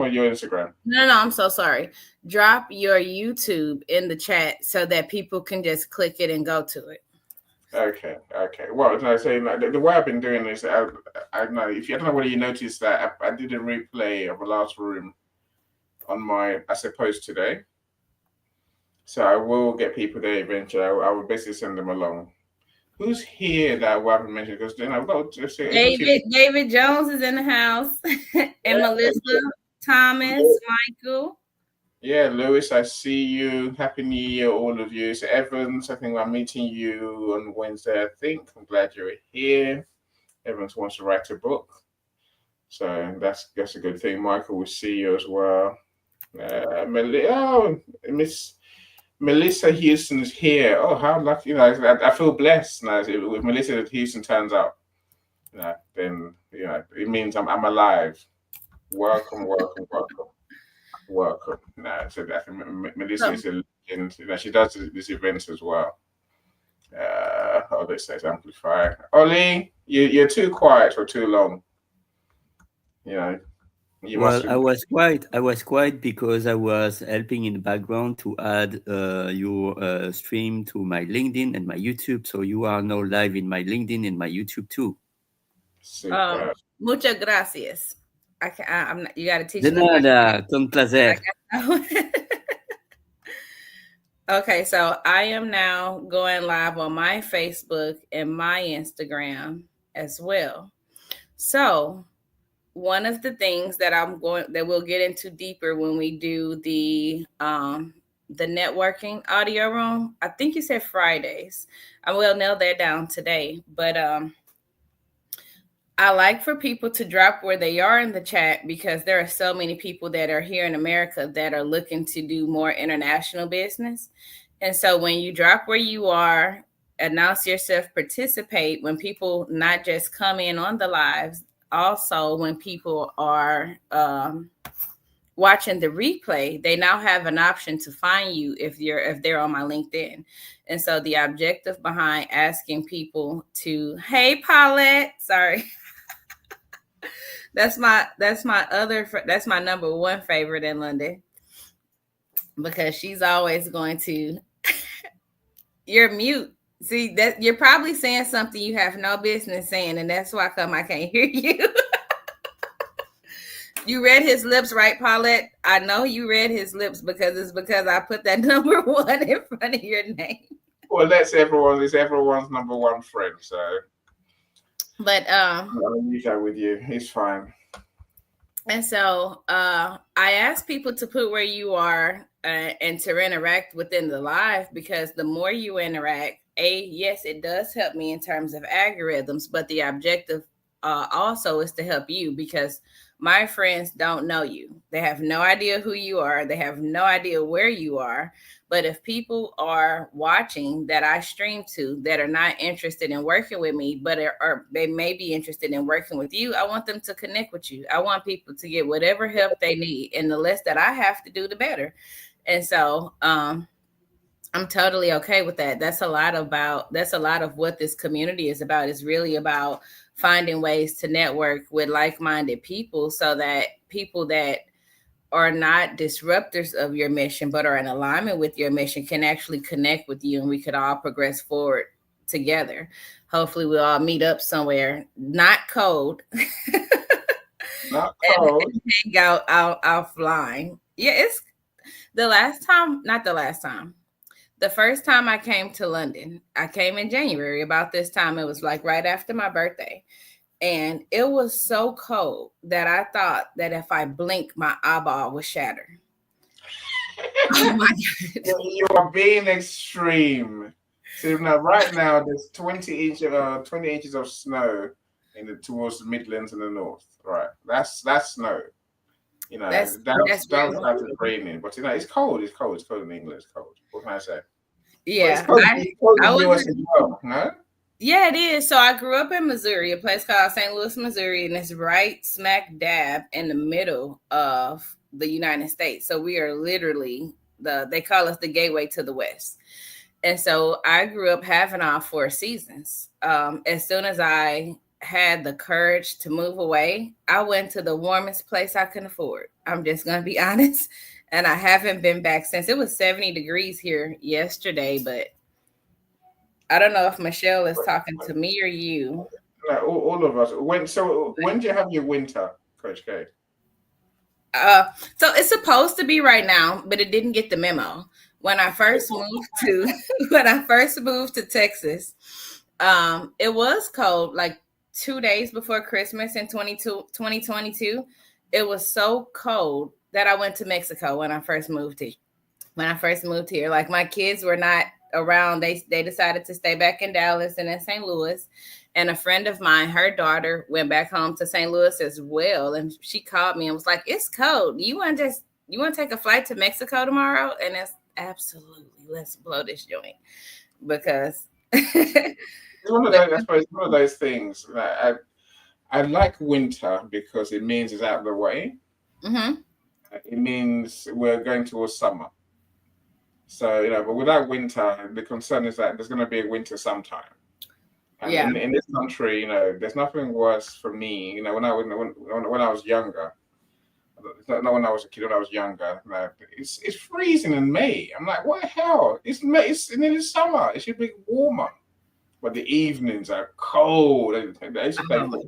on your Instagram? No, I'm so sorry. Drop your YouTube in the chat so that people can just click it and go to it. Okay, okay. Well, no, so like, the way I've been doing is, I don't know if you I don't know whether you noticed that I did a replay of the last room on my, I suppose today. So I will get people there eventually. I will basically send them along. Who's here that we haven't mentioned? Because then I've got to say a few people. David Jones is in the house, and Melissa, Thomas, Michael. Yeah, Lewis, I see you. Happy New Year, all of you. So Evans, I think I'm meeting you on Wednesday. I think I'm glad you're here. Evans wants to write a book, so that's a good thing. Michael, will see you as well. Miss Melissa Houston is here. Oh, how lucky! I feel blessed now. If Melissa Houston turns up, then it means I'm alive. Welcome, welcome, welcome, welcome. No, so I think Melissa is a legend. She does these events as well. This says amplify. Ollie, you're too quiet for too long. You Well, must. I was quiet because I was helping in the background to add your stream to my LinkedIn and my YouTube. So you are now live in my LinkedIn and my YouTube too. Muchas gracias. I'm not, you got to teach me. De nada, con placer. Okay, so I am now going live on my Facebook and my Instagram as well. So one of the things that we'll get into deeper when we do the networking audio room, I think you said Fridays. I will nail that down today, but I like for people to drop where they are in the chat because there are so many people that are here in America that are looking to do more international business. And so when you drop where you are, announce yourself, participate when people not just come in on the lives, also when people are watching the replay, they now have an option to find you if they're on my LinkedIn. And so the objective behind asking people to, hey Paulette, sorry. That's my number one favorite in London because she's always going to you're mute. See that you're probably saying something you have no business saying, and that's why I can't hear you. You read his lips, right, Paulette? I know you read his lips because I put that number one in front of your name. Well, it's everyone's number one friend, so. But I'll leave that with you. It's fine. And so I ask people to put where you are and to interact within the live because the more you interact, yes, it does help me in terms of algorithms, but the objective also is to help you because my friends don't know you. They have no idea who you are. They have no idea where you are. But if people are watching that I stream to that are not interested in working with me, but they may be interested in working with you, I want them to connect with you. I want people to get whatever help they need. And the less that I have to do, the better. And so I'm totally okay with that. That's a lot of what this community is about. It's really about finding ways to network with like-minded people so that people that are not disruptors of your mission, but are in alignment with your mission can actually connect with you and we could all progress forward together. Hopefully we'll all meet up somewhere, not cold. Not cold. And hang out offline. Yeah, it's the first time I came to London, I came in January about this time. It was like right after my birthday. And it was so cold that I thought that if I blinked, my eyeball would shatter. Oh my God. You are being extreme. So right now, there's 20 inches of snow towards the Midlands and the north. Right, that's snow. That's raining, but it's cold. It's cold in England. It's cold. What can I say? Yeah, it's cold in the US as well. No. Yeah, it is. So I grew up in Missouri, a place called St. Louis, Missouri, and it's right smack dab in the middle of the United States. So we are literally they call us the gateway to the West. And so I grew up having all four seasons. As soon as I had the courage to move away, I went to the warmest place I can afford. I'm just going to be honest. And I haven't been back since. It was 70 degrees here yesterday, but I don't know if Michelle is talking to me or you. No, all of us. When do you have your winter, Coach K? So it's supposed to be right now, but it didn't get the memo. When I first moved to Texas, it was cold like 2 days before Christmas in 2022. It was so cold that I went to Mexico when I first moved here. Like my kids were not around. They decided to stay back in Dallas and in St. Louis. And a friend of mine, her daughter went back home to St. Louis as well. And she called me and was like, "It's cold. You want to take a flight to Mexico tomorrow?" And it's absolutely, let's blow this joint, because It's one of those, I suppose, one of those things. I like winter because it means it's out of the way. Mm-hmm. It means we're going towards summer. So, but without winter, the concern is that there's going to be a winter sometime. And Yeah. in this country, there's nothing worse for me. When I was younger, not when I was a kid, when I was younger, it's freezing in May. I'm like, what the hell? It's May. It's nearly summer. It should be warmer. But the evenings are cold. I used to play football.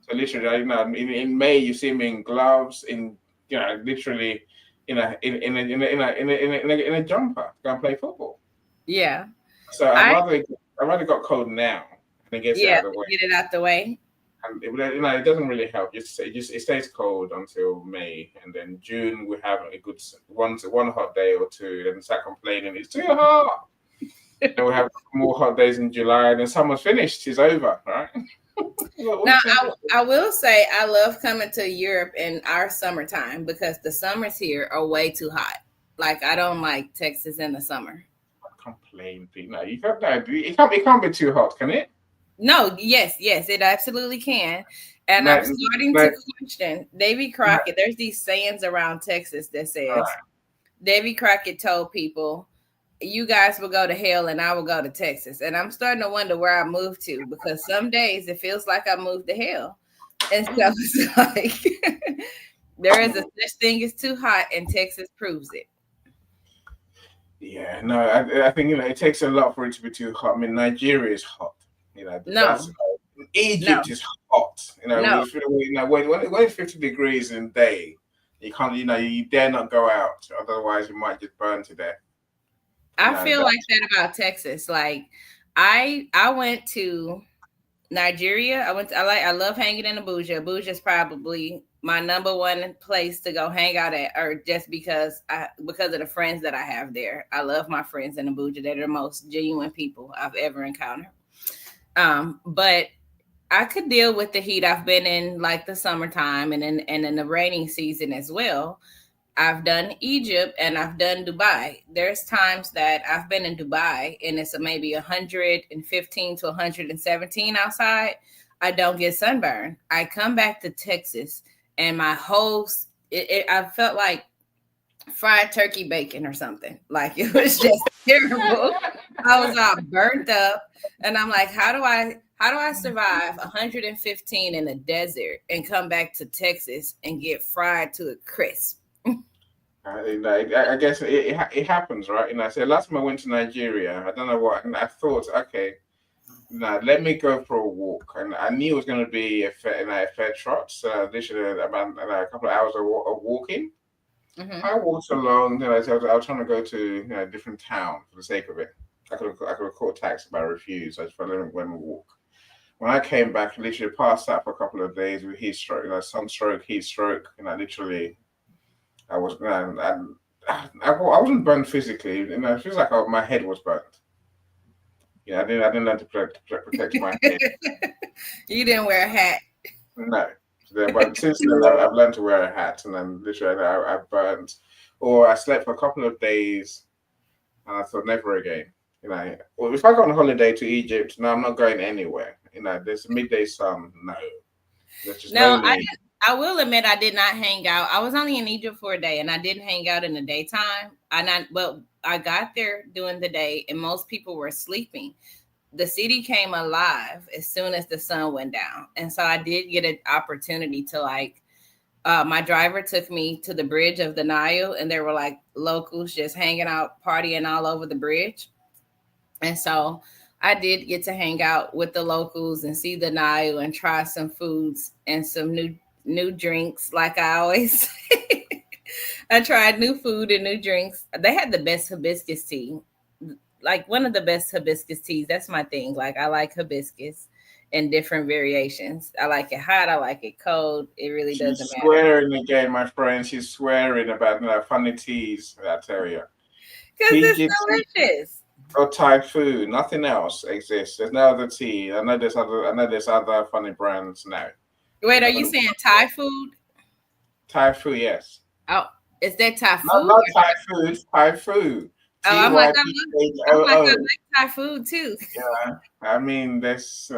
So literally, in May you see me in gloves, literally in a jumper, go and play football. Yeah. So I'd rather got cold now and it gets out of the way. Get it out the way. And it doesn't really help. It stays cold until May, and then June we have a good one hot day or two. Then start complaining it's too hot. Then we have more hot days in July, and then summer's finished. It's over, right? Now, I will say I love coming to Europe in our summertime because the summers here are way too hot. Like I don't like Texas in the summer. Complain, you can't be too hot, can it? No, yes, it absolutely can. And I'm starting to question Davy Crockett. There's these sayings around Texas that says Davy Crockett told people, "You guys will go to hell and I will go to Texas." And I'm starting to wonder where I moved to, because some days it feels like I moved to hell. And so it's like there is a such thing as too hot, and Texas proves it. Yeah, no, I think it takes a lot for it to be too hot. I mean, Nigeria is hot. No. Egypt is hot. No. When it's 50 degrees in a day, you can't. You dare not go out, otherwise you might just burn to death. I feel like that about Texas. Like I went to Nigeria. I love hanging in Abuja. Abuja is probably my number one place to go hang out at, or just because of the friends that I have there. I love my friends in Abuja. They're the most genuine people I've ever encountered. But I could deal with the heat. I've been in like the summertime and in the rainy season as well. I've done Egypt and I've done Dubai. There's times that I've been in Dubai and it's maybe 115 to 117 outside. I don't get sunburned. I come back to Texas and my I felt like fried turkey bacon or something. Like it was just terrible. I was all burnt up, and I'm like, how do I survive 115 in the desert and come back to Texas and get fried to a crisp? I guess it happens, right? I said last time I went to Nigeria, I don't know what, and I thought, okay, let me go for a walk, and I knew it was going to be a fair trot. So literally about a couple of hours of walking. Mm-hmm. I walked along. I was trying to go to a different town for the sake of it. I could have called taxi, but I refused. I just went and walk. When I came back, I literally passed out for a couple of days with heat stroke, sunstroke, heat stroke, literally. I wasn't burnt physically. It feels like my head was burnt. I didn't learn to protect my head. You didn't wear a hat. No, but since then I've learned to wear a hat, and then literally I burnt, or I slept for a couple of days, and I thought never again. Well, if I go on holiday to Egypt, no, I'm not going anywhere. There's midday sun. No, there's just no need. I will admit I did not hang out. I was only in Egypt for a day, and I didn't hang out in the daytime. I got there during the day, and most people were sleeping. the city came alive as soon as the sun went down. And so I did get an opportunity to like, my driver took me to the bridge of the Nile, and there were like locals just hanging out, partying all over the bridge. And so I did get to hang out with the locals and see the Nile and try some foods and some new drinks, like I always say. I tried new food and new drinks. They had the best hibiscus tea, like one of the best hibiscus teas. That's my thing. Like I like hibiscus in different variations. I like it hot. I like it cold. It really doesn't matter. She's swearing again, my friend. She's swearing about funny teas, I tell you. Because it's delicious. Or Thai food. Nothing else exists. There's no other tea. I know there's other funny brands now. Wait, are you saying Thai food? Thai food, yes. Oh, is that Thai food? No, not Thai food. Thai food. Oh, I'm like, I like Thai food too. Yeah, I mean, there's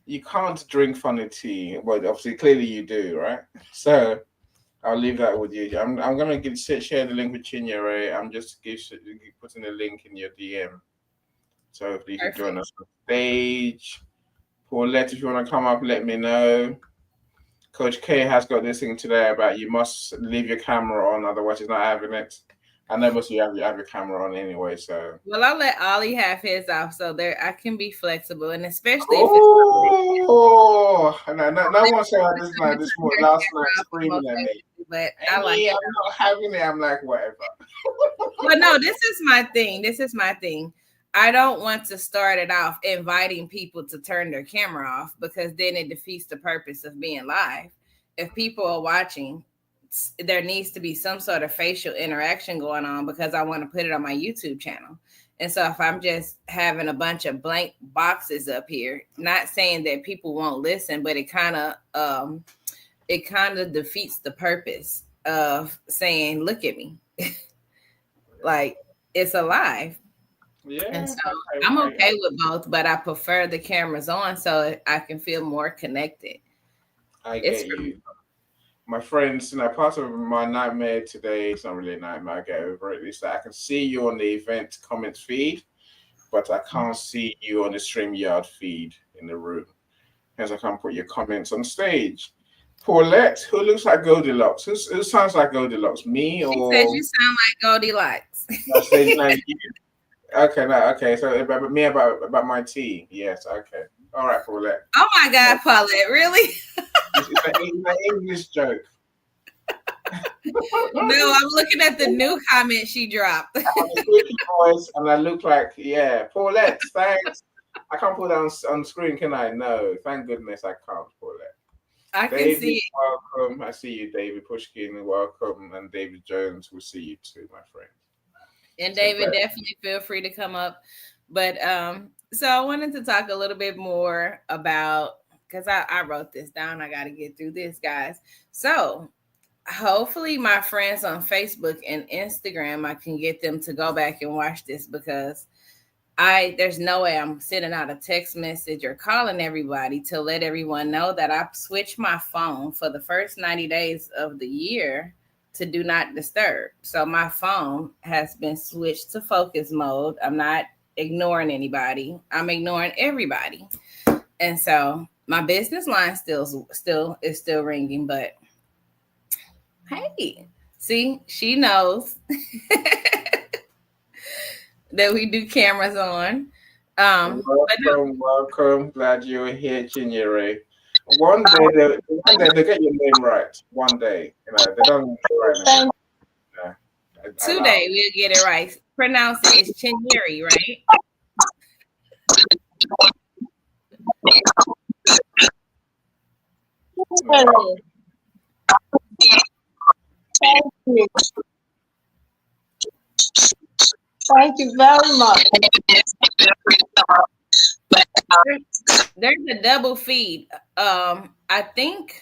you can't drink funny tea. Well, obviously, clearly you do, right? So I'll leave that with you. I'm gonna share the link with Chinyere. I'm just putting the link in your DM, so if you can join us on stage. Paulette, if you want to come up, let me know. Coach K has got this thing today about you must leave your camera on, otherwise he's not having it. I know most of you have your camera on anyway, so. Well, I'll let Ollie have his off, so there I can be flexible, and especially if no one said this last night screaming at me. But I like it. I'm not having it. I'm like, whatever. But no, this is my thing. I don't want to start it off inviting people to turn their camera off, because then it defeats the purpose of being live. If people are watching, there needs to be some sort of facial interaction going on, because I want to put it on my YouTube channel. And so if I'm just having a bunch of blank boxes up here, not saying that people won't listen, but it kind of defeats the purpose of saying, look at me. Like, it's alive. Yeah. And so I'm okay with both, but I prefer the cameras on so I can feel more connected. I get you. My friends, part of my nightmare today, it's not really a nightmare, I get over it, is that I can see you on the event comments feed, but I can't see you on the StreamYard feed in the room, because I can't put your comments on stage. Paulette, who looks like Goldilocks? Who sounds like Goldilocks? Me or? She says you sound like Goldilocks. Okay. So about me, about my tea. Yes. Okay. All right, Paulette. Oh my God, Paulette, really? It's an English joke. No, I'm looking at the new comment she dropped. I have a squeaky voice, and I look like Paulette. Thanks. I can't put that on screen, can I? No, thank goodness I can't, Paulette. I can David, see it. Welcome. I see you, David Pushkin. Welcome, and David Jones. We'll see you too, my friend. And David, definitely feel free to come up. But so I wanted to talk a little bit more about, because I wrote this down. I got to get through this, guys. So hopefully my friends on Facebook and Instagram, I can get them to go back and watch this, because there's no way I'm sending out a text message or calling everybody to let everyone know that I switched my phone for the first 90 days of the year to do not disturb. So my phone has been switched to focus mode. I'm not ignoring anybody. I'm ignoring everybody. And so my business line is still ringing, but hey, see, she knows that we do cameras on. Welcome. Glad you're here, Chinyere. One day they get your name right. One day, they don't right now. Today we'll get it right. Pronounce it. It's Chinyere, right? Thank you. Thank you very much. There's a double feed. I think.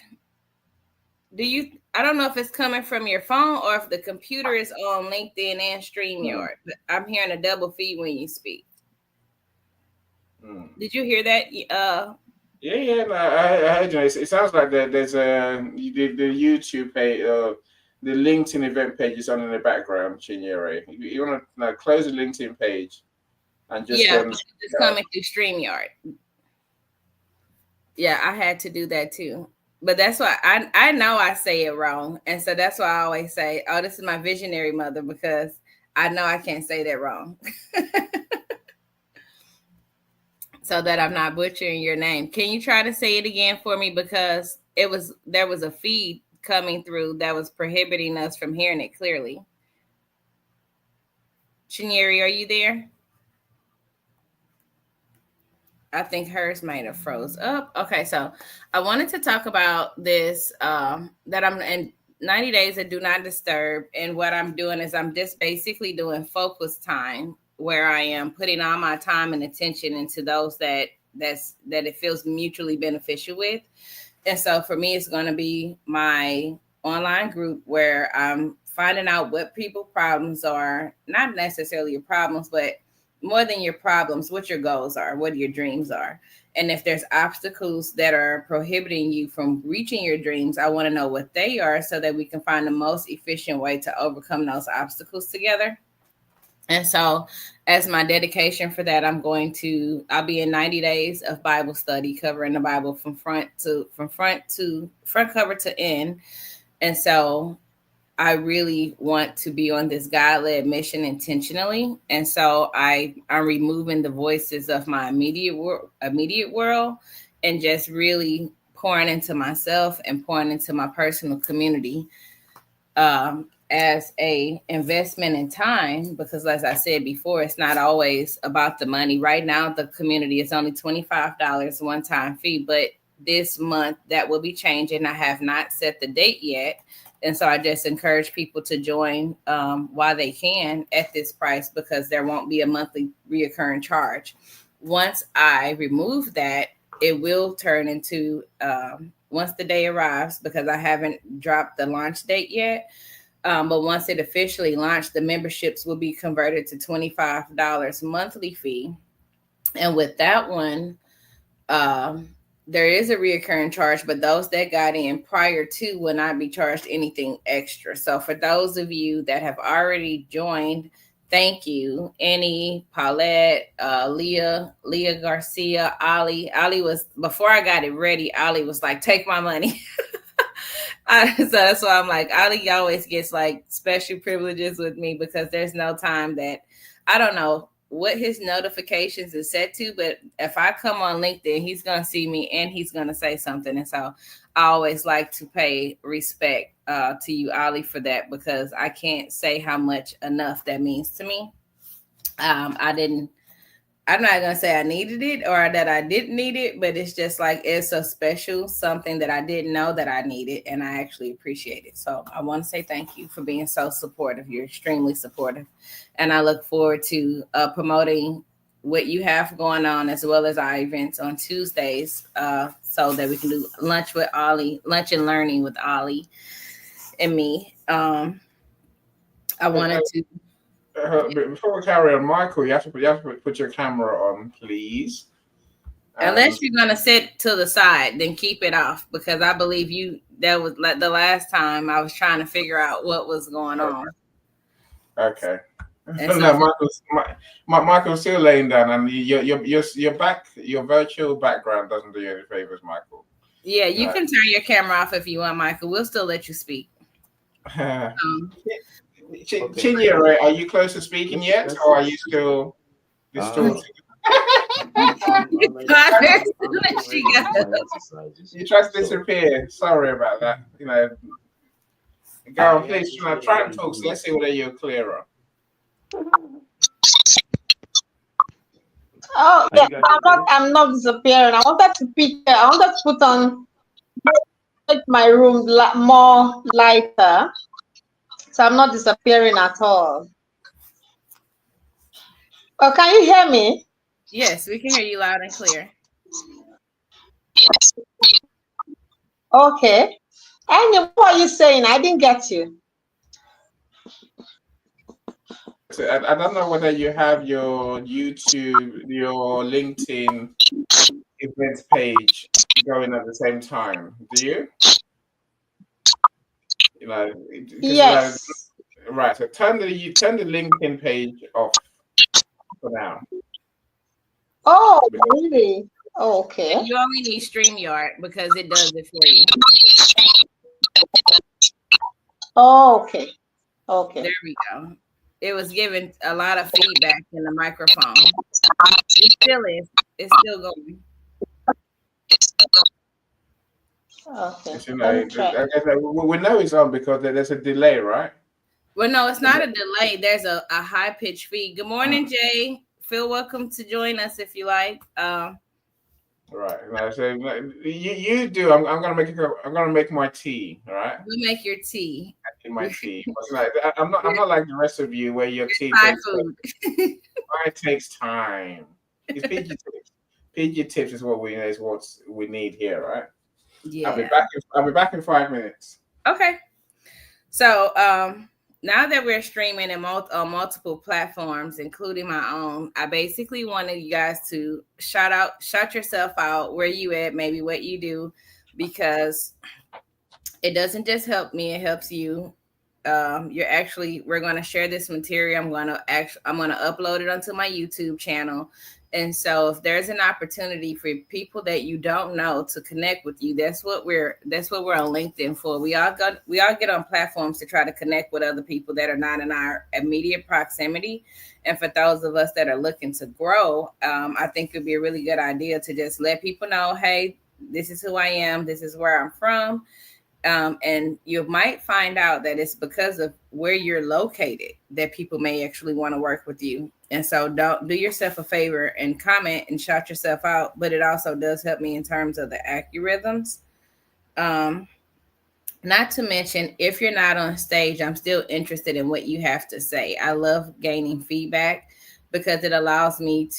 I don't know if it's coming from your phone or if the computer is on LinkedIn and StreamYard, but I'm hearing a double feed when you speak. Did you hear that? Yeah. No, I heard you. It sounds like there's the YouTube page, the LinkedIn event page is on in the background, Chinyere. You want to close the LinkedIn page and just Yeah, because it's coming through StreamYard. Yeah, I had to do that too. But that's why I know I say it wrong. And so that's why I always say, oh, this is my visionary mother, because I know I can't say that wrong. So that I'm not butchering your name. Can you try to say it again for me? Because there was a feed coming through that was prohibiting us from hearing it clearly. Chinyeri, are you there? I think hers might have froze up. Okay, so I wanted to talk about this, that I'm in 90 days of Do Not Disturb. And what I'm doing is I'm just basically doing focus time, where I am putting all my time and attention into those that it feels mutually beneficial with. And so for me, it's going to be my online group where I'm finding out what people's problems are, not necessarily your problems, but more than your problems, what your goals are, what your dreams are. And if there's obstacles that are prohibiting you from reaching your dreams, I want to know what they are so that we can find the most efficient way to overcome those obstacles together. And so as my dedication for that, I'll be in 90 days of Bible study, covering the Bible from front cover to end. And so I really want to be on this God-led mission intentionally. And so I'm removing the voices of my immediate world and just really pouring into myself and pouring into my personal community as a investment in time, because as I said before, it's not always about the money. Right now, the community is only $25 one-time fee, but this month that will be changing. I have not set the date yet. And so I just encourage people to join while they can at this price, because there won't be a monthly reoccurring charge. Once I remove that, it will turn into, once the day arrives, because I haven't dropped the launch date yet. But once it officially launched, the memberships will be converted to $25 monthly fee. And with that one, there is a reoccurring charge, but those that got in prior to will not be charged anything extra. So for those of you that have already joined, thank you. Annie, Paulette, Leah Garcia, Ali. Ali was, before I got it ready, Ali was like, take my money. So that's why I'm like, Ali always gets like special privileges with me, because there's no time that, I don't know what his notifications is set to, but if I come on LinkedIn, he's going to see me and he's going to say something. And so I always like to pay respect to you, Ali, for that, because I can't say how much enough that means to me. I'm not going to say I needed it or that I didn't need it, but it's just like, it's a special something that I didn't know that I needed, and I actually appreciate it. So I want to say thank you for being so supportive. You're extremely supportive. And I look forward to promoting what you have going on, as well as our events on Tuesdays, so that we can do lunch with Ollie, lunch and learning with Ollie and me. I wanted to. Before we carry on, Michael, you have to put your camera on, please. Unless you're gonna sit to the side, then keep it off, because I believe you. That was like the last time I was trying to figure out what was going on. Okay. No, Michael's still laying down, and your virtual background doesn't do you any favors, Michael. Yeah, you can turn your camera off if you want, Michael. We'll still let you speak. Chinyere, are you close to speaking yet, or are you still distorted? You try to disappear. Sorry about that. Go on, please. Try and talk. So let's see whether you're clearer. Oh, yeah, I'm not disappearing. I wanted to put on my room more lighter. So I'm not disappearing at all. Oh, can you hear me? Yes, we can hear you loud and clear. Okay. And what are you saying? I didn't get you. So I don't know whether you have your YouTube, your LinkedIn events page going at the same time. Do you? Yes. Right. So turn the LinkedIn page off for now. Oh, really? Oh, okay. You only need StreamYard because it does it for you. Oh, okay. Okay. There we go. It was giving a lot of feedback in the microphone. It still is. It's still going. Okay. You Let know, me try. I guess we know it's on because there's a delay, right? Well, no, it's not a delay. There's a high pitched feed. Good morning, Jay. Feel welcome to join us if you like. Right. No, so you do. I'm gonna make my tea. All right. We'll make your tea. My tea. It's like, I'm not like the rest of you where your tea Thai takes food. mine takes time. It's PG tips. PG tips is what we need here, right? Yeah. I'll be back in 5 minutes. Okay. So now that we're streaming on multiple platforms, including my own, I basically wanted you guys to shout yourself out, where you at, maybe what you do, because it doesn't just help me, it helps you. We're going to share this material. I'm going to upload it onto my YouTube channel. And so if there's an opportunity for people that you don't know to connect with you, that's what we're on LinkedIn for. We all get on platforms to try to connect with other people that are not in our immediate proximity. And for those of us that are looking to grow, I think it'd be a really good idea to just let people know, hey, this is who I am. This is where I'm from. And you might find out that it's because of where you're located that people may actually want to work with you. And so don't do yourself a favor and comment and shout yourself out. But it also does help me in terms of the algorithms. Not to mention, if you're not on stage, I'm still interested in what you have to say. I love gaining feedback because it allows me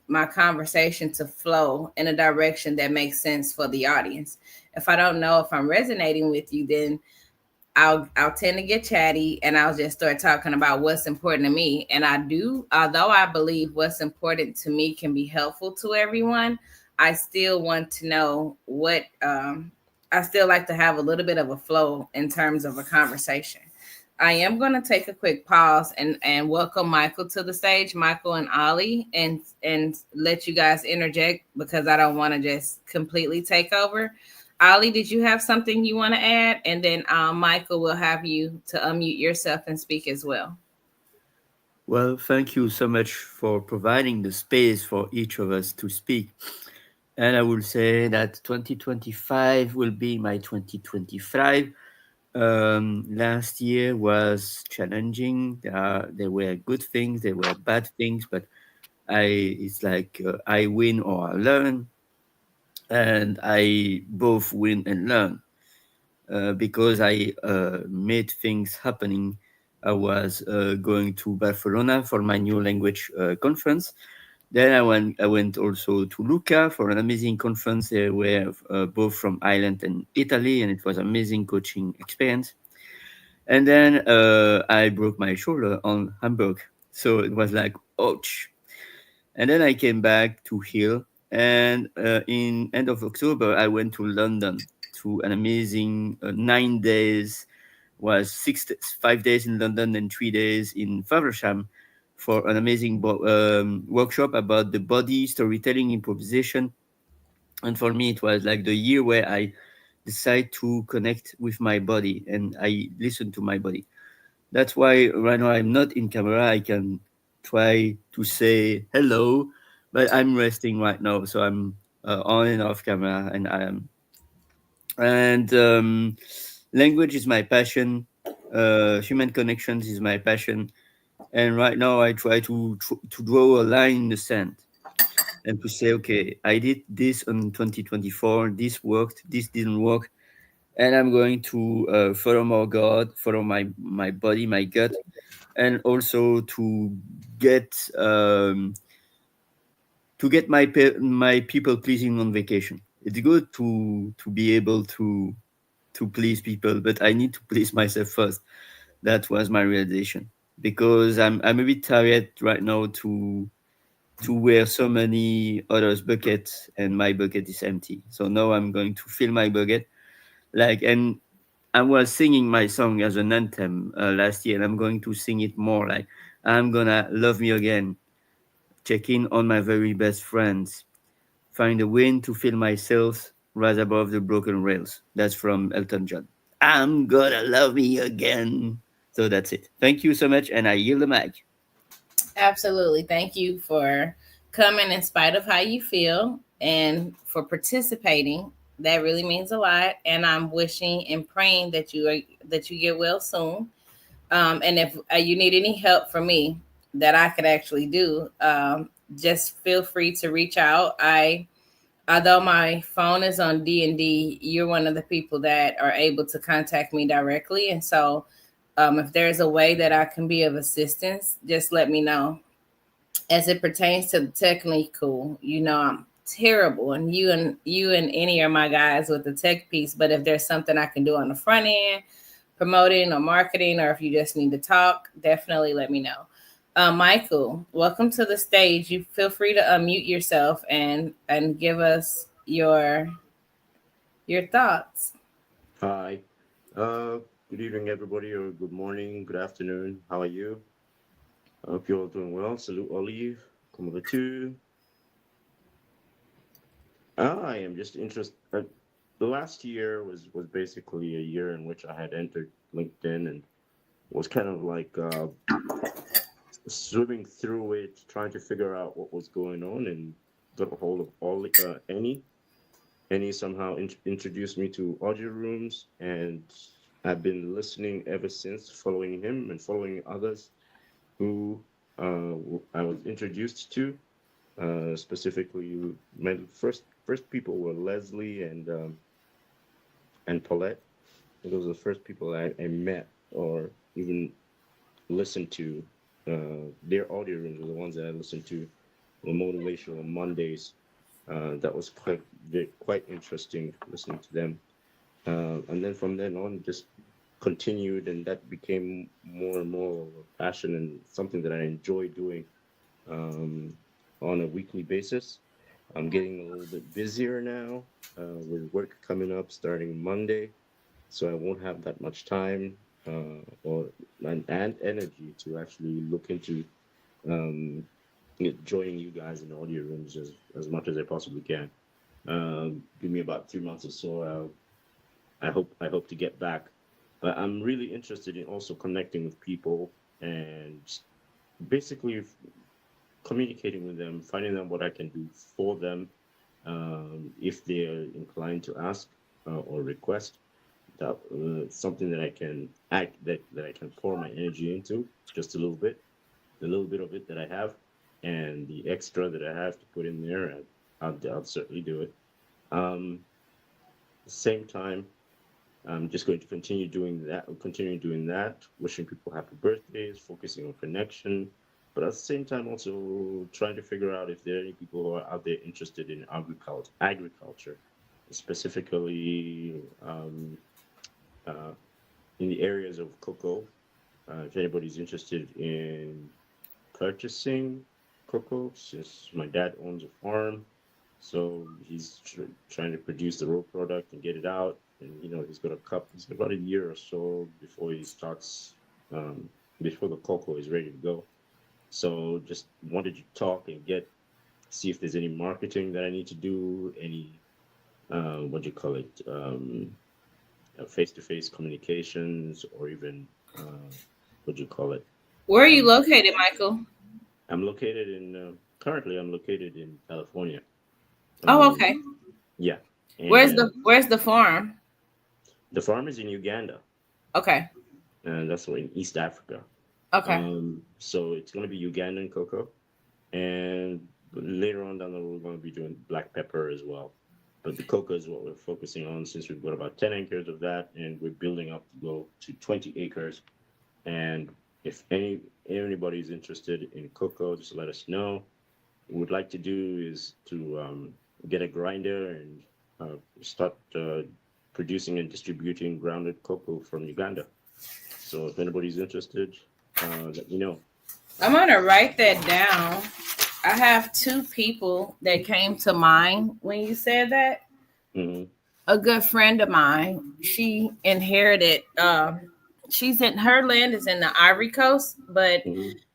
my conversation to flow in a direction that makes sense for the audience. If I don't know if I'm resonating with you, then I'll tend to get chatty and I'll just start talking about what's important to me. And although I believe what's important to me can be helpful to everyone, I still want to know what I still like to have a little bit of a flow in terms of a conversation. I am going to take a quick pause and welcome Michael to the stage, Michael and Ollie, and let you guys interject because I don't want to just completely take over. Ollie, did you have something you want to add? And then Michael will have you to unmute yourself and speak as well. Well, thank you so much for providing the space for each of us to speak. And I will say that 2025 will be my 2025. Last year was challenging. There were good things, there were bad things, but it's like I win or I learn, and I both win and learn because I made things happening. I was going to Barcelona for my new language conference. Then I went also to Lucca for an amazing conference. They were both from Ireland and Italy, and it was an amazing coaching experience. And then I broke my shoulder on Hamburg. So it was like, ouch. And then I came back to heal. And in end of October, I went to London to an amazing 9 days, was 5 days in London and 3 days in Faversham for an amazing workshop about the body, storytelling, improvisation. And for me, it was like the year where I decided to connect with my body and I listen to my body. That's why right now I'm not in camera. I can try to say hello, but I'm resting right now. So I'm on and off camera and I am. And language is my passion. Human connections is my passion. And right now I try to draw a line in the sand and to say, okay, I did this in 2024. This worked. This didn't work. And I'm going to follow more God, follow my body, my gut, and also to get my people pleasing on vacation. It's good to be able to please people, but I need to please myself first. That was my realization, because I'm a bit tired right now to wear so many others' buckets, and my bucket is empty. So now I'm going to fill my bucket. And I was singing my song as an anthem last year, and I'm going to sing it more. Like, I'm gonna love me again. Check in on my very best friends. Find a wind to fill my sails, rise above the broken rails. That's from Elton John. I'm gonna love me again. So that's it. Thank you so much, and I yield the mic. Absolutely. Thank you for coming in spite of how you feel and for participating. That really means a lot. And I'm wishing and praying that you get well soon. And if you need any help from me that I could actually do, just feel free to reach out. Although my phone is on D&D, you're one of the people that are able to contact me directly. And so if there's a way that I can be of assistance, just let me know. As it pertains to the technical, I'm terrible, and you and any are my guys with the tech piece. But if there's something I can do on the front end, promoting or marketing, or if you just need to talk, definitely let me know. Michael, welcome to the stage. You feel free to unmute yourself and give us your thoughts. Hi. Good evening, everybody, or good morning, good afternoon. How are you? I hope you're all doing well. Salute Olive. Come over to. I am just interested. The last year was basically a year in which I had entered LinkedIn and was kind of like swimming through it, trying to figure out what was going on, and got a hold of Annie. Annie somehow introduced me to audio rooms, and I've been listening ever since, following him and following others who I was introduced to. Specifically, my first people were Leslie and Paulette. Those were the first people I met or even listened to. Their audio rooms were the ones that I listened to. The Motivational Mondays. That was quite interesting listening to them. And then from then on, just continued, and that became more and more of a passion and something that I enjoy doing on a weekly basis. I'm getting a little bit busier now with work coming up starting Monday, so I won't have that much time and energy to actually look into joining you guys in audio rooms as much as I possibly can. Give me about 3 months or so. I hope to get back. But I'm really interested in also connecting with people and basically communicating with them, finding out what I can do for them if they're inclined to ask or request. That something that I can that I can pour my energy into, just a little bit of it that I have, and the extra that I have to put in there, I'll certainly do it. At the same time, I'm just going to continue doing that, wishing people happy birthdays, focusing on connection, but at the same time also trying to figure out if there are any people who are out there interested in agriculture, specifically in the areas of cocoa. If anybody's interested in purchasing cocoa, since my dad owns a farm, so he's trying to produce the raw product and get it out. And he's got about a year or so before he starts, before the cocoa is ready to go. So just wanted to talk and see if there's any marketing that I need to do, any face-to-face communications, or even Where are you located, Michael? I'm located currently I'm located in California. Oh, okay. Yeah. Where's the farm? The farm is in Uganda. Okay. And that's in East Africa. Okay. So it's going to be Ugandan cocoa, and later on down the road, we're going to be doing black pepper as well. But the cocoa is what we're focusing on, since we've got about 10 acres of that, and we're building up to go to 20 acres. And if anybody's interested in cocoa, just let us know. What we'd like to do is to get a grinder and start producing and distributing grounded cocoa from Uganda. So if anybody's interested, let me know. I'm gonna write that down. I have 2 people that came to mind when you said that. Mm-hmm. A good friend of mine, she inherited. Her land is in the Ivory Coast, but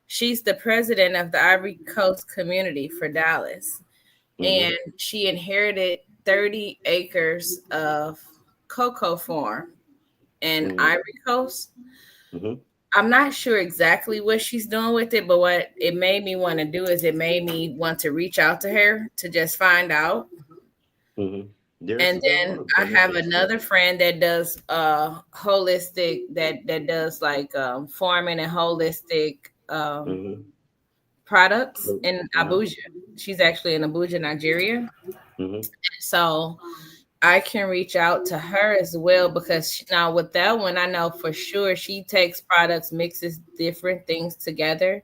she's the president of the Ivory Coast community for Dallas. And she inherited 30 acres of cocoa farm in Ivory Coast. I'm not sure exactly what she's doing with it, but what it made me want to do is it made me want to reach out to her to just find out. And then I have another friend that does holistic, that does like farming and holistic products in Abuja. She's actually in Abuja, Nigeria. So I can reach out to her as well, because now with that one, I know for sure she takes products, mixes different things together,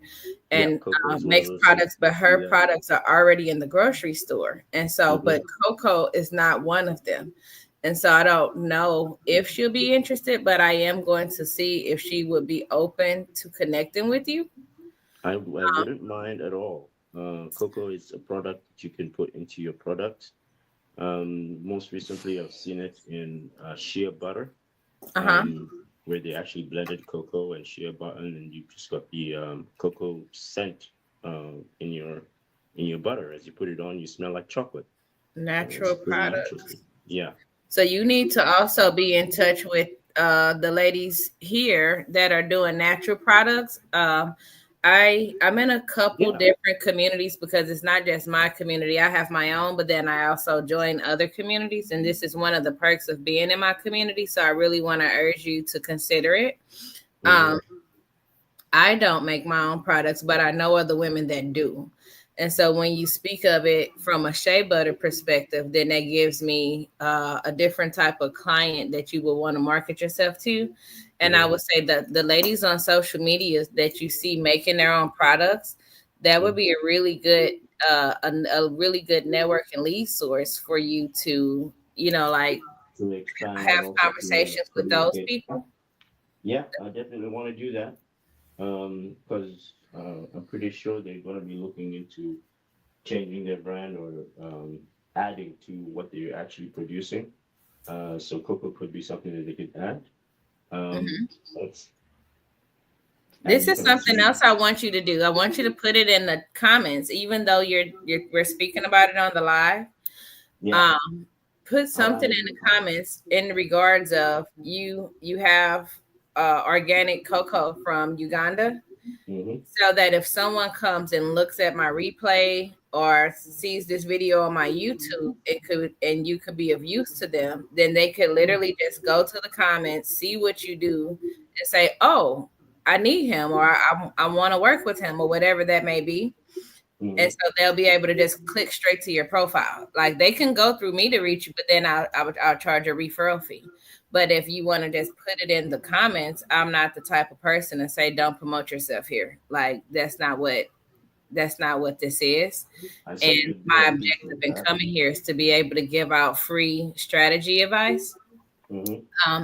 and makes products, but her products are already in the grocery store. And so, but cocoa is not one of them. And so I don't know if she'll be interested, but I am going to see if she would be open to connecting with you. I wouldn't mind at all. Cocoa is a product that you can put into your product. Most recently, I've seen it in shea butter, where they actually blended cocoa and shea butter, and you just got the cocoa scent in your butter. As you put it on, you smell like chocolate. Natural products. Yeah. So you need to also be in touch with the ladies here that are doing natural products. I'm in a couple different communities, because it's not just my community. I have my own, but then I also join other communities. And this is one of the perks of being in my community. So I really want to urge you to consider it. I don't make my own products, but I know other women that do. And so when you speak of it from a shea butter perspective, then that gives me a different type of client that you will want to market yourself to. And I would say that the ladies on social media that you see making their own products, that would be a really good network and lead source for you to, like to have conversations with those people. Yeah, I definitely want to do that, because I'm pretty sure they're going to be looking into changing their brand or adding to what they're actually producing. So cocoa could be something that they could add. This is something else I want you to do. I want you to put it in the comments, even though we're speaking about it on the live. Put something in the comments in regards of you have organic cocoa from Uganda, so that if someone comes and looks at my replay or sees this video on my YouTube, and you could be of use to them, then they could literally just go to the comments, see what you do, and say, oh, I need him, or I want to work with him, or whatever that may be. And so they'll be able to just click straight to your profile. Like, they can go through me to reach you, but then I'll charge a referral fee. But if you want to just put it in the comments, I'm not the type of person to say, don't promote yourself here. Like, that's not what this is. And my objective in coming here is to be able to give out free strategy advice.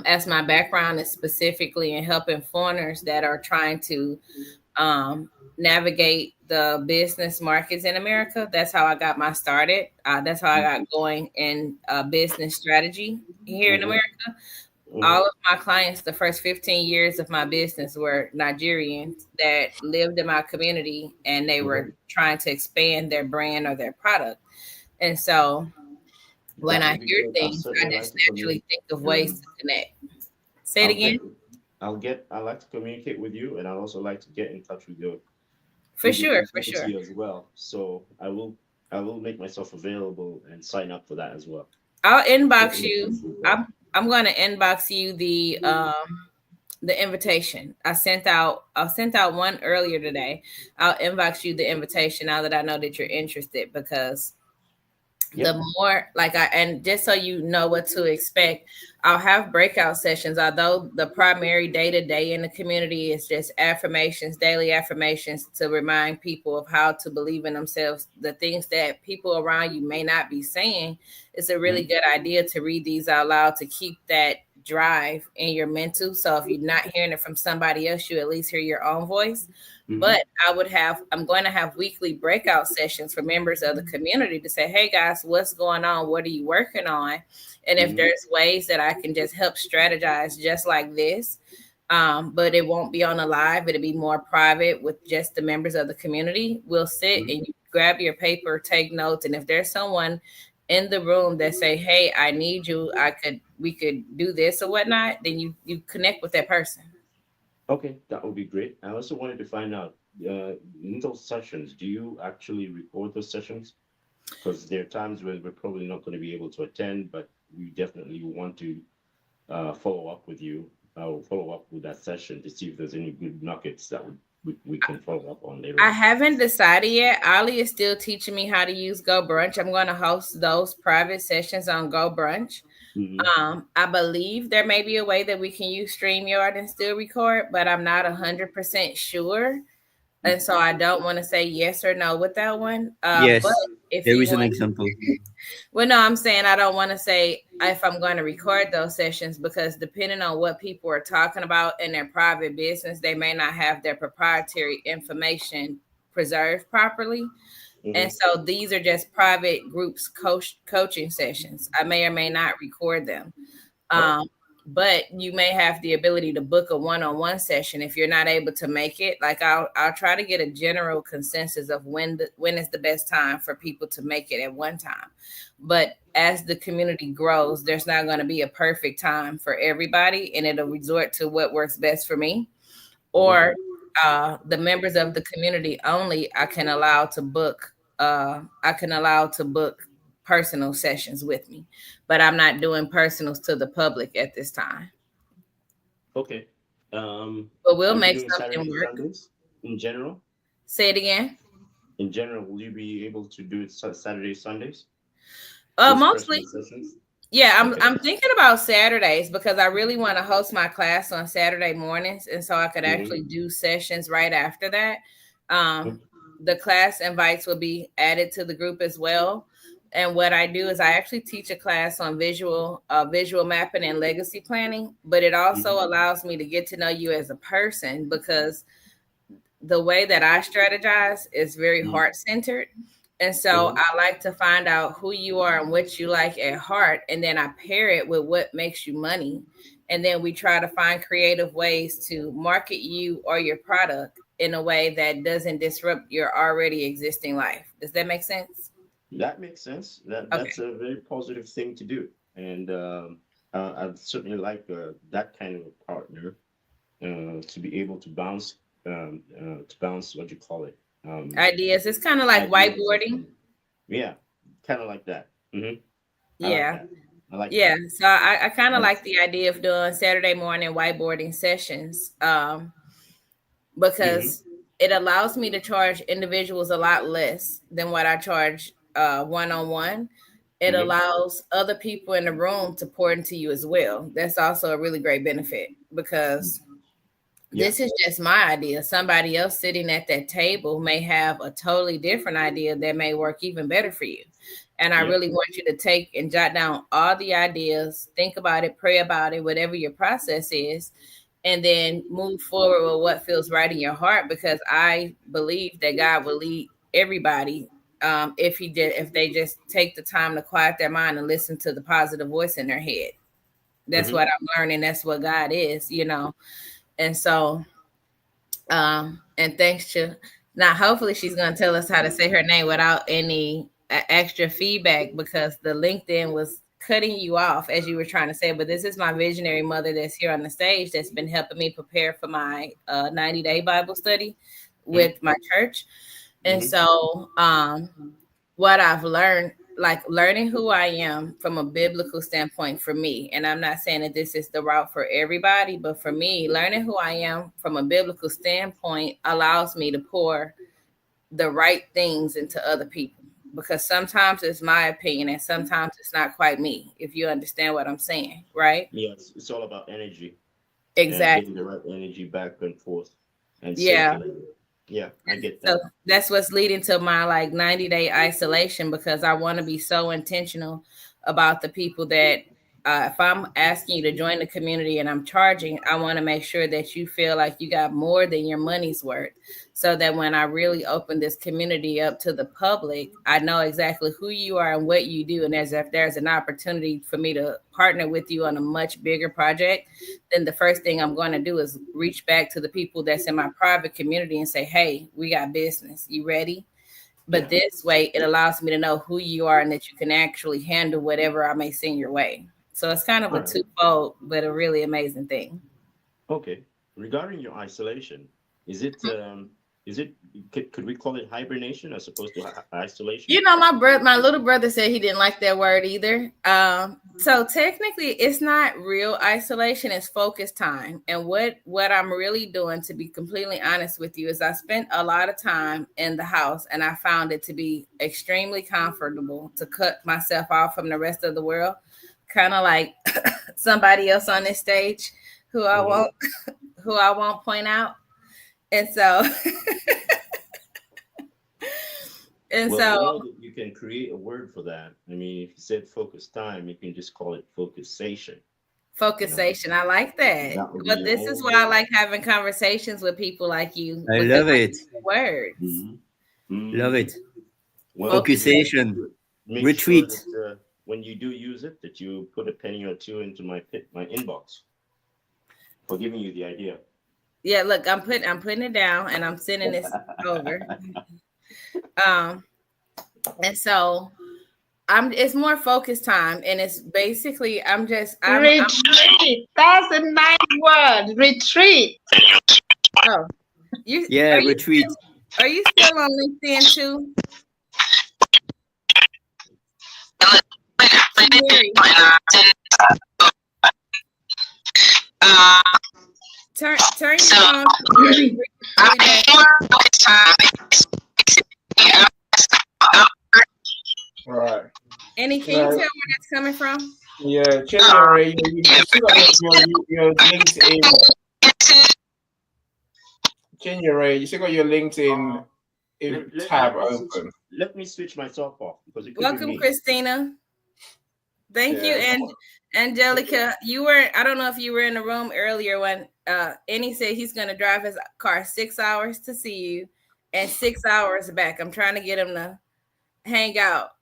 As my background is specifically in helping foreigners that are trying to navigate the business markets in America. That's how I got my started. That's how I got going in business strategy here in America. All of my clients, the first 15 years of my business, were Nigerians that lived in my community, and they were trying to expand their brand or their product. And so when I hear things, I just naturally think of ways to connect. Say it again. I like to communicate with you, and I'd also like to get in touch with you. For sure. As well. So I will make myself available and sign up for that as well. I'll inbox you. I'm going to inbox you the invitation. I sent out one earlier today. I'll inbox you the invitation now that I know that you're interested, because the more and just so you know what to expect, I'll have breakout sessions. Although the primary day-to-day in the community is just affirmations, daily affirmations, to remind people of how to believe in themselves. The things that people around you may not be saying, it's a really good idea to read these out loud to keep that drive in your mental. So if you're not hearing it from somebody else, you at least hear your own voice. But I'm going to have weekly breakout sessions for members of the community to say, hey guys, what's going on? What are you working on? And if there's ways that I can just help strategize just like this, But it won't be on a live. It'll be more private with just the members of the community. We'll sit and you grab your paper, take notes, and if there's someone in the room that say, "Hey, I need you. We could do this or whatnot," then you connect with that person. Okay, that would be great. I also wanted to find out, in those sessions, do you actually record those sessions? Because there are times when we're probably not going to be able to attend, but we definitely want to follow up with you. Follow up with that session to see if there's any good nuggets that we can follow up on later. I haven't decided yet. Ali is still teaching me how to use Go Brunch. I'm going to host those private sessions on Go Brunch. I believe there may be a way that we can use StreamYard and still record, but I'm not 100% sure. And so I don't want to say yes or no with that one. Yes, but if there is an example. Well, no, I'm saying I don't want to say if I'm going to record those sessions, because depending on what people are talking about in their private business, they may not have their proprietary information preserved properly. And so these are just private groups coaching sessions. I may or may not record them. But you may have the ability to book a one-on-one session if you're not able to make it. Like I'll try to get a general consensus of when is the best time for people to make it at one time. But as the community grows, there's not going to be a perfect time for everybody, and it'll resort to what works best for me. Or the members of the community only, I can allow to book personal sessions with me, but I'm not doing personals to the public at this time. Okay. But we'll make something Saturday, work. Sundays in general? Say it again. In general, will you be able to do it Saturdays, Sundays? Mostly. Yeah, I'm thinking about Saturdays because I really want to host my class on Saturday mornings, and so I could actually do sessions right after that. The class invites will be added to the group as well. And what I do is I actually teach a class on visual mapping and legacy planning, but it also allows me to get to know you as a person, because the way that I strategize is very heart-centered. And so I like to find out who you are and what you like at heart, and then I pair it with what makes you money. And then we try to find creative ways to market you or your product in a way that doesn't disrupt your already existing life. Does that make sense? That makes sense. That's a very positive thing to do. And I'd certainly like that kind of a partner to be able to bounce what you call it? Ideas. It's kind of like whiteboarding. Yeah, kind of like that. Yeah. I like yeah. that. So I kind of like the idea of doing Saturday morning whiteboarding sessions because it allows me to charge individuals a lot less than what I charge one-on-one. It allows other people in the room to pour into you as well. That's also a really great benefit, because this is just my idea. Somebody else sitting at that table may have a totally different idea that may work even better for you. And I really want you to take and jot down all the ideas, think about it, pray about it, whatever your process is, and then move forward with what feels right in your heart, because I believe that God will lead everybody if they just take the time to quiet their mind and listen to the positive voice in their head. That's what I'm learning. That's what God is, And so, and thanks to now, hopefully she's going to tell us how to say her name without any extra feedback, because the LinkedIn was cutting you off as you were trying to say. But this is my visionary mother that's here on the stage that's been helping me prepare for my 90-day Bible study with my church. And so what I've learned, like learning who I am from a biblical standpoint for me, and I'm not saying that this is the route for everybody, but for me, learning who I am from a biblical standpoint allows me to pour the right things into other people, because sometimes it's my opinion and sometimes it's not quite me, if you understand what I'm saying, right? Yes, it's all about energy. Exactly. Getting the right energy back and forth. And yeah, I get that. So that's what's leading to my 90-day isolation, because I want to be so intentional about the people that if I'm asking you to join the community and I'm charging, I want to make sure that you feel like you got more than your money's worth, so that when I really open this community up to the public, I know exactly who you are and what you do. And if there's an opportunity for me to partner with you on a much bigger project, then the first thing I'm going to do is reach back to the people that's in my private community and say, hey, we got business. You ready? But this way, it allows me to know who you are and that you can actually handle whatever I may send your way. So it's kind of a twofold, but a really amazing thing. Okay. Regarding your isolation, could we call it hibernation as opposed to isolation? You know, my little brother said he didn't like that word either. So technically, it's not real isolation; it's focus time. And what I'm really doing, to be completely honest with you, is I spent a lot of time in the house, and I found it to be extremely comfortable to cut myself off from the rest of the world, kind of like somebody else on this stage who I won't point out. And so, you can create a word for that. I mean, if you said focus time, you can just call it focusation. Focusation. I like that. But this is why I like having conversations with people like you. I love it. Words. Love it. Well, focusation. Retreat. Sure that, when you do use it, that you put a penny or two into my inbox for giving you the idea. Yeah, look, I'm putting it down and I'm sending this over. And so it's more focus time, and it's basically retreat. That's a nice word. Retreat. Oh, retreat. Are you still on LinkedIn too? Turn your phone. Right. Annie, can you tell where that's coming from? Yeah, January, you still got your LinkedIn. January, you still got your LinkedIn tab open. Let me switch myself off because it Welcome, Christina. Thank you. And Angelica, I don't know if you were in the room earlier when Annie said he's going to drive his car 6 hours to see you and 6 hours back. I'm trying to get him to hang out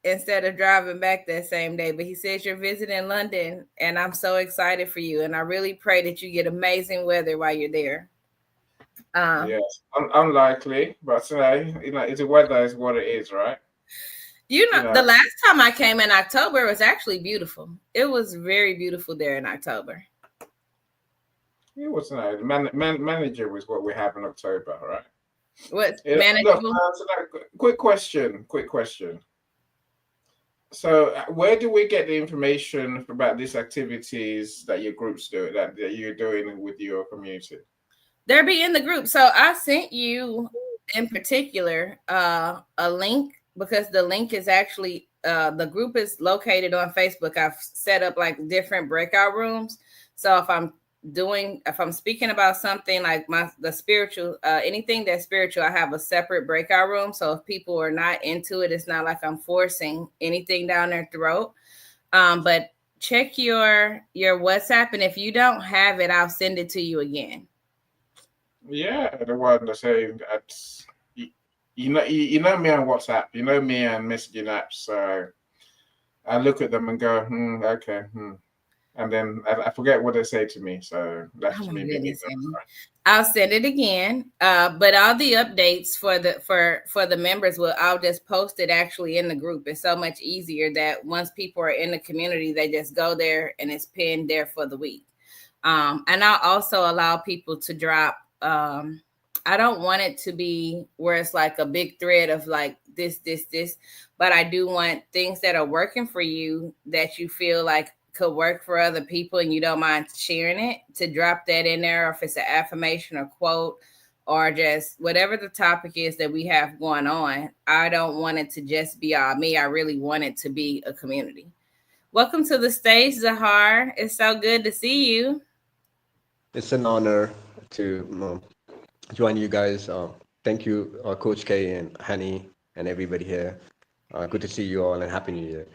instead of driving back that same day. But he says you're visiting London, and I'm so excited for you. And I really pray that you get amazing weather while you're there. Yes, unlikely, but the weather is what it is, right? The last time I came in October, it was actually beautiful. It was very beautiful there in October. It was nice. Manager was what we have in October, right? What manageable? Quick question. So, where do we get the information about these activities that your groups do, that you're doing with your community? They'll be in the group. So I sent you in particular a link, because the link is actually the group is located on Facebook. I've set up like different breakout rooms. So if I'm speaking about something like the spiritual, anything that's spiritual, I have a separate breakout room. So if people are not into it, it's not like I'm forcing anything down their throat. But check your WhatsApp, and if you don't have it, I'll send it to you again. Yeah, the one that saying that's you know me on WhatsApp, you know me on messaging apps. So I look at them and go, okay, and then I forget what they say to me. So that's me. I'll send it again. But all the updates for the members I'll just post it actually in the group. It's so much easier that once people are in the community, they just go there and it's pinned there for the week. And I'll also allow people to drop. I don't want it to be where it's like a big thread of like this, but I do want things that are working for you that you feel like could work for other people and you don't mind sharing it, to drop that in there, or if it's an affirmation or quote or just whatever the topic is that we have going on. I don't want it to just be all me. I really want it to be a community. Welcome to the stage, Zahar. It's so good to see you. It's an honor to join you guys. Thank you, Coach K and Hani and everybody here. Good to see you all, and Happy New Year.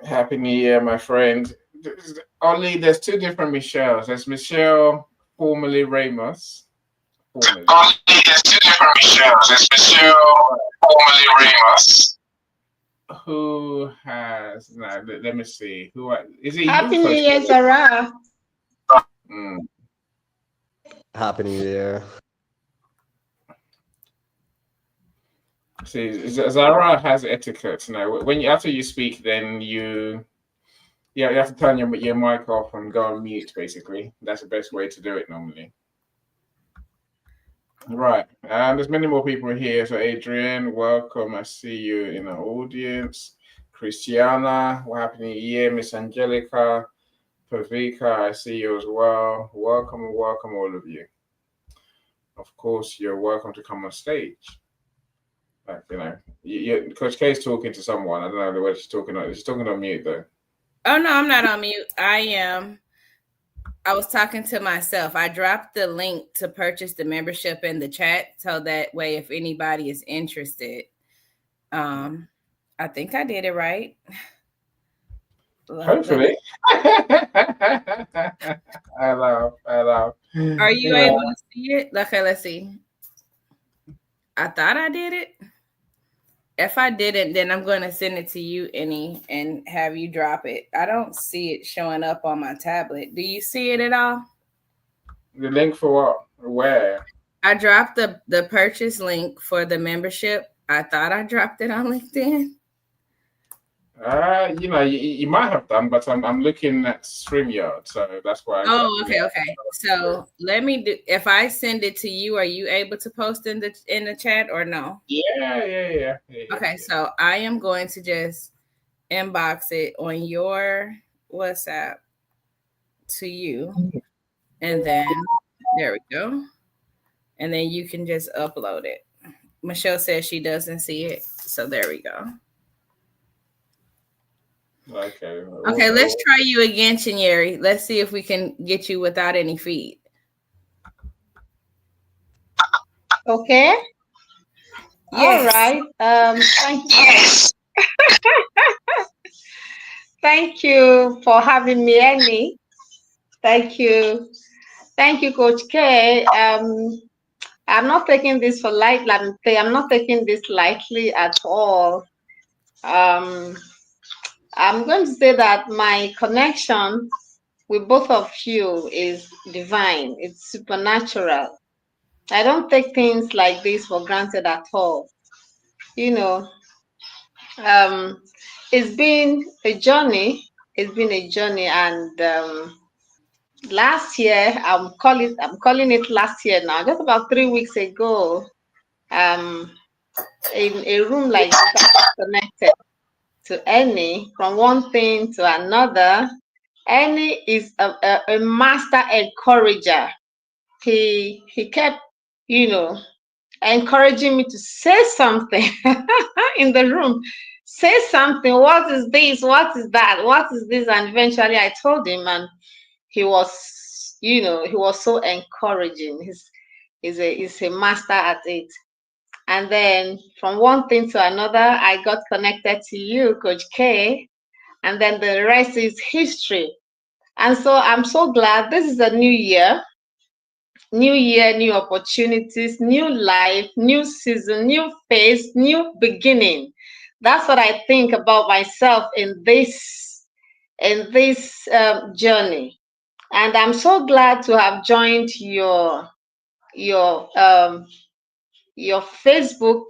Happy New Year, my friend. Only there's two different Michelles. There's Michelle, formerly Ramos. Formerly. Only there's two different Michelles. There's Michelle, formerly Ramos. Who has? No, let me see. Who is it? Happy you New first? Year, Zara. Mm. Happy New Year. See, Zara has etiquette. Now, when you, after you speak, then you have to turn your mic off and go on mute. Basically, that's the best way to do it normally. Right, and there's many more people here. So, Adrian, welcome. I see you in the audience. Christiana, well, happy New Year. Miss Angelica, Pavika, I see you as well. Welcome, all of you. Of course, you're welcome to come on stage. Like, Coach K is talking to someone. I don't know what she's talking on. She's talking on mute though. Oh no, I'm not on mute. I am. I was talking to myself. I dropped the link to purchase the membership in the chat, so that way, if anybody is interested, I think I did it right. Hopefully. I love. Are you able to see it? Okay, let's see. I thought I did it. If I didn't, then I'm going to send it to you, Annie, and have you drop it. I don't see it showing up on my tablet. Do you see it at all? The link for what? Where? I dropped the purchase link for the membership. I thought I dropped it on LinkedIn. You might have done, but I'm looking at StreamYard, so that's why. Okay. So let me do. If I send it to you, are you able to post in the chat or no? Yeah. Okay, so I am going to just inbox it on your WhatsApp to you, and then there we go, and then you can just upload it. Michelle says she doesn't see it, so there we go. Okay, let's try you again, Chinyeri. Let's see if we can get you without any feed. Okay. Yes. All right. Thank you. Thank you for having me, Annie. Thank you, Coach K. I'm not taking this for lightly. I'm not taking this lightly at all. I'm going to say that my connection with both of you is divine. It's supernatural. I don't take things like this for granted at all. It's been a journey. And last year, I'm calling it last year now. Just about 3 weeks ago, in a room like this, I got connected to Annie from one thing to another. Annie is a master encourager. He kept, encouraging me to say something in the room. Say something. What is this? What is that? What is this? And eventually I told him, and he was so encouraging. He's a master at it. And then from one thing to another, I got connected to you, Coach K, and then the rest is history. And so I'm so glad this is a new year, new opportunities, new life, new season, new phase, new beginning. That's what I think about myself in this journey. And I'm so glad to have joined your Facebook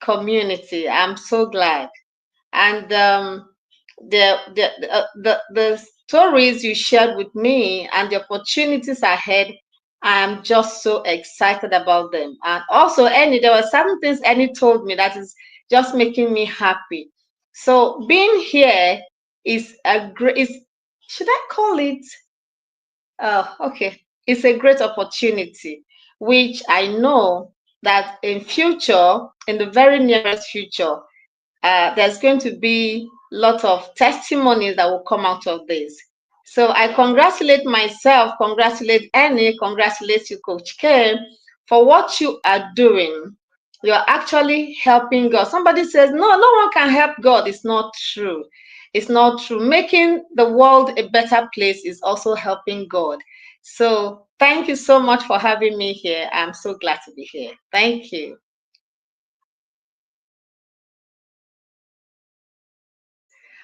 community. I'm so glad. And the stories you shared with me and the opportunities ahead, I'm just so excited about them. And also, Annie, there were some things Annie told me that is just making me happy. So being here is should I call it? Okay, it's a great opportunity, which I know that in the very nearest future, there's going to be lots of testimonies that will come out of this. So I congratulate myself, congratulate Annie, congratulate you, Coach K, for what you are doing. You're actually helping God. Somebody says, no one can help God. It's not true. It's not true. Making the world a better place is also helping God. So thank you so much for having me here. I'm so glad to be here. Thank you.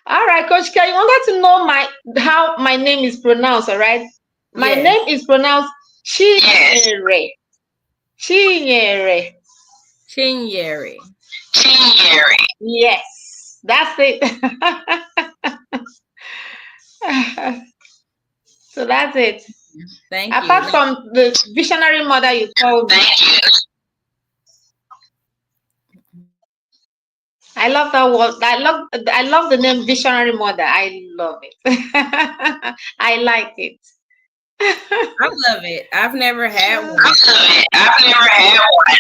All right, Coach K, you wanted to know how my name is pronounced, all right? My Yes. name is pronounced Chinyere. Chinyere. Chinyere. Chinyere. Yes, that's it. So that's it. Thank Apart you. from the visionary mother you called me. Thank you. I love that word. I love the name visionary mother. I love it. I like it. I love it. I've never had one. I've never had one.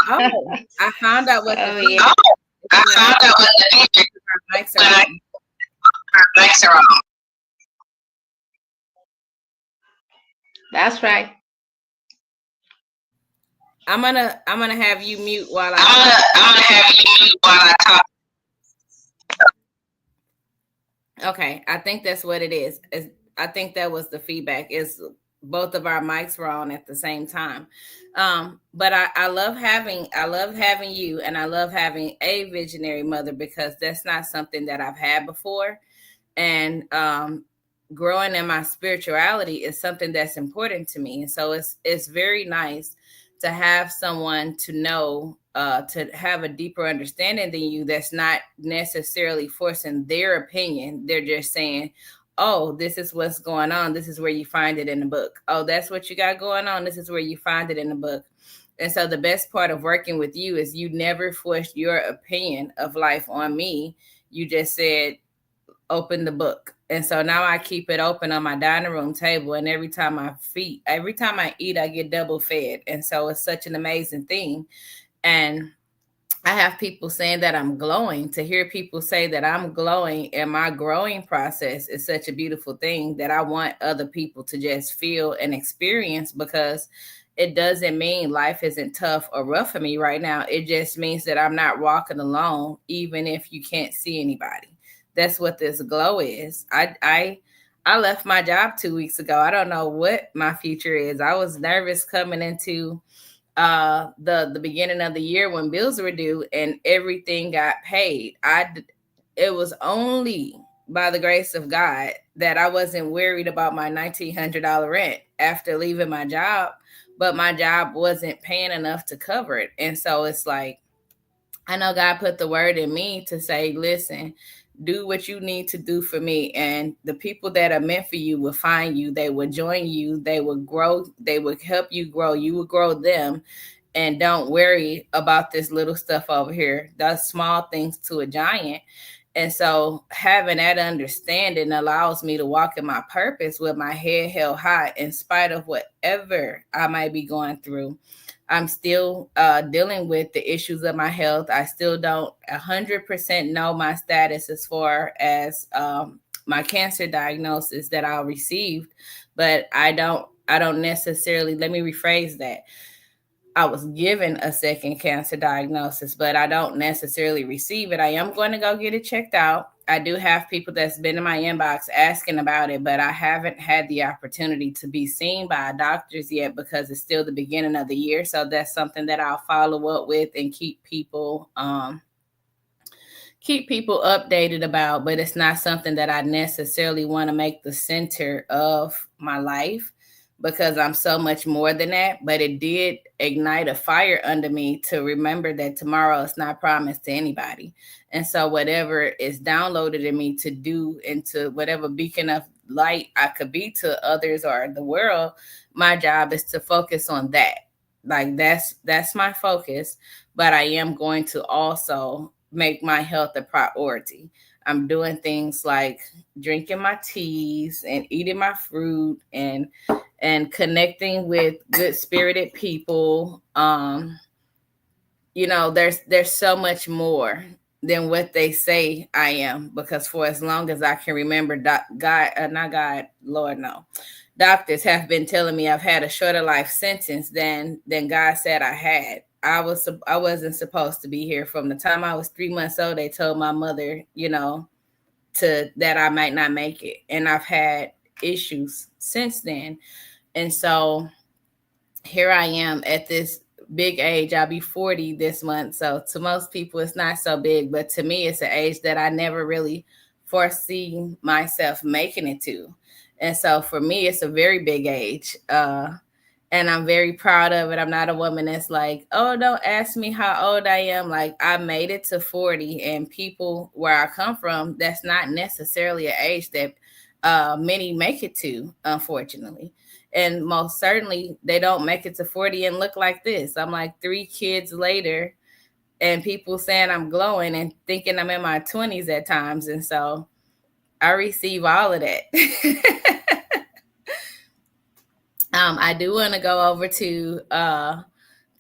Oh, I found out what the Oh, feedback. yeah. I found out what the feedback Mics are on. mics are on. That's right. I'm gonna have you mute while I I'm gonna have you mute while I talk. Okay, I think that's what it is. I think that was the feedback. Is both of our mics were on at the same time. But I love having you, and I love having a visionary mother, because that's not something that I've had before. And growing in my spirituality is something that's important to me. And so it's very nice to have someone to know, to have a deeper understanding than you, that's not necessarily forcing their opinion. They're just saying, oh, this is what's going on. This is where you find it in the book. Oh, that's what you got going on. This is where you find it in the book. And so the best part of working with you is you never forced your opinion of life on me. You just said, open the book. And so now I keep it open on my dining room table. And every time I eat, I get double fed. And so it's such an amazing thing. And I have people saying that I'm glowing. To hear people say that I'm glowing in my growing process is such a beautiful thing that I want other people to just feel and experience, because it doesn't mean life isn't tough or rough for me right now. It just means that I'm not walking alone, even if you can't see anybody. That's what this glow is. I left my job 2 weeks ago. I don't know what my future is. I was nervous coming into the beginning of the year when bills were due and everything got paid. It was only by the grace of God that I wasn't worried about my $1,900 rent after leaving my job, but my job wasn't paying enough to cover it. And so it's like, I know God put the word in me to say, listen, do what you need to do for me. And the people that are meant for you will find you. They will join you. They will grow. They will help you grow. You will grow them. And don't worry about this little stuff over here. That's small things to a giant. And so having that understanding allows me to walk in my purpose with my head held high in spite of whatever I might be going through. I'm still dealing with the issues of my health. I still don't 100% know my status as far as my cancer diagnosis that I received, but I don't necessarily, let me rephrase that. I was given a second cancer diagnosis, but I don't necessarily receive it. I am going to go get it checked out. I do have people that's been in my inbox asking about it, but I haven't had the opportunity to be seen by doctors yet because it's still the beginning of the year. So that's something that I'll follow up with and keep people updated about, but it's not something that I necessarily want to make the center of my life, because I'm so much more than that. But it did ignite a fire under me to remember that tomorrow is not promised to anybody. And so whatever is downloaded in me to do, into whatever beacon of light I could be to others or the world, my job is to focus on that. Like that's my focus. But I am going to also make my health a priority. I'm doing things like drinking my teas and eating my fruit and connecting with good spirited people. There's so much more than what they say I am, because for as long as I can remember, doctors have been telling me I've had a shorter life sentence than God said I had. I wasn't supposed to be here. From the time I was 3 months old, they told my mother, to that I might not make it. And I've had issues since then. And so here I am at this big age. I'll be 40 this month. So to most people, it's not so big, but to me, it's an age that I never really foresee myself making it to. And so for me, it's a very big age. And I'm very proud of it. I'm not a woman that's like, oh, don't ask me how old I am. Like, I made it to 40, and people where I come from, that's not necessarily an age that many make it to, unfortunately. And most certainly they don't make it to 40 and look like this. I'm like 3 kids later, and people saying I'm glowing and thinking I'm in my 20s at times. And so I receive all of that. I do want to go over to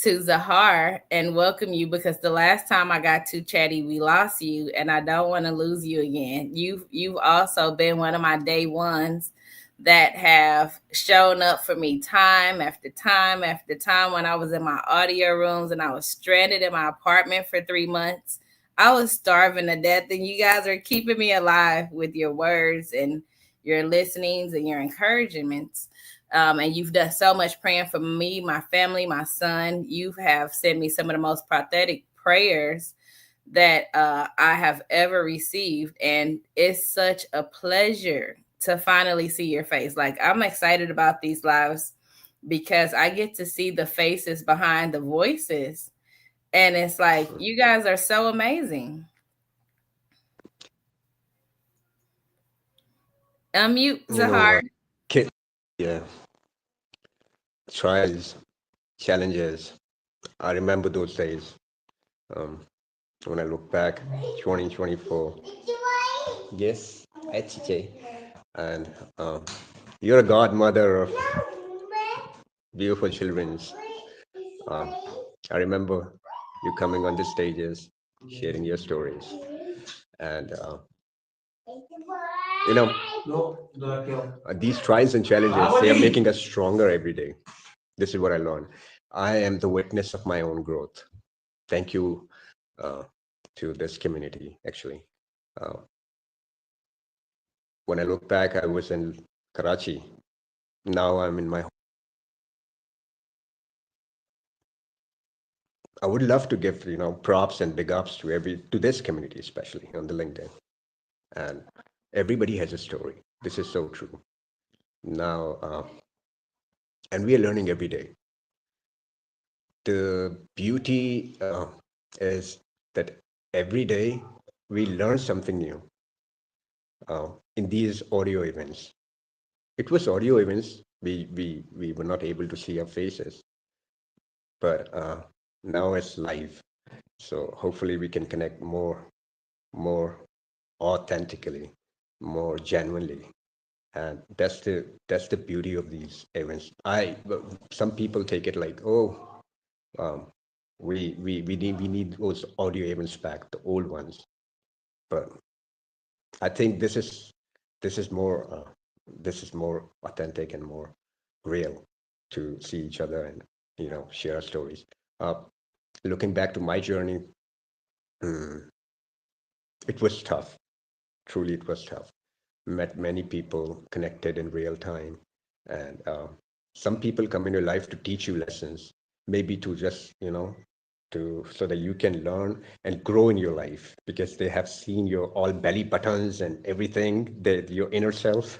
Zahar and welcome you, because the last time I got too chatty, we lost you, and I don't want to lose you again. You've also been one of my day ones that have shown up for me time after time after time. When I was in my audio rooms and I was stranded in my apartment for 3 months, I was starving to death, and you guys are keeping me alive with your words and your listenings and your encouragements. And you've done so much praying for me, my family, my son. You have sent me some of the most prophetic prayers that I have ever received. And it's such a pleasure to finally see your face. Like, I'm excited about these lives because I get to see the faces behind the voices. And it's like, you guys are so amazing. Unmute, Zahar. Yeah. Trials, challenges. I remember those days. When I look back, 2024. Yes, HJ. And you're a godmother of beautiful children. I remember you coming on the stages, sharing your stories. And, these trials and challenges, they are making us stronger every day. This is what I learned. I am the witness of my own growth. Thank you to this community, actually. When I look back, I was in Karachi. Now I'm in my home. I would love to give, props and big ups to this community, especially on the LinkedIn. And everybody has a story. This is so true. Now, and we are learning every day. The beauty is that every day we learn something new in these audio events. It was audio events. We were not able to see our faces, but now it's live. So hopefully we can connect more authentically, more genuinely. And that's the beauty of these events. Some people take it like, oh, we need those audio events back, the old ones. But I think this is more authentic and more real to see each other and share our stories. Looking back to my journey, it was tough. Truly, it was tough. Met many people, connected in real time, and some people come in your life to teach you lessons, maybe to just so that you can learn and grow in your life, because they have seen your all belly buttons and everything, your inner self.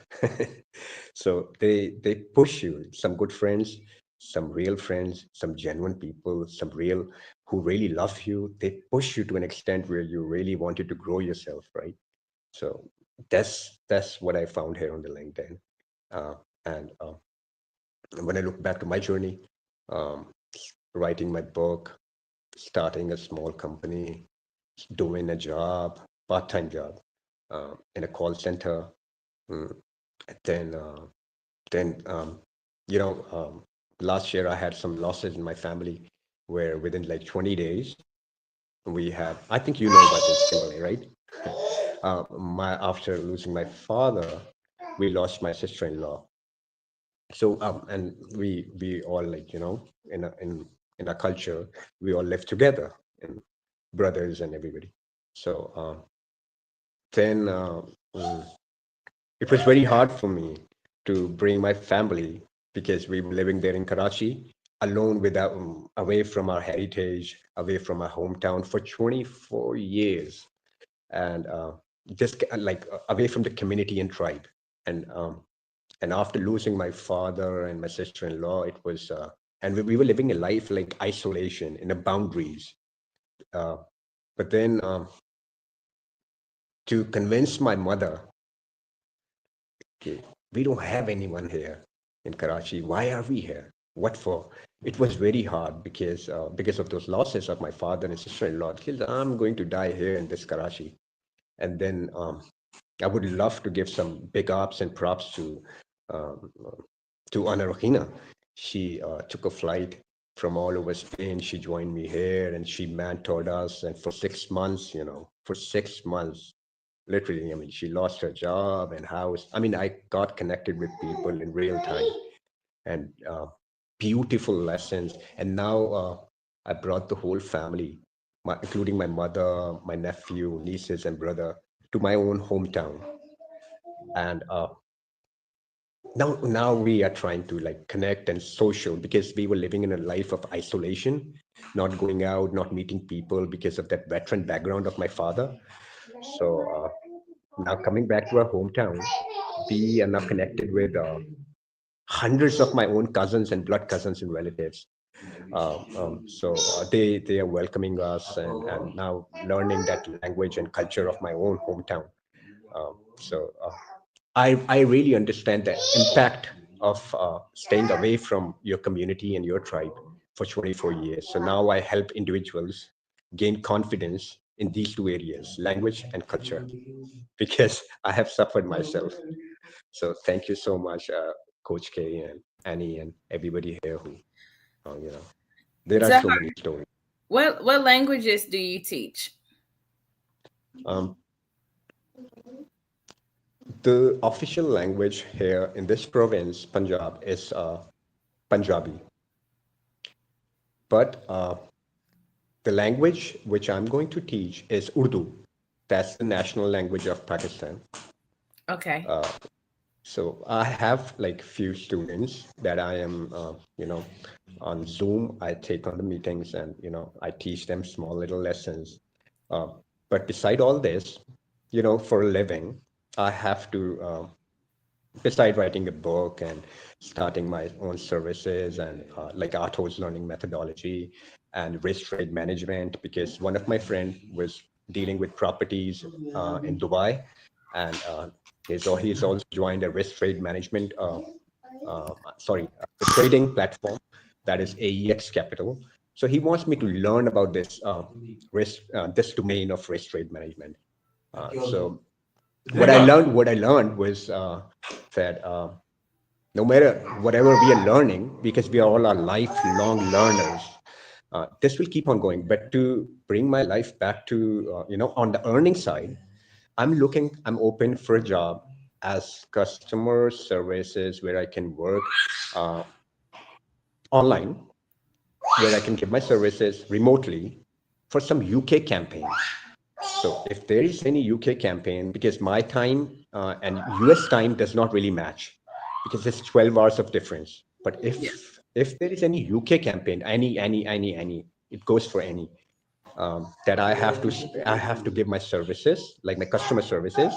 So they push you. Some good friends, some real friends, some genuine people, some real who really love you. They push you to an extent where you really wanted to grow yourself, right? So that's what I found here on the LinkedIn. And when I look back to my journey, writing my book, starting a small company, doing a job, part-time job in a call center, then last year I had some losses in my family, where within like 20 days we had, I think you know about this, Kimberly, right? After losing my father, we lost my sister-in-law. So and we all, like, in our culture, we all live together, and brothers and everybody. So then it was very hard for me to bring my family because we were living there in Karachi alone without away from our heritage, away from our hometown for 24 years, and just away from the community and tribe. And after losing my father and my sister-in-law, it was and we were living a life like isolation in the boundaries. But then to convince my mother, okay, we don't have anyone here in Karachi. Why are we here? What for? It was very hard because of those losses of my father and sister-in-law. Because I'm going to die here in this Karachi, and then I would love to give some big ups and props to Anna Rohina. She took a flight from all over Spain. She joined me here, and she mentored us. And for 6 months, for 6 months, literally, I mean, she lost her job and house. I mean, I got connected with people in real time, and beautiful lessons. And now I brought the whole family, including my mother, my nephew, nieces, and brother, to my own hometown. And now we are trying to like connect and social, because we were living in a life of isolation, not going out, not meeting people because of that veteran background of my father. So now coming back to our hometown, we are now connected with hundreds of my own cousins and blood cousins and relatives. So they are welcoming us, and now learning that language and culture of my own hometown. So I really understand the impact of staying away from your community and your tribe for 24 years. So now I help individuals gain confidence in these two areas, language and culture, because I have suffered myself. So thank you so much, Coach K and Annie and everybody here who, there are So, so many stories. what languages do you teach? The official language here in this province, Punjab, is Punjabi. But the language which I'm going to teach is Urdu. That's the national language of Pakistan. Okay. So I have like few students that I am, on Zoom. I take on the meetings, and I teach them small little lessons. But beside all this, for a living, I have to, beside writing a book and starting my own services and like Athos learning methodology and risk trade management, because one of my friends was dealing with properties in Dubai, and he's also joined a risk trade management, the trading platform that is AEX Capital. So he wants me to learn about this this domain of risk trade management. So what I learned was that no matter whatever we are learning, because we are all lifelong learners, this will keep on going. But to bring my life back to, on the earning side, I'm open for a job as customer services, where I can work online, where I can give my services remotely for some UK campaign. So if there is any UK campaign, because my time and US time does not really match, because there's 12 hours of difference. But if there is any UK campaign, any, it goes for any, that I have to give my services, like my customer services,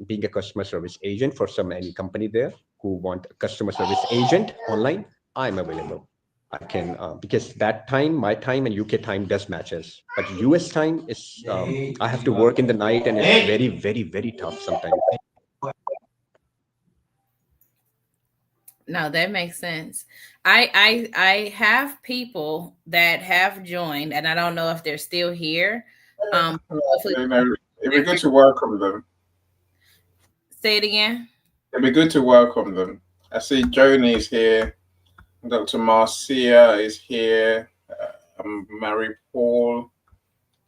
being a customer service agent for any company there who want a customer service agent online, I'm available. I can, because that time, my time and UK time does matches, but US time is, I have to work in the night, and it's very, very, very tough sometimes. No, that makes sense. I have people that have joined, and I don't know if they're still here. It'd be good to welcome them. Say it again. It'd be good to welcome them. I see Joni's here. Dr. Marcia is here. Mary Paul.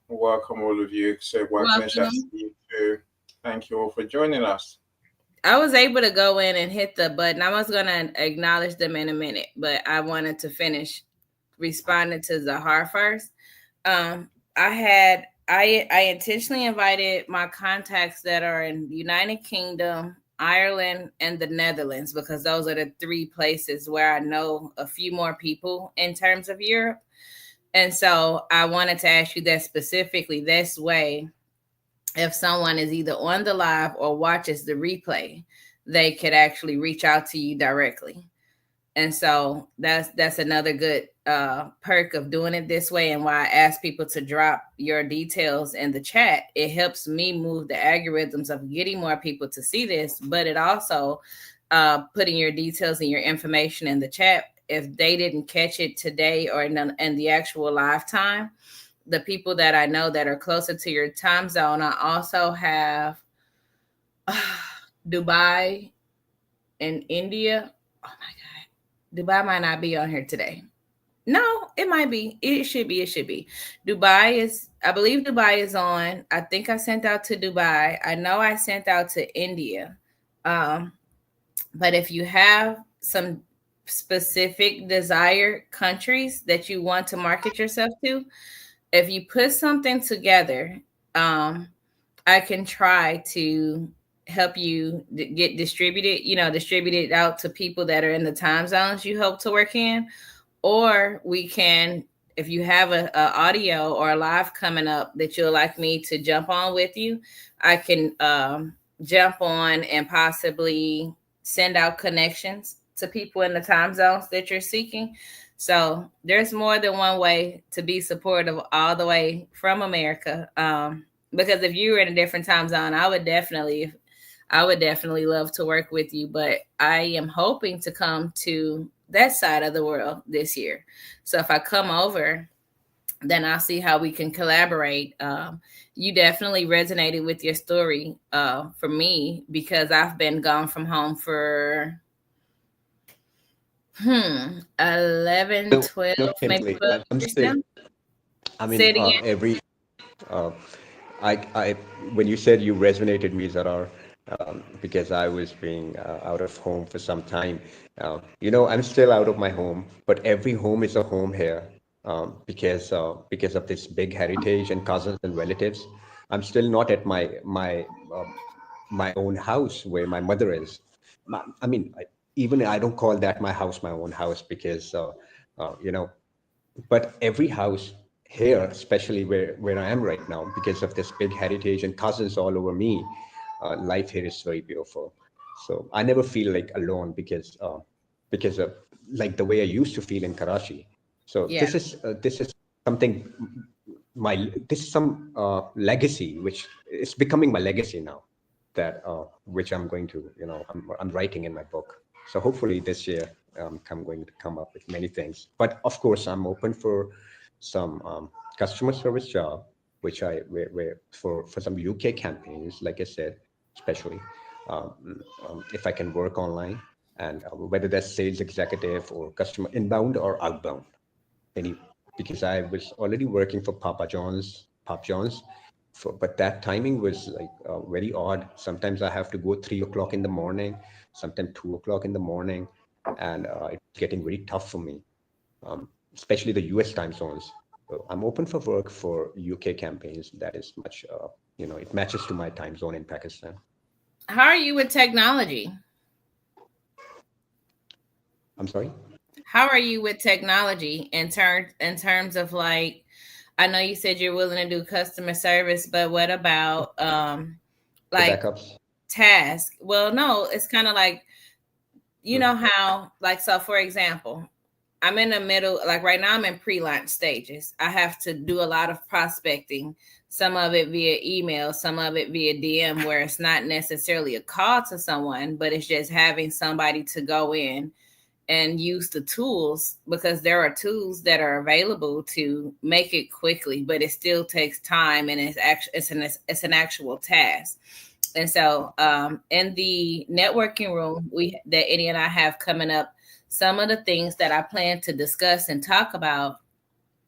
Welcome all of you. So welcome. You too. Thank you all for joining us. I was able to go in and hit the button. I was going to acknowledge them in a minute, but I wanted to finish responding to Zahar first. I had I intentionally invited my contacts that are in the United Kingdom, Ireland, and the Netherlands, because those are the 3 places where I know a few more people in terms of Europe. And so I wanted to ask you that specifically. This way, if someone is either on the live or watches the replay, they could actually reach out to you directly. And so that's another good perk of doing it this way, and why I ask people to drop your details in the chat. It helps me move the algorithms of getting more people to see this, but it also putting your details and your information in the chat. If they didn't catch it today or in the actual live time, the people that I know that are closer to your time zone, I also have Dubai and India. Oh my God. Dubai might not be on here today. No, it might be. It should be. It should be. Dubai is, I believe Dubai is on. I think I sent out to Dubai. I know I sent out to India. But if you have some specific desired countries that you want to market yourself to, if you put something together, I can try to help you get distributed out to people that are in the time zones you hope to work in. Or we can, if you have a audio or a live coming up that you'll like me to jump on with you, I can jump on and possibly send out connections to people in the time zones that you're seeking. So there's more than one way to be supportive all the way from America. Because if you were in a different time zone, I would definitely love to work with you. But I am hoping to come to that side of the world this year. So if I come over, then I'll see how we can collaborate. You definitely resonated with your story for me, because I've been gone from home for 11, 12, No, maybe Kinsley, 12 I'm years still. now. I Say it mean, again. I when you said you resonated me, Zarar, because I was being out of home for some time. I'm still out of my home, but every home is a home here, because of this big heritage and cousins and relatives. I'm still not at my own house where my mother is. I mean, even I don't call that my house my own house, because you know but every house here, especially where I am right now, because of this big heritage and cousins all over me, life here is very beautiful. So I never feel like alone, because of like the way I used to feel in Karachi. So Yeah. this is something, this is some legacy which is becoming my legacy now, that which I'm going to, I'm writing in my book. So hopefully this year, I'm going to come up with many things. But of course, I'm open for some customer service job, which where for some UK campaigns, like I said, especially if I can work online, and whether that's sales executive or customer inbound or outbound, any, because I was already working for Papa John's, but that timing was like very odd. Sometimes I have to go 3 o'clock in the morning, sometimes 2 o'clock in the morning, and it's getting very tough for me, especially the US time zones. So I'm open for work for UK campaigns. That is much, it matches to my time zone in Pakistan. How are you with technology? I'm sorry? How are you with technology in terms of, like, I know you said you're willing to do customer service, but what about like backups? task? Well, no, it's kind of like, you know how, like, so for example, I'm in the middle, like right now I'm in pre-launch stages. I have to do a lot of prospecting, some of it via email, some of it via DM, where it's not necessarily a call to someone, but it's just having somebody to go in and use the tools, because there are tools that are available to make it quickly, but it still takes time, and it's an actual task. And so in the networking room that Eddie and I have coming up, some of the things that I plan to discuss and talk about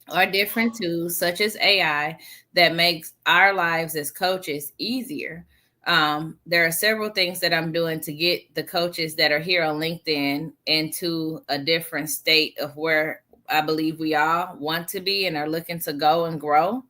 are different tools such as AI that makes our lives as coaches easier. There are several things that I'm doing to get the coaches that are here on LinkedIn into a different state of where I believe we all want to be and are looking to go and grow.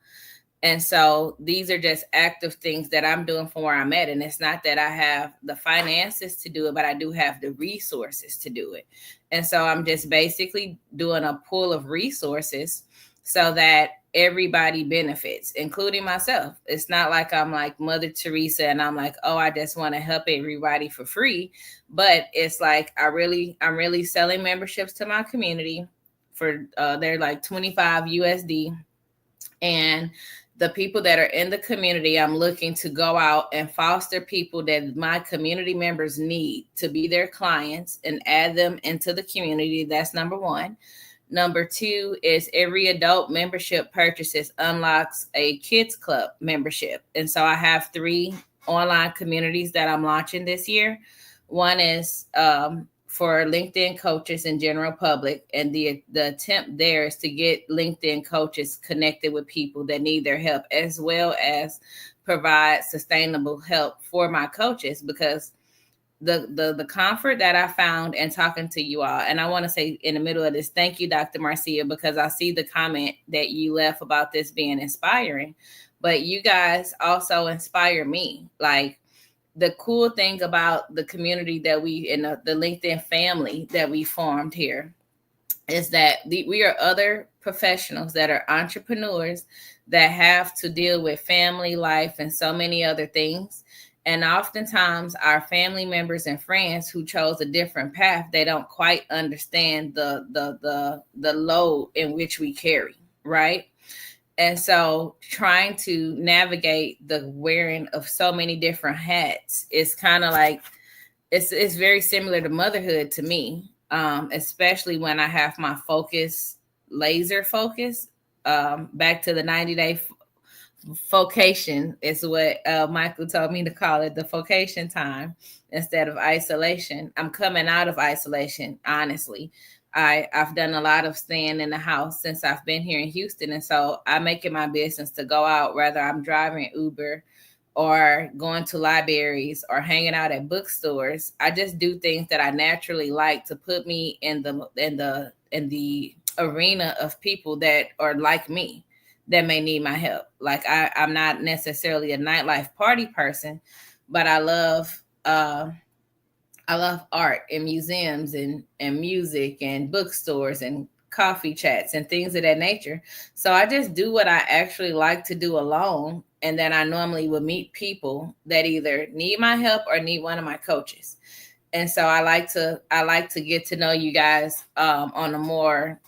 And so these are just active things that I'm doing from where I'm at. And it's not that I have the finances to do it, but I do have the resources to do it. And so I'm just basically doing a pool of resources so that everybody benefits, including myself. It's not like I'm like Mother Teresa and I'm like, oh, I just want to help everybody for free. But it's like I'm really selling memberships to my community for they're like 25 USD. And the people that are in the community, I'm looking to go out and foster people that my community members need to be their clients and add them into the community. That's number one. Number two is every adult membership purchases unlocks a kids club membership. And so I have 3 online communities that I'm launching this year. One is for LinkedIn coaches and general public. And the attempt there is to get LinkedIn coaches connected with people that need their help, as well as provide sustainable help for my coaches, because the comfort that I found in talking to you all, and I want to say in the middle of this, thank you, Dr. Marcia, because I see the comment that you left about this being inspiring, but you guys also inspire me. Like, the cool thing about the community that we in the LinkedIn family that we formed here is that we are other professionals that are entrepreneurs that have to deal with family life and so many other things. And oftentimes our family members and friends who chose a different path, they don't quite understand the load in which we carry, right? And so trying to navigate the wearing of so many different hats is kind of like, it's very similar to motherhood to me, especially when I have my laser focus, back to the 90-day focation is what Michael told me to call it, the focation time instead of isolation. I'm coming out of isolation, honestly. I've done a lot of staying in the house since I've been here in Houston. And so I make it my business to go out, whether I'm driving Uber or going to libraries or hanging out at bookstores. I just do things that I naturally like to put me in the arena of people that are like me, that may need my help. Like I'm not necessarily a nightlife party person, but I love art and museums and music and bookstores and coffee chats and things of that nature. So I just do what I actually like to do alone. And then I normally would meet people that either need my help or need one of my coaches. And so I like to get to know you guys on a more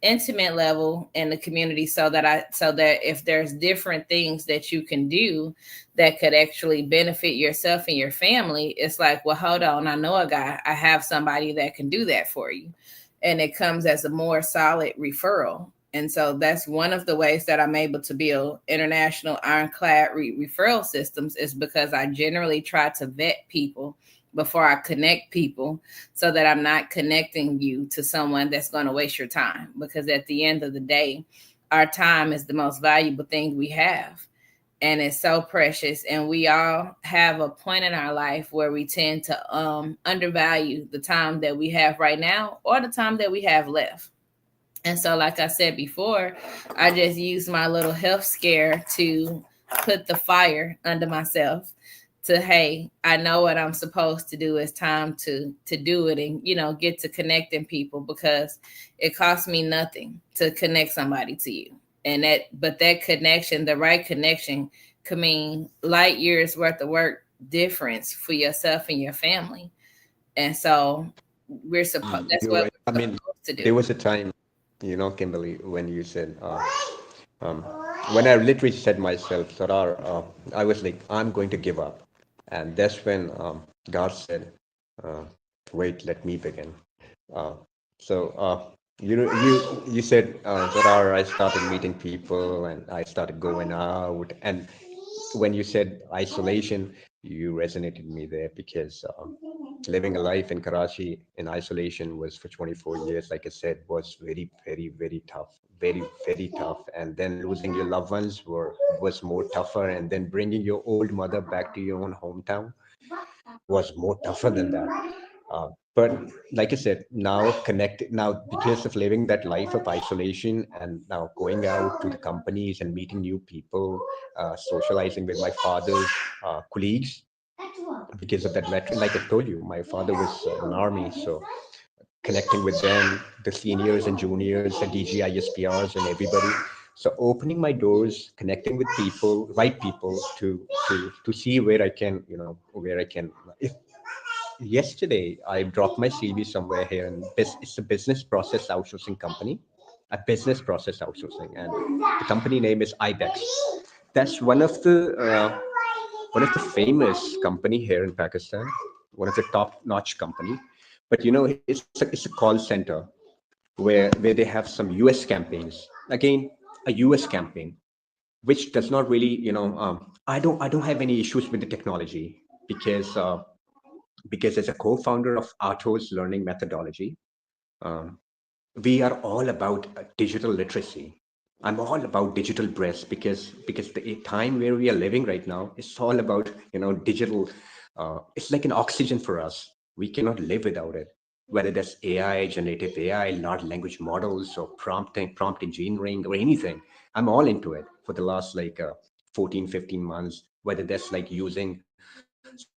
intimate level in the community, so that if there's different things that you can do that could actually benefit yourself and your family, it's like, well, hold on, I know a guy, I have somebody that can do that for you. And it comes as a more solid referral. And so that's one of the ways that I'm able to build international ironclad referral systems, is because I generally try to vet people before I connect people, so that I'm not connecting you to someone that's going to waste your time. Because at the end of the day, our time is the most valuable thing we have. And it's so precious. And we all have a point in our life where we tend to undervalue the time that we have right now, or the time that we have left. And so, like I said before, I just use my little health scare to put the fire under myself. To, hey, I know what I'm supposed to do. It's time to do it, and get to connecting people, because it costs me nothing to connect somebody to you. And that connection, the right connection, could mean light years worth of work difference for yourself and your family. And so we're supposed. That's what Right. we're supposed to do. There was a time, Kimberly, when you said, when I literally said myself, Sarar, I was like, I'm going to give up. And that's when God said, wait, let me begin. You said, Sarar, I started meeting people and I started going out. And when you said isolation, you resonated me there, because living a life in Karachi in isolation was for 24 years, like I said, was very, very, very tough, very, very tough. And then losing your loved ones was more tougher. And then bringing your old mother back to your own hometown was more tougher than that. But like I said, now because of living that life of isolation and now going out to the companies and meeting new people, socializing with my father's colleagues, because of that veteran, like I told you, my father was in the army, so connecting with them, the seniors and juniors, the DG, ISPRs, and everybody. So opening my doors, connecting with people, right people, to see where I can, where I can. If yesterday I dropped my CV somewhere here, and it's a business process outsourcing company, a business process outsourcing, and the company name is IBEX. That's one of the famous company here in Pakistan, one of the top-notch company. But it's a call center where they have some US campaigns. Again, a US campaign, which does not really, I don't have any issues with the technology because as a co-founder of Atos Learning Methodology, um, we are all about digital literacy. I'm all about digital breast because the time where we are living right now is all about digital. It's like an oxygen for us. We cannot live without it. Whether that's AI, generative AI, large language models, or prompt engineering, or anything, I'm all into it for the last 14, 15 months. Whether that's like using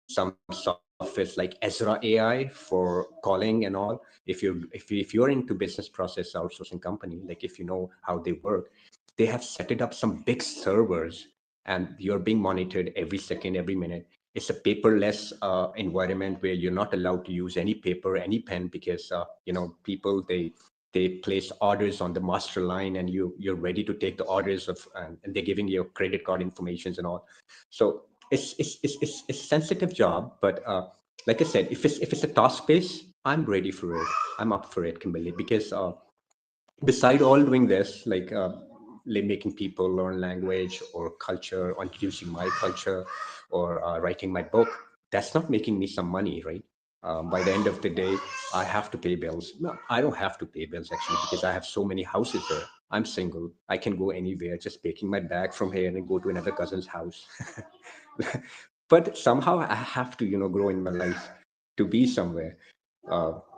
some softwares like Ezra AI for calling and all. If you're into business process outsourcing company, like if you know how they work, they have set it up some big servers, and you're being monitored every second, every minute. It's a paperless environment where you're not allowed to use any paper, any pen, because people they place orders on the master line, and you're ready to take the orders and they're giving you credit card informations and all. So it's a sensitive job, but like I said, if it's a task base, I'm ready for it. I'm up for it, Kimberly, because beside all doing this, making people learn language or culture, or introducing my culture, or writing my book, that's not making me some money, right? By the end of the day, I have to pay bills. No, I don't have to pay bills actually, because I have so many houses there. I'm single. I can go anywhere, just taking my bag from here and go to another cousin's house. But somehow I have to, grow in my life to be somewhere.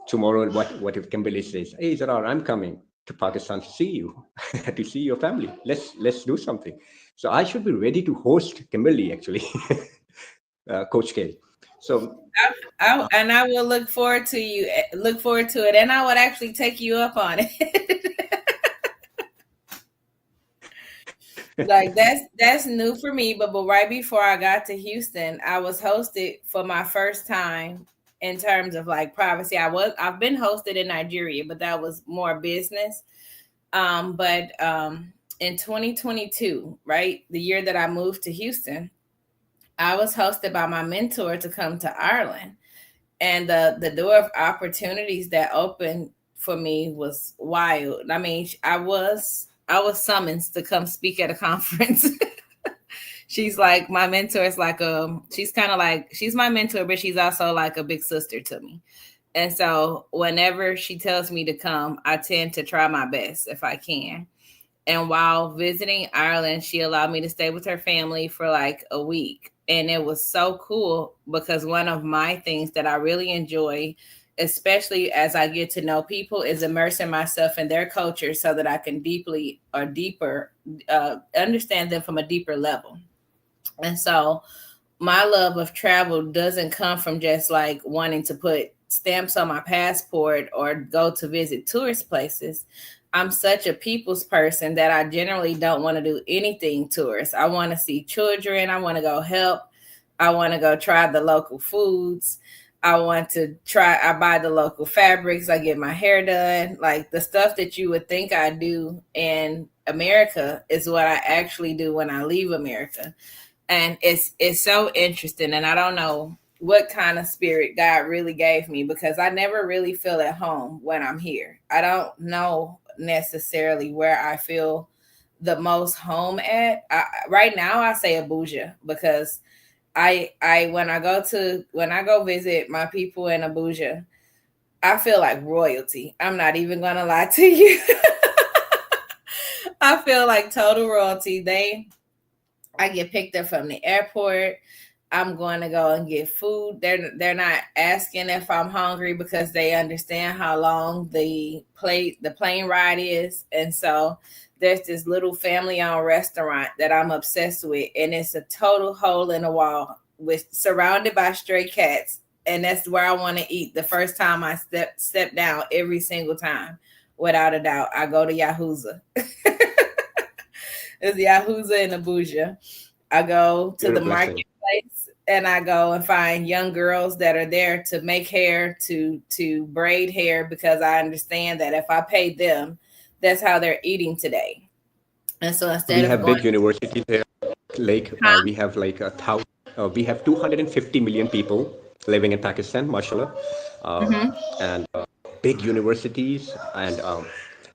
Tomorrow, what if Kimberly says, "Hey, Zarar, I'm coming to Pakistan to see you, to see your family. Let's do something." So I should be ready to host Kimberly, actually, Coach K. So I will look forward to it, and I would actually take you up on it. Like that's new for me, but right before I got to Houston, I was hosted for my first time in terms of like privacy. I've been hosted in Nigeria, but that was more business. But in 2022, right, the year that I moved to Houston, I was hosted by my mentor to come to Ireland, and the door of opportunities that opened for me was wild. I mean, I was summoned to come speak at a conference. She's like my mentor. Is like she's kind of like, she's my mentor, but she's also like a big sister to me. And so whenever she tells me to come, I tend to try my best if I can. And while visiting Ireland, she allowed me to stay with her family for like a week. And it was so cool because one of my things that I really enjoy, especially as I get to know people, is immersing myself in their culture so that I can deeper understand them from a deeper level. And so my love of travel doesn't come from just like wanting to put stamps on my passport or go to visit tourist places. I'm such a people's person that I generally don't want to do anything tourist. I want to see children. I want to go help. I want to go try the local foods. I buy the local fabrics. I get my hair done. Like the stuff that you would think I do in America is what I actually do when I leave America. And it's so interesting. And I don't know what kind of spirit God really gave me, because I never really feel at home when I'm here. I don't know necessarily where I feel the most home at. Right now I say Abuja, because I when I go visit my people in Abuja, I feel like royalty. I'm not even gonna lie to you. I feel like total royalty. I get picked up from the airport. I'm going to go and get food. They're not asking if I'm hungry because they understand how long the plane ride is. And so there's this little family-owned restaurant that I'm obsessed with, and it's a total hole in the wall surrounded by stray cats. And that's where I want to eat the first time I step down every single time. Without a doubt, I go to Yahuza. It's Yahuza in Abuja. I go to the marketplace and I go and find young girls that are there to make hair, to braid hair, because I understand that if I pay them, that's how they're eating today. And so instead we have big universities here, like we have like 250 million people living in Pakistan, mashallah, and big universities, and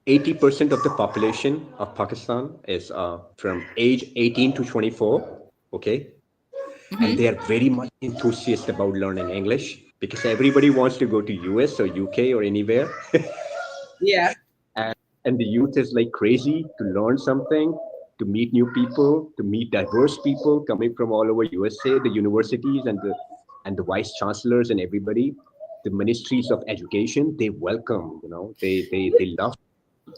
80% of the population of Pakistan is from age 18 to 24. Okay. And they are very much enthusiastic about learning English because everybody wants to go to US or UK or anywhere. Yeah. And the youth is like crazy to learn something, to meet new people, to meet diverse people coming from all over USA, the universities and the vice chancellors and everybody, the ministries of education, they welcome, they love.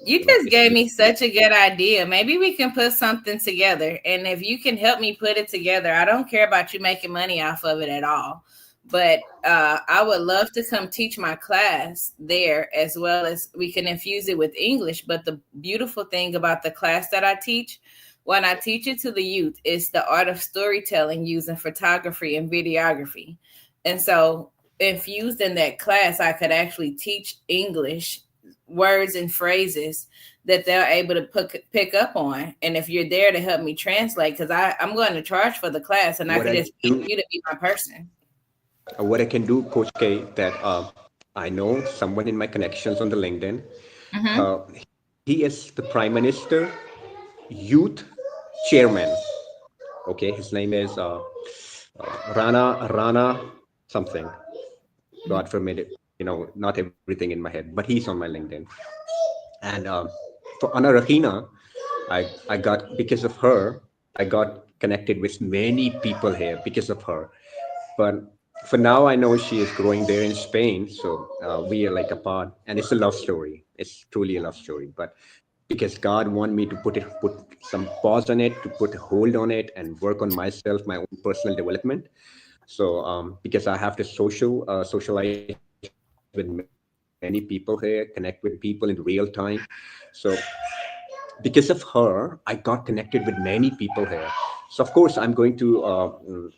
You just gave me such a good idea. Maybe we can put something together. And if you can help me put it together, I don't care about you making money off of it at all. But I would love to come teach my class there, as well as we can infuse it with English. But the beautiful thing about the class that I teach, when I teach it to the youth, is the art of storytelling using photography and videography. And so infused in that class, I could actually teach English words and phrases that they're able to pick up on. And if you're there to help me translate, because I'm going to charge for the class, and I can just pay you to be my person. What I can do, Coach K, that I know someone in my connections on the LinkedIn. He is the Prime Minister Youth Chairman. Okay, his name is Rana something. God forbid it. Not everything in my head, but he's on my LinkedIn. And for Anna Rahina, I got, because of her, I got connected with many people here because of her. But for now, I know she is growing there in Spain. So we are like apart, and it's a love story. It's truly a love story. But because God wanted me to put some pause on it, to put a hold on it and work on myself, my own personal development. So because I have to socialize with many people here, connect with people in real time. So because of her, I got connected with many people here. So of course, I'm going to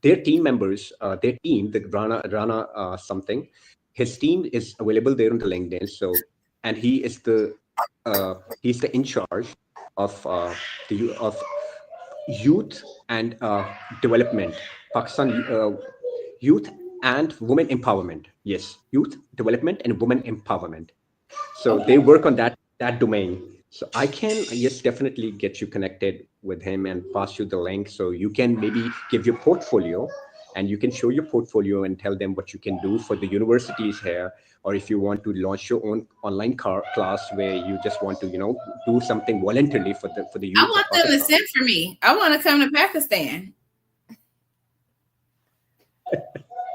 their team members, their team, the Rana something, his team is available there on the LinkedIn. So, and he is he's the in charge of youth and development, Pakistan youth and women empowerment. Yes, youth development and women empowerment. So they work on that domain. So I can, yes, definitely get you connected with him and pass you the link. So you can maybe give your portfolio, and you can show your portfolio and tell them what you can do for the universities here. Or if you want to launch your own online class where you just want to, do something voluntarily for the youth. I want them to send for me. I want to come to Pakistan.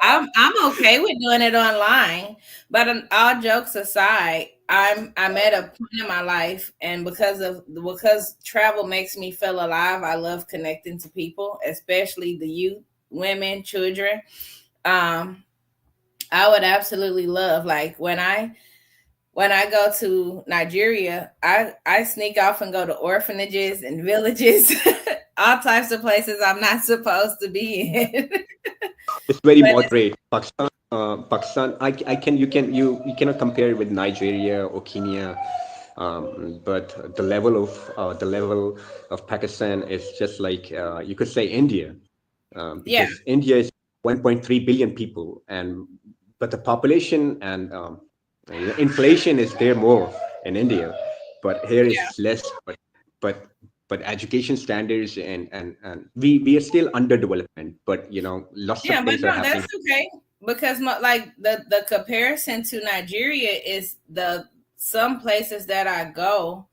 I'm okay with doing it online, but all jokes aside, I'm at a point in my life, and because travel makes me feel alive, I love connecting to people, especially the youth, women, children. I would absolutely love, like when I go to Nigeria, I sneak off and go to orphanages and villages, all types of places I'm not supposed to be in. It's very moderate. Pakistan, you cannot compare it with Nigeria or Kenya, but the level of Pakistan is just like you could say India, because India is 1.3 billion people, but the population and inflation is there more in India, but here is less. But education standards and we are still under development, but lots of things are happening. That's okay, because the comparison to Nigeria is some places that I go,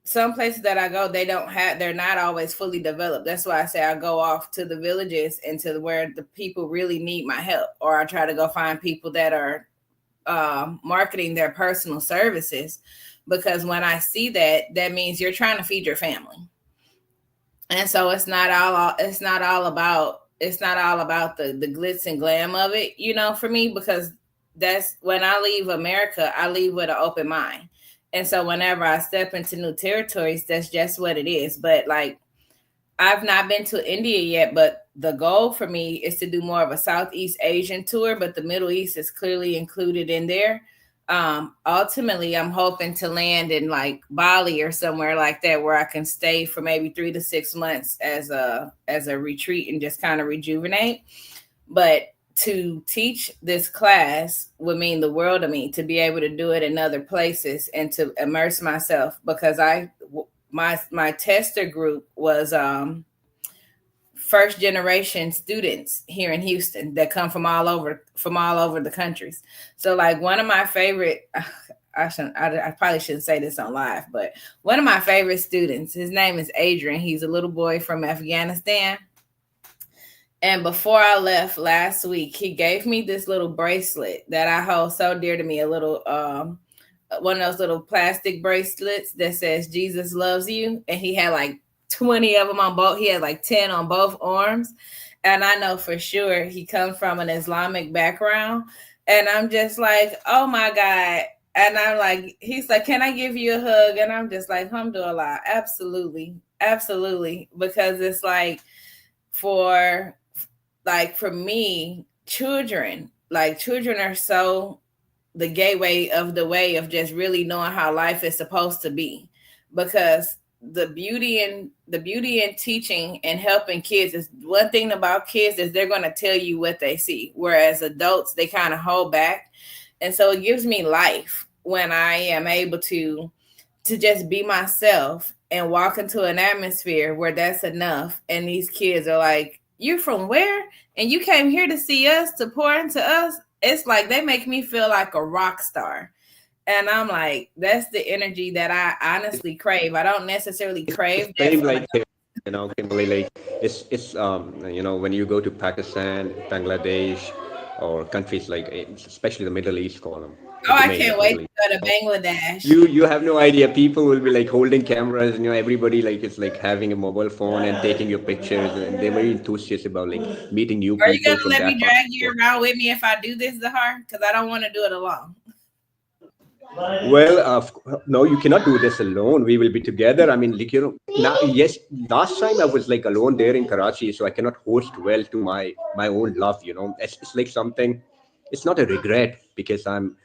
some places that I go, they're not always fully developed. That's why I say I go off to the villages and to where the people really need my help, or I try to go find people that are marketing their personal services, because when I see that, that means you're trying to feed your family. And so it's not all about the glitz and glam of it, you know, for me, because that's when I leave America, I leave with an open mind. And so whenever I step into new territories, that's just what it is. But like, I've not been to India yet, but the goal for me is to do more of a Southeast Asian tour, but the Middle East is clearly included in there. Ultimately, I'm hoping to land in like Bali or somewhere like that, where I can stay for maybe 3 to 6 months as a retreat and just kind of rejuvenate. But to teach this class would mean the world to me, to be able to do it in other places and to immerse myself, because my tester group was first generation students here in Houston that come from all over the countries. So like one of my favorite, I probably shouldn't say this on live, but one of my favorite students, his name is Adrian. He's a little boy from Afghanistan. And before I left last week, he gave me this little bracelet that I hold so dear to me, a little one of those little plastic bracelets that says Jesus loves you. And he had like 20 of them on both. He had like 10 on both arms. And I know for sure he comes from an Islamic background. And I'm just like, oh my God. And I'm like, he's like, can I give you a hug? And I'm just like, alhamdulillah. Absolutely. Absolutely. Because it's like, for me, children are so the gateway of the way of just really knowing how life is supposed to be, because the beauty in teaching and helping kids is one thing about kids is they're going to tell you what they see, whereas adults, they kind of hold back. And so it gives me life when I am able to just be myself and walk into an atmosphere where that's enough. And these kids are like, you're from where? And you came here to see us, to pour into us. It's like they make me feel like a rock star. And I'm like, that's the energy that I honestly crave. I don't necessarily crave that. Same like, you know, Kimberly, like it's you know, when you go to Pakistan, Bangladesh, or countries like, especially the Middle East column. Oh, I can't wait to go to Bangladesh. You have no idea. People will be like holding cameras, and you know, everybody like is like having a mobile phone and taking your pictures, and they're very enthusiastic about like meeting new people. Are you gonna let me drag you around with me if I do this, Zahar? Because I don't want to do it alone. Well, no, you cannot do this alone. We will be together. I mean, like, you know, now, yes, last time I was like alone there in Karachi, so I cannot host well to my own love. You know, it's like something. It's not a regret, because I'm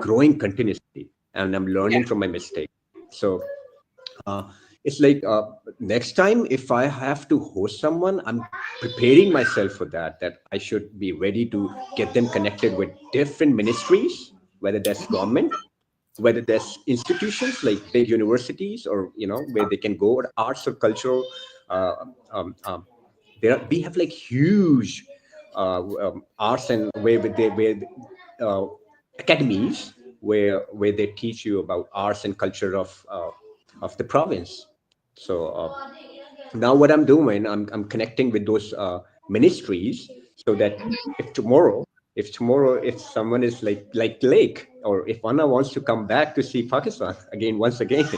growing continuously and I'm learning from my mistake. So it's like next time if I have to host someone, I'm preparing myself for that I should be ready to get them connected with different ministries, whether that's government, whether that's institutions like big universities, or you know, where they can go, or arts or cultural. We have like huge arts and academies where they teach you about arts and culture of the province. So now what I'm doing, I'm connecting with those ministries, so that if tomorrow if someone is like Lake, or if Anna wants to come back to see Pakistan once again,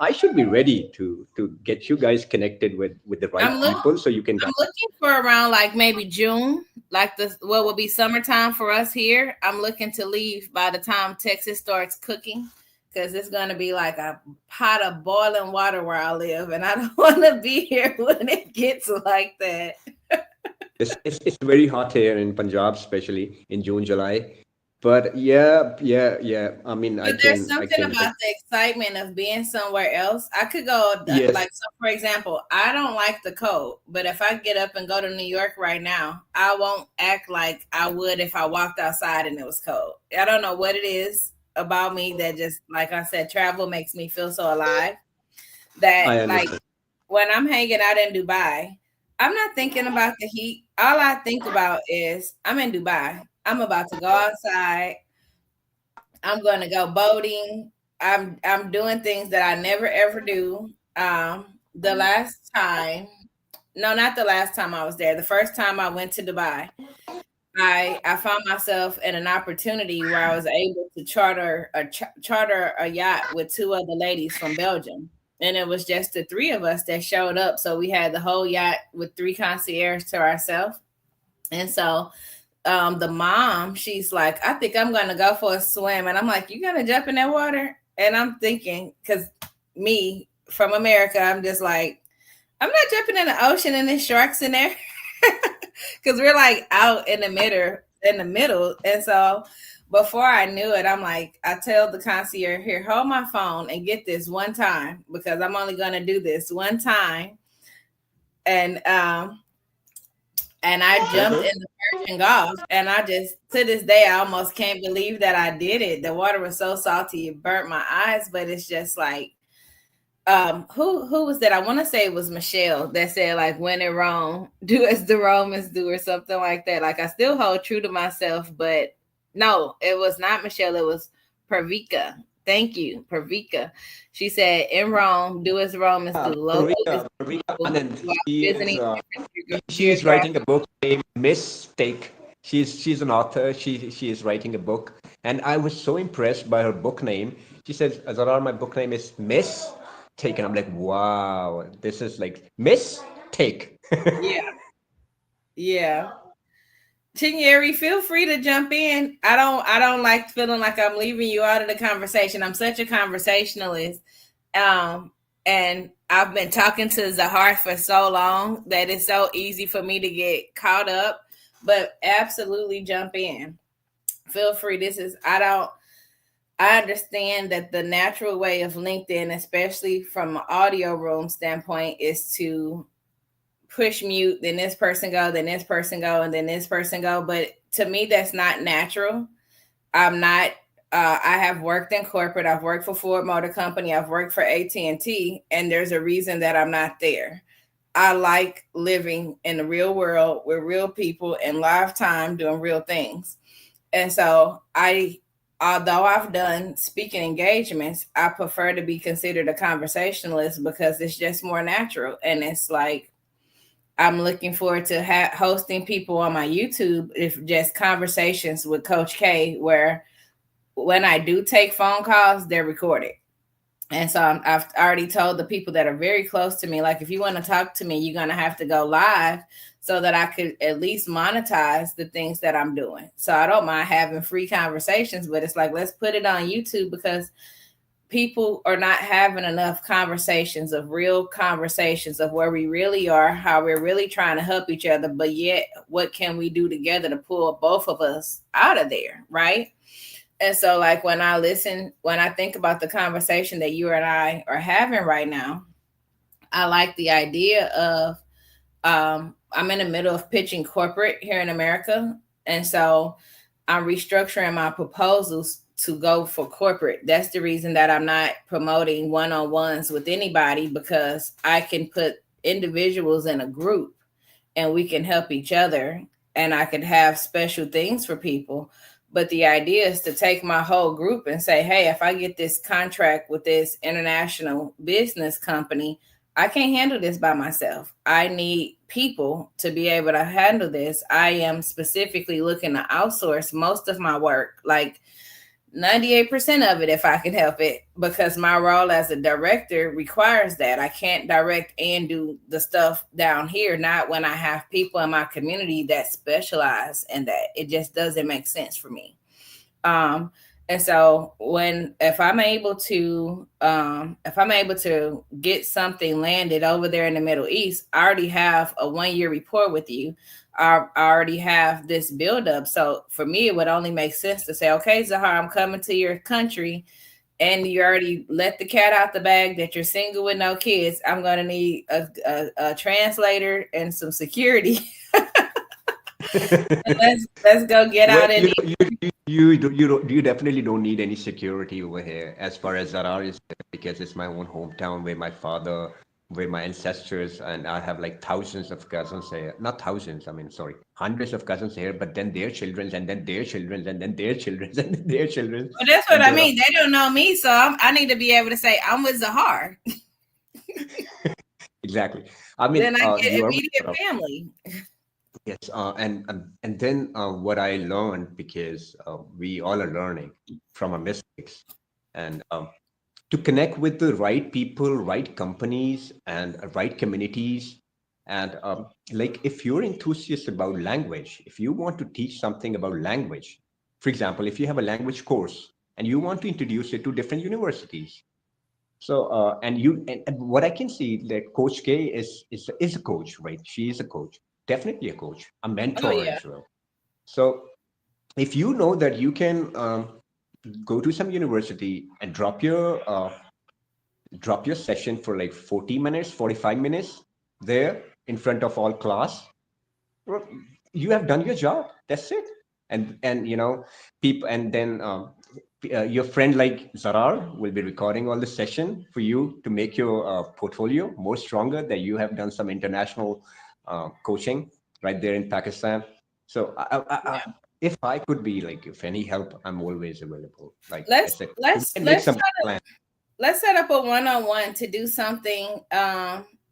I should be ready to get you guys connected with the right people, so you can. I'm looking for around like maybe June, like what will be summertime for us here. I'm looking to leave by the time Texas starts cooking, because it's going to be like a pot of boiling water where I live, and I don't want to be here when it gets like that. It's very hot here in Punjab, especially in June, July. But yeah. I mean, there's something about the excitement of being somewhere else. I could go like, so for example, I don't like the cold, but if I get up and go to New York right now, I won't act like I would if I walked outside and it was cold. I don't know what it is about me that just, like I said, travel makes me feel so alive that like when I'm hanging out in Dubai, I'm not thinking about the heat. All I think about is I'm in Dubai. I'm about to go outside. I'm going to go boating. I'm doing things that I never ever do. The last time, no, not the last time I was there. The first time I went to Dubai, I found myself in an opportunity where I was able to charter a yacht with two other ladies from Belgium, and it was just the three of us that showed up. So we had the whole yacht with 3 concierge to ourselves, and so the mom, she's like, I think I'm gonna go for a swim, and I'm like, you gonna jump in that water? And I'm thinking, because me from America, I'm just like, I'm not jumping in the ocean and there's sharks in there. Because we're like out in the middle. And so before I knew it, I'm like, I tell the concierge, here, hold my phone and get this one time, because I'm only gonna do this one time. And I jumped in the Persian Gulf, and I just, to this day, I almost can't believe that I did it. The water was so salty, it burnt my eyes, but it's just like, who was that? I want to say it was Michelle that said, like, when in Rome, do as the Romans do, or something like that. Like, I still hold true to myself, but no, it was not Michelle. It was Pravika. Thank you, Pravika. She said, in Rome, do as Romans do. She is writing a book named Mistake. She's an author. She is writing a book, and I was so impressed by her book name. She says, Zarar, my book name is Miss Take, and I'm like, wow, this is like Miss Take. Yeah. Chinyeri, feel free to jump in. I don't like feeling like I'm leaving you out of the conversation. I'm such a conversationalist. And I've been talking to Zahar for so long that it's so easy for me to get caught up. But absolutely jump in. Feel free. I understand that the natural way of LinkedIn, especially from an audio room standpoint, is to push mute, then this person go, then this person go, and then this person go. But to me, that's not natural. I'm not, I have worked in corporate. I've worked for Ford Motor Company. I've worked for AT&T, and there's a reason that I'm not there. I like living in the real world with real people in live time doing real things. And so although I've done speaking engagements, I prefer to be considered a conversationalist because it's just more natural. And it's like, I'm looking forward to hosting people on my YouTube, if just conversations with Coach K, where when I do take phone calls, they're recorded. And so I've already told the people that are very close to me, like, if you want to talk to me, you're going to have to go live so that I could at least monetize the things that I'm doing. So I don't mind having free conversations, but it's like, let's put it on YouTube, because people are not having enough conversations of where we really are, how we're really trying to help each other, but yet what can we do together to pull both of us out of there, right? And so, like, when I think about the conversation that you and I are having right now, I like the idea of, I'm in the middle of pitching corporate here in America. And so I'm restructuring my proposals to go for corporate. That's the reason that I'm not promoting one-on-ones with anybody, because I can put individuals in a group and we can help each other, and I could have special things for people. But the idea is to take my whole group and say, hey, if I get this contract with this international business company, I can't handle this by myself. I need people to be able to handle this. I am specifically looking to outsource most of my work, like 98% of it, if I can help it, because my role as a director requires that. I can't direct and do the stuff down here, not when I have people in my community that specialize in that. It just doesn't make sense for me. And so if I'm able to get something landed over there in the Middle East, I already have a 1-year report with you. I already have this buildup. So for me, it would only make sense to say, okay, Zahar, I'm coming to your country, and you already let the cat out the bag that you're single with no kids. I'm going to need a translator and some security. let's go get out in. You definitely don't need any security over here, as far as Zarar is, because it's my own hometown where my father where my ancestors, and I have like thousands of cousins here. Not thousands, I mean, sorry, hundreds of cousins here, but then their children, and then their children, and then their children, and then their children. Well, that's what And I there are- mean. They don't know me, so I need to be able to say I'm with Zahar. Exactly. I mean, Then I get you are immediate family. yes, and then what I learned, because we all are learning from our mistakes, and to connect with the right people, right companies, and right communities. And like if you're enthusiast about language, if you want to teach something about language, for example, if you have a language course and you want to introduce it to different universities. So and what I can see that Coach K is a coach, right? She is a coach, definitely a coach, a Oh mentor yeah. as well. So if you know that you can go to some university and drop your session for like 40 minutes, 45 minutes there in front of all class, well, you have done your job. That's it. And people, and then your friend like Zarar will be recording all the session for you to make your portfolio more stronger, that you have done some international coaching right there in Pakistan. So if I could be like, if any help, I'm always available. Like I said, we can make some plans. Let's set up a one-on-one to do something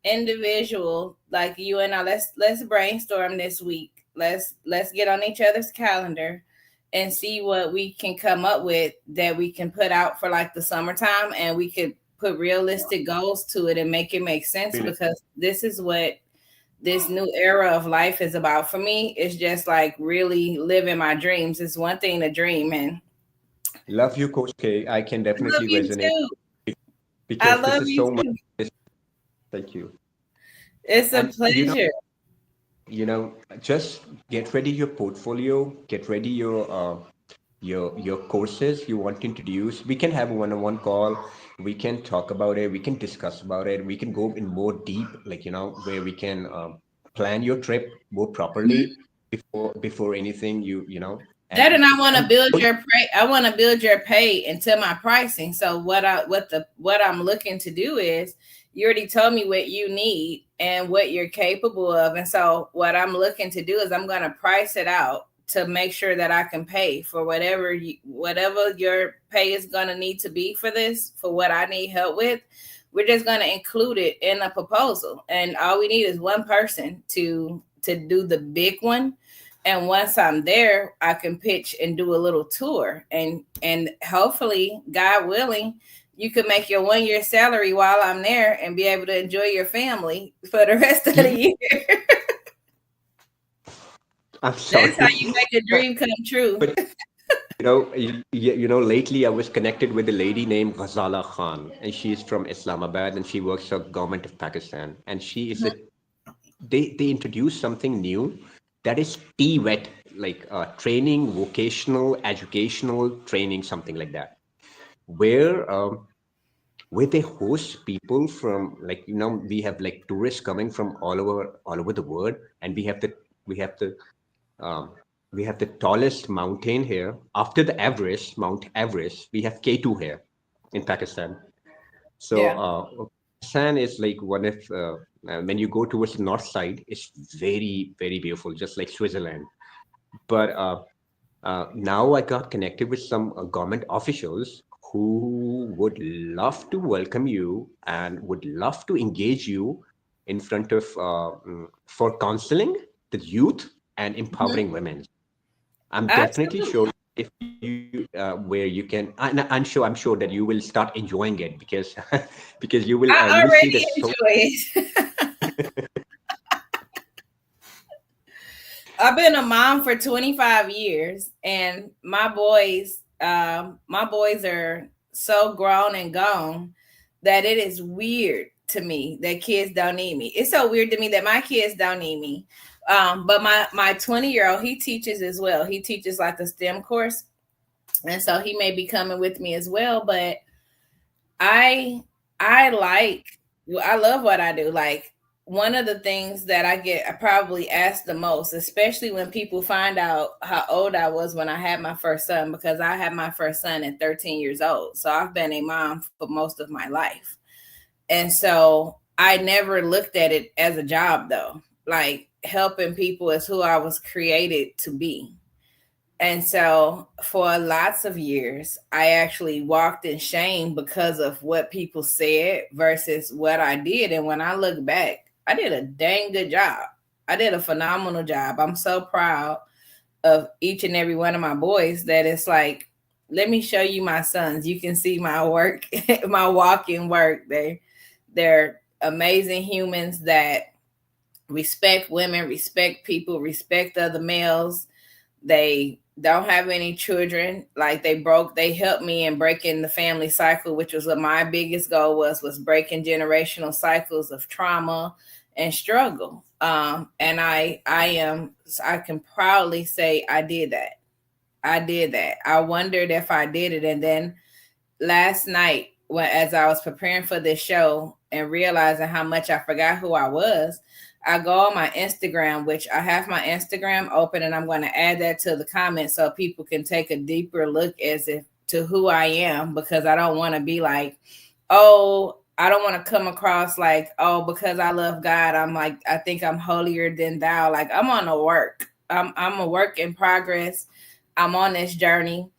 individual, like you and I. Let's brainstorm this week. Let's get on each other's calendar and see what we can come up with that we can put out for like the summertime, and we could put realistic goals to it and make it make sense, because this is what this new era of life is about. For me, it's just like really living my dreams. It's one thing to dream, and Love you, Coach K. I can definitely resonate I because love this is you so much. too. Thank you. It's a And pleasure. Just get ready your portfolio, get ready your courses you want to introduce. We can have a one-on-one call. We can talk about it. We can discuss about it. We can go in more deep, like where we can plan your trip more properly before anything. That, and I want to build your pay into my pricing. So what I'm looking to do is, you already told me what you need and what you're capable of. And so what I'm looking to do is I'm going to price it out to make sure that I can pay for whatever your pay is going to need to be for this, for what I need help with. We're just going to include it in a proposal. And all we need is one person to do the big one. And once I'm there, I can pitch and do a little tour, and hopefully, God willing, you could make your 1 year salary while I'm there and be able to enjoy your family for the rest of the year. I'm sorry. That's how you make a dream come true. But lately I was connected with a lady named Ghazala Khan, and she is from Islamabad, and she works for government of Pakistan. And she is they introduced something new, that is TVET, like training, vocational, educational training, something like that, where they host people from, like, we have like tourists coming from all over the world, and we have the tallest mountain here after the Everest, Mount Everest. We have K2 here in Pakistan. So Pakistan is like one of when you go towards the north side, it's very, very beautiful, just like Switzerland. But now I got connected with some government officials who would love to welcome you and would love to engage you in front of for counseling the youth and empowering women. I'm definitely sure if you where you can, I'm sure that you will start enjoying it, because you will. I you already see enjoy it. I've been a mom for 25 years, and my boys are so grown and gone that it is weird to me that kids don't need me. It's so weird to me that my kids don't need me. But my 20-year-old, he teaches as well. He teaches like a STEM course. And so he may be coming with me as well. But I love what I do. Like, one of the things that I probably asked the most, especially when people find out how old I was when I had my first son, because I had my first son at 13 years old. So I've been a mom for most of my life. And so I never looked at it as a job though. Like helping people is who I was created to be. And so for lots of years, I actually walked in shame because of what people said versus what I did. And when I look back, I did a dang good job. I did a phenomenal job. I'm so proud of each and every one of my boys that it's like, let me show you my sons. You can see my work, my walk-in work. They're amazing humans that respect women, respect people, respect other males. They don't have any children. Like they helped me in breaking the family cycle, which was what my biggest goal was breaking generational cycles of trauma and struggle. And I can proudly say I did that. I wondered if I did it. And then last night, as I was preparing for this show and realizing how much I forgot who I was, I go on my Instagram, which I have my Instagram open, and I'm going to add that to the comments so people can take a deeper look as if to who I am, because I don't want to be like, oh, I don't want to come across like, oh, because I love God, I'm like, I think I'm holier than thou. Like I'm on a work. I'm a work in progress. I'm on this journey.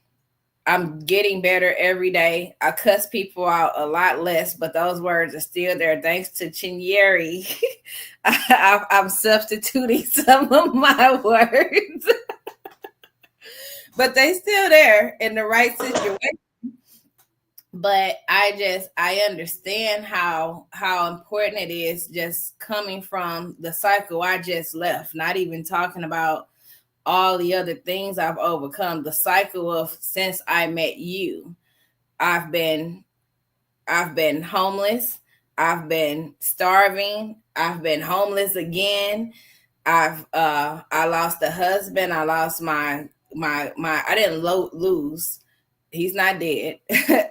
I'm getting better every day. I cuss people out a lot less, but those words are still there. Thanks to Chinyeri, I'm substituting some of my words, but they still there in the right situation. But I understand how important it is just coming from the cycle I just left, not even talking about all the other things I've overcome, the cycle of since I met you. I've been homeless. I've been starving. I've been homeless again. I lost a husband. I lost my I didn't lose. He's not dead,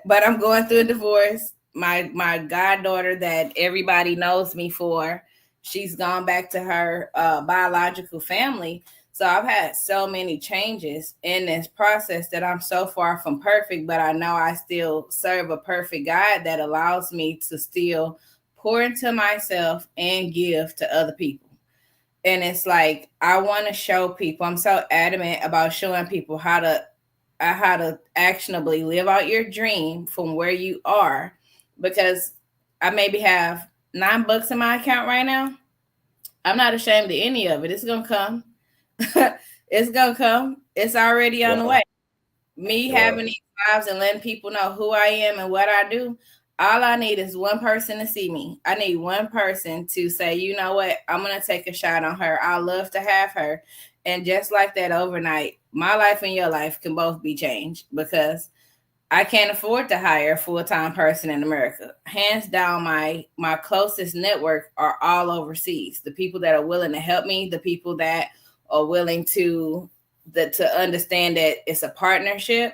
but I'm going through a divorce. My goddaughter that everybody knows me for, she's gone back to her biological family. So I've had so many changes in this process that I'm so far from perfect, but I know I still serve a perfect God that allows me to still pour into myself and give to other people. And it's like, I want to show people, I'm so adamant about showing people how to actionably live out your dream from where you are, because I maybe have $9 in my account right now. I'm not ashamed of any of it. It's going to come. It's gonna come. It's already on the way. Me having these lives and letting people know who I am and what I do. All I need is one person to see me. I need one person to say, you know what, I'm gonna take a shot on her. I'd love to have her. And just like that, overnight, my life and your life can both be changed, because I can't afford to hire a full-time person in America. Hands down, my closest network are all overseas. The people that are willing to help me, the people that are willing to understand that it's a partnership,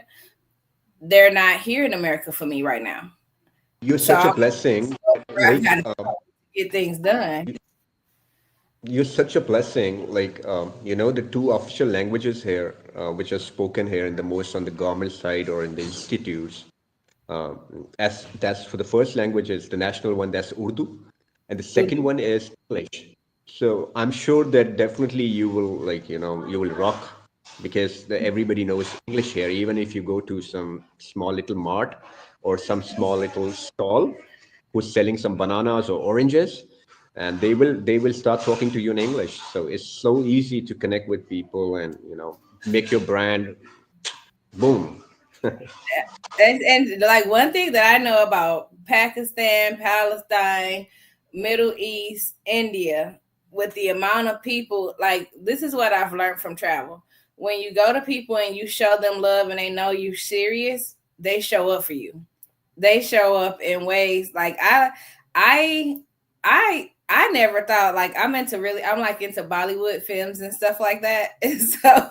they're not here in America for me right now. You're such a blessing. Get things done. You're such a blessing. Like, the two official languages here, which are spoken here in the most on the government side or in the institutes, as that's for the first language is the national one, that's Urdu, and the second one is English. So I'm sure that definitely you will you will rock, because everybody knows English here. Even if you go to some small little mart or some small little stall who's selling some bananas or oranges, and they will start talking to you in English. So it's so easy to connect with people and make your brand boom. and like one thing that I know about Pakistan, Palestine, Middle East, India, with the amount of people, like this is what I've learned from travel. When you go to people and you show them love and they know you're serious, they show up for you. They show up in ways like I never thought, like I'm into Bollywood films and stuff like that. And so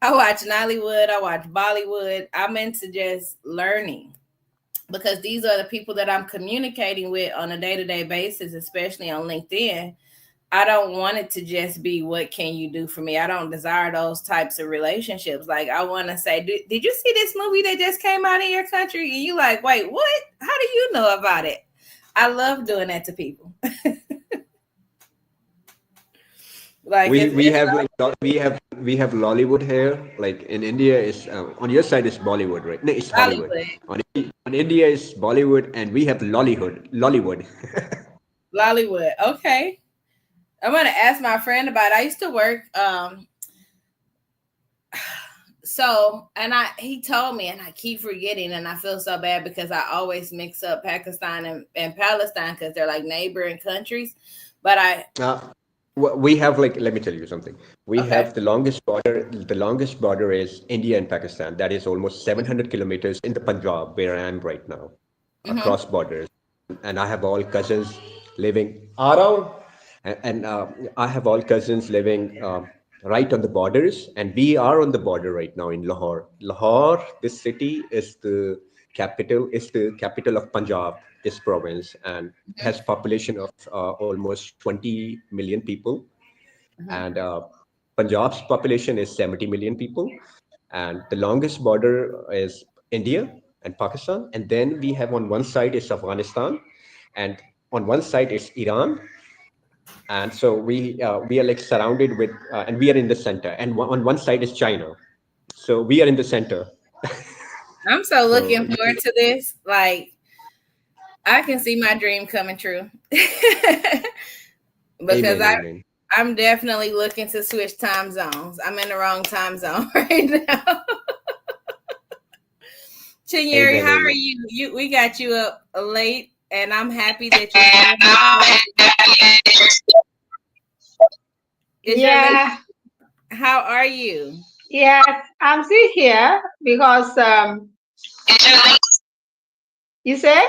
I watch Nollywood, I watch Bollywood. I'm into just learning, because these are the people that I'm communicating with on a day-to-day basis, especially on LinkedIn. I don't want it to just be, what can you do for me? I don't desire those types of relationships. Like I want to say, did you see this movie that just came out in your country? And you like, wait, what? How do you know about it? I love doing that to people. Like we have like we have Lollywood here. Like in India is on your side is Bollywood, right? No, it's Hollywood. Hollywood. On India is Bollywood, and we have Lollywood. Lollywood. Okay. I'm gonna ask my friend about it. I used to work so he told me, and I keep forgetting, and I feel so bad because I always mix up Pakistan and Palestine because they're like neighboring countries. But We have like, let me tell you something. We Okay. have the longest border. The longest border is India and Pakistan. That is almost 700 kilometers in the Punjab, where I am right now, across borders. And I have all cousins living. And I have all cousins living right on the borders, and we are on the border right now in Lahore. Lahore, this city is the capital of Punjab, this province, and has population of almost 20 million people. And Punjab's population is 70 million people, and the longest border is India and Pakistan, and then we have on one side is Afghanistan, and on one side is Iran, and so we are like surrounded with and we are in the center, and on one side is China, so we are in the center. I'm so looking forward to this. Like, I can see my dream coming true. Because Amen. I'm definitely looking to switch time zones. I'm in the wrong time zone right now. Chinyeri, how are you? We got you up late, and I'm happy that you're Yeah. How are you? Yes, I'm still here because you said?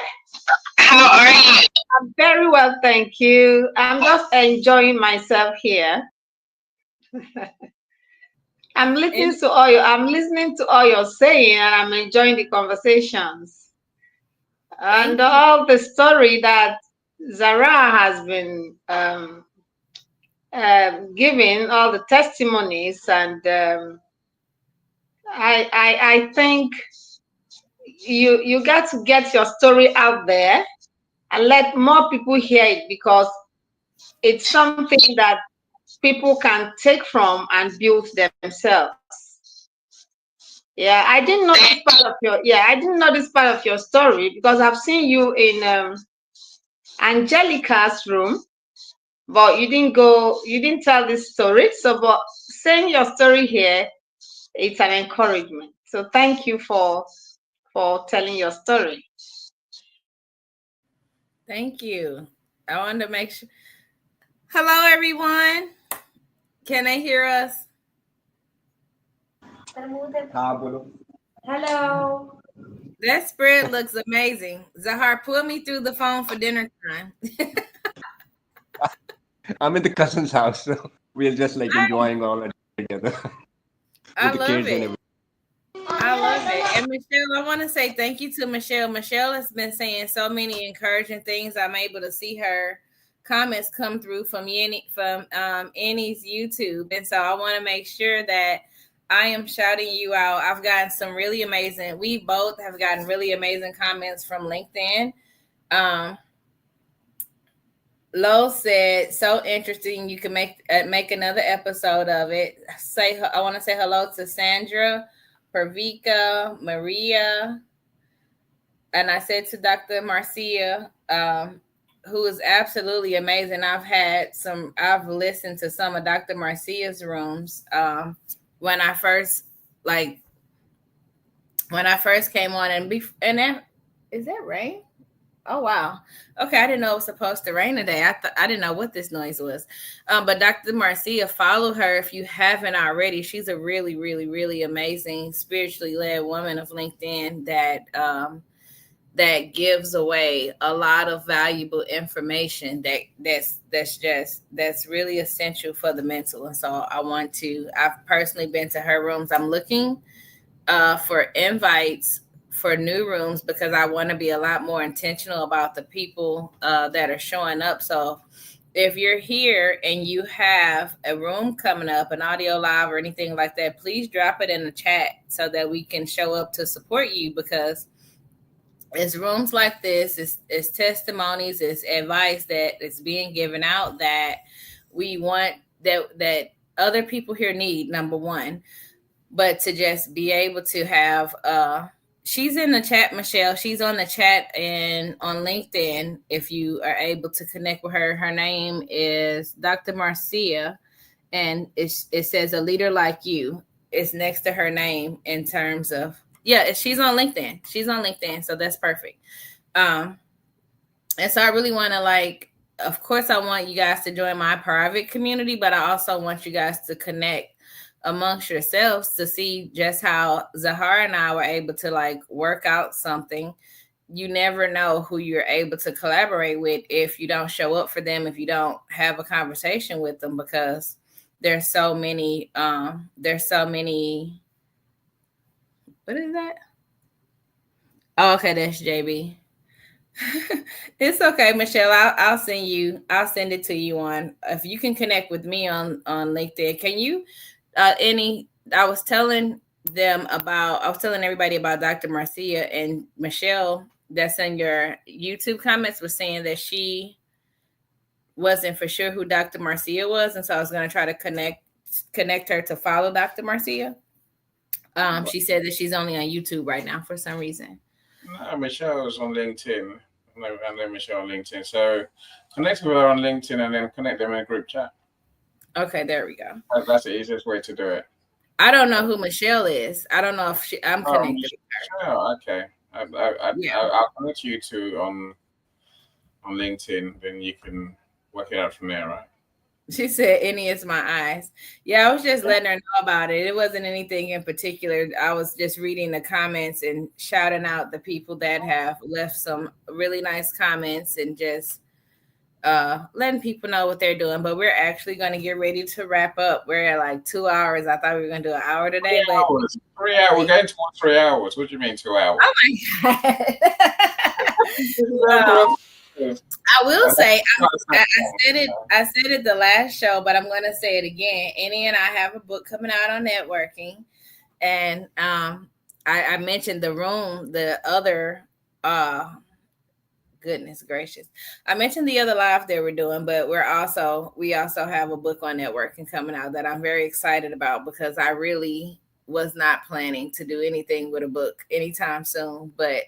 How are you? I'm very well, thank you. I'm just enjoying myself here. I'm listening to all you're saying, and I'm enjoying the conversations. And all the story that Zara has been giving, all the testimonies, and I think you got to get your story out there and let more people hear it, because it's something that people can take from and build themselves. Yeah, I didn't know this part of your story, because I've seen you in Angelica's room, but you didn't tell this story. So, but saying your story here, it's an encouragement. So thank you for telling your story. Thank you. I wanted to make sure. Hello, everyone. Can they hear us? Hello. That spread looks amazing. Zahar, put me through the phone for dinner time. I'm in the cousin's house, so we're just like enjoying all that together. I love it. I love it. And Michelle, I want to say thank you to Michelle. Michelle has been saying so many encouraging things. I'm able to see her comments come through from Annie's YouTube. And so I want to make sure that I am shouting you out. I've gotten some really amazing, we both have gotten really amazing comments from LinkedIn. Lo said, so interesting. You can make another episode of it. I want to say hello to Sandra, Pervika, Maria, and I said to Dr. Marcia, who is absolutely amazing. I've listened to some of Dr. Marcia's rooms when I first came on, and is that rain? Oh, wow. Okay, I didn't know it was supposed to rain today. I didn't know what this noise was. But Dr. Marcia, follow her if you haven't already. She's a really, really, really amazing spiritually led woman of LinkedIn that gives away a lot of valuable information that's really essential for the mental. And so I've personally been to her rooms. I'm looking for invites for new rooms, because I want to be a lot more intentional about the people that are showing up. So if you're here and you have a room coming up, an audio live or anything like that, please drop it in the chat so that we can show up to support you, because it's rooms like this, it's testimonies, it's advice that is being given out that we want that other people here need, number one. But to just be able to have she's in the chat, Michelle. She's on the chat and on LinkedIn. If you are able to connect with her, her name is Dr. Marcia, and it says a leader like you. It's next to her name in terms of she's on LinkedIn. She's on LinkedIn, so that's perfect. And so I really want to of course, I want you guys to join my private community, but I also want you guys to connect amongst yourselves to see just how Zahara and I were able to work out something. You never know who you're able to collaborate with if you don't show up for them, if you don't have a conversation with them, because there's so many, what is that? Oh, okay, that's JB. It's okay, Michelle. I'll send it to you on, if you can connect with me on LinkedIn. Can you, I was telling everybody about Dr. Marcia, and Michelle, that's in your YouTube comments, was saying that she wasn't for sure who Dr. Marcia was. And so I was going to try to connect her to follow Dr. Marcia. She said that she's only on YouTube right now for some reason. No, Michelle's on LinkedIn. And then Michelle on LinkedIn. So connect with her on LinkedIn and then connect them in a group chat. Okay, there we go. That's the easiest way to do it. I don't know who Michelle is. I don't know if I'm connected with her. Oh, okay. I'll connect you two on LinkedIn. Then you can work it out from there, right? She said, "Any is my eyes." Yeah, I was just letting her know about it. It wasn't anything in particular. I was just reading the comments and shouting out the people that have left some really nice comments and just letting people know what they're doing. But we're actually going to get ready to wrap up. We're at 2 hours. I thought we were going to do an hour today. 3 hours. 3 hours. We're going towards 3 hours. What do you mean 2 hours? Oh my God. I will say, I said it the last show, but I'm going to say it again. Annie and I have a book coming out on networking. And I mentioned the room, the other, goodness gracious. I mentioned the other live that we're doing, but we also have a book on networking coming out that I'm very excited about, because I really was not planning to do anything with a book anytime soon, but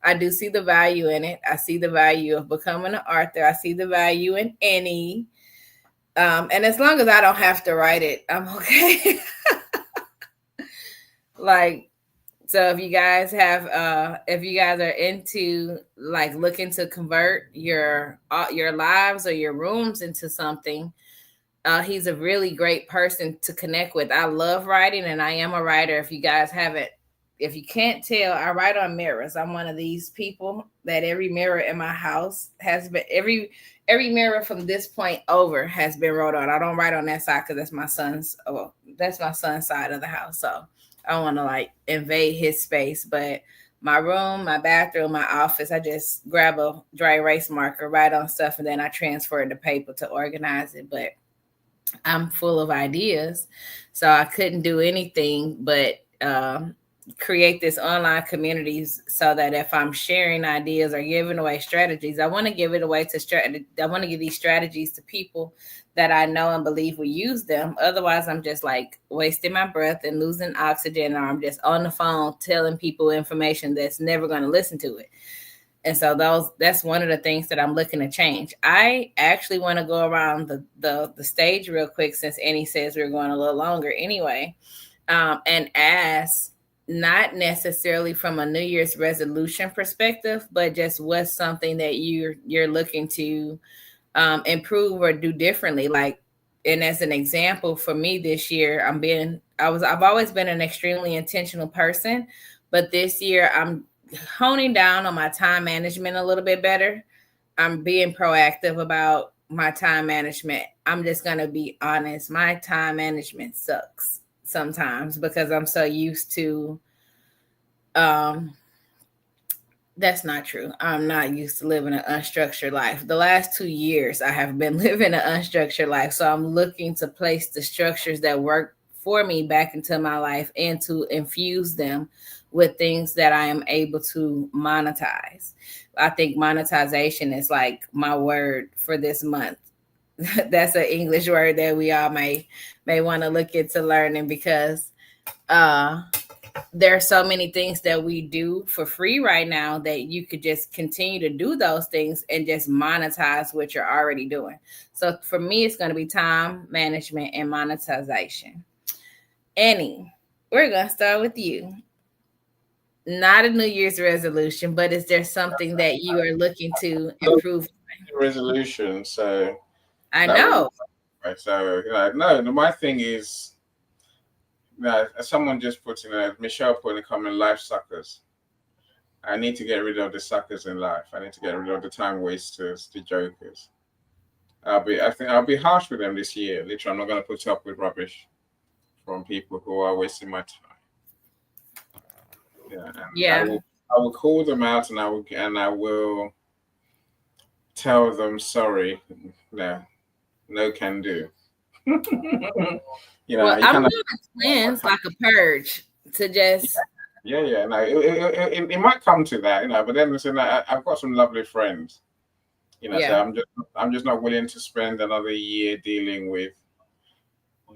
I do see the value in it. I see the value of becoming an author. I see the value in any. And as long as I don't have to write it, I'm okay. So if you guys are into looking to convert your lives or your rooms into something, he's a really great person to connect with. I love writing, and I am a writer. If you can't tell, I write on mirrors. I'm one of these people that every mirror in my house has been, every mirror from this point over has been wrote on. I don't write on that side because that's my son's side of the house. So I don't want to invade his space. But my room, my bathroom, my office, I just grab a dry erase marker, write on stuff, and then I transfer it to paper to organize it. But I'm full of ideas, so I couldn't do anything but create this online communities so that if I'm sharing ideas or giving away strategies, I want to give it away I want to give these strategies to people that I know and believe will use them. Otherwise, I'm just wasting my breath and losing oxygen, or I'm just on the phone telling people information that's never going to listen to it. And so that's one of the things that I'm looking to change. I actually want to go around the stage real quick, since Annie says we're going a little longer anyway, and ask, not necessarily from a New Year's resolution perspective, but just what's something that you're looking to improve or do differently. And as an example, for me this year, I've always been an extremely intentional person, but this year I'm honing down on my time management a little bit better. I'm being proactive about my time management. I'm just going to be honest. My time management sucks sometimes because I'm so used to, that's not true. I'm not used to living an unstructured life. The last 2 years I have been living an unstructured life. So I'm looking to place the structures that work for me back into my life and to infuse them with things that I am able to monetize. I think monetization is like my word for this month. That's an English word that we all may want to look into learning, because there are so many things that we do for free right now that you could just continue to do those things and just monetize what you're already doing. So for me, it's going to be time management and monetization. Annie, we're going to start with you. Not a New Year's resolution, but is there something that you are looking to improve? Resolution. So I know. So no, my thing is, someone just put in Michelle put in a comment, life suckers. I need to get rid of the suckers in life. I need to get rid of the time wasters, the jokers. I think I'll be harsh with them this year. Literally, I'm not going to put up with rubbish from people who are wasting my time. Yeah. I will call them out, and I will tell them sorry. No can do. Well, I'm doing a cleanse, like a purge, to just. Yeah. No, it might come to that, but then listen, I've got some lovely friends, So I'm just not willing to spend another year dealing with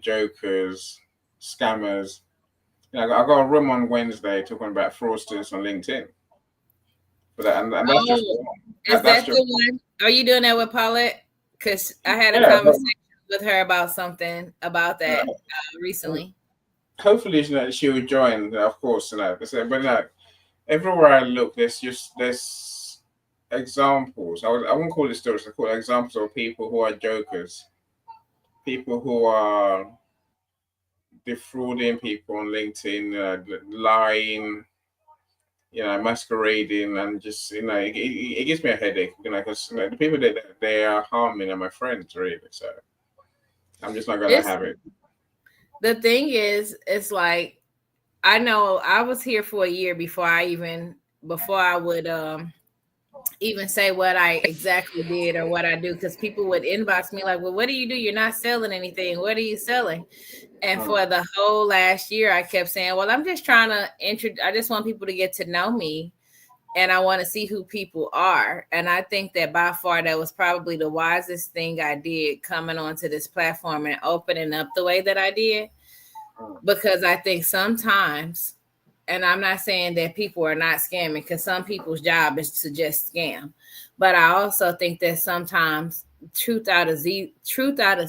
jokers, scammers. I got a room on Wednesday talking about fraudsters on LinkedIn. But and that's just is that the one? Are you doing that with Paulette? Because I had a conversation with her about something about that recently. Hopefully, she will join. Of course, but everywhere I look, there's examples. I won't call it stories. I call it examples of people who are jokers, people who are defrauding people on LinkedIn, lying, masquerading, and just it gives me a headache, because the people that they are harming are my friends, really. So I'm just not gonna have it. The thing is, it's like, I know I was here for a year before I would even say what I exactly did or what I do, because people would inbox me like, well, what do you do? You're not selling anything. What are you selling? And for the whole last year, I kept saying, well, I'm just trying to I just want people to get to know me, and I want to see who people are. And I think that by far that was probably the wisest thing I did, coming onto this platform and opening up the way that I did, because I think sometimes, and I'm not saying that people are not scamming, because some people's job is to just scam, but I also think that sometimes truth out of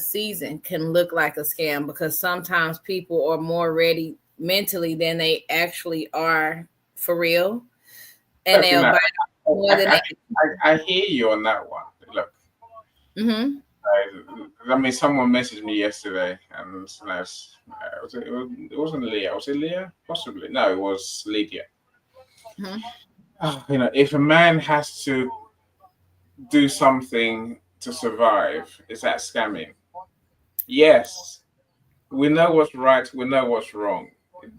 season can look like a scam, because sometimes people are more ready mentally than they actually are for real, and they'll buy more than I hear you on that one. Look, I mean, someone messaged me yesterday, and it wasn't Leah. Was it Leah? Possibly. No, it was Lydia. If a man has to do something to survive, is that scamming? Yes. We know what's right. We know what's wrong.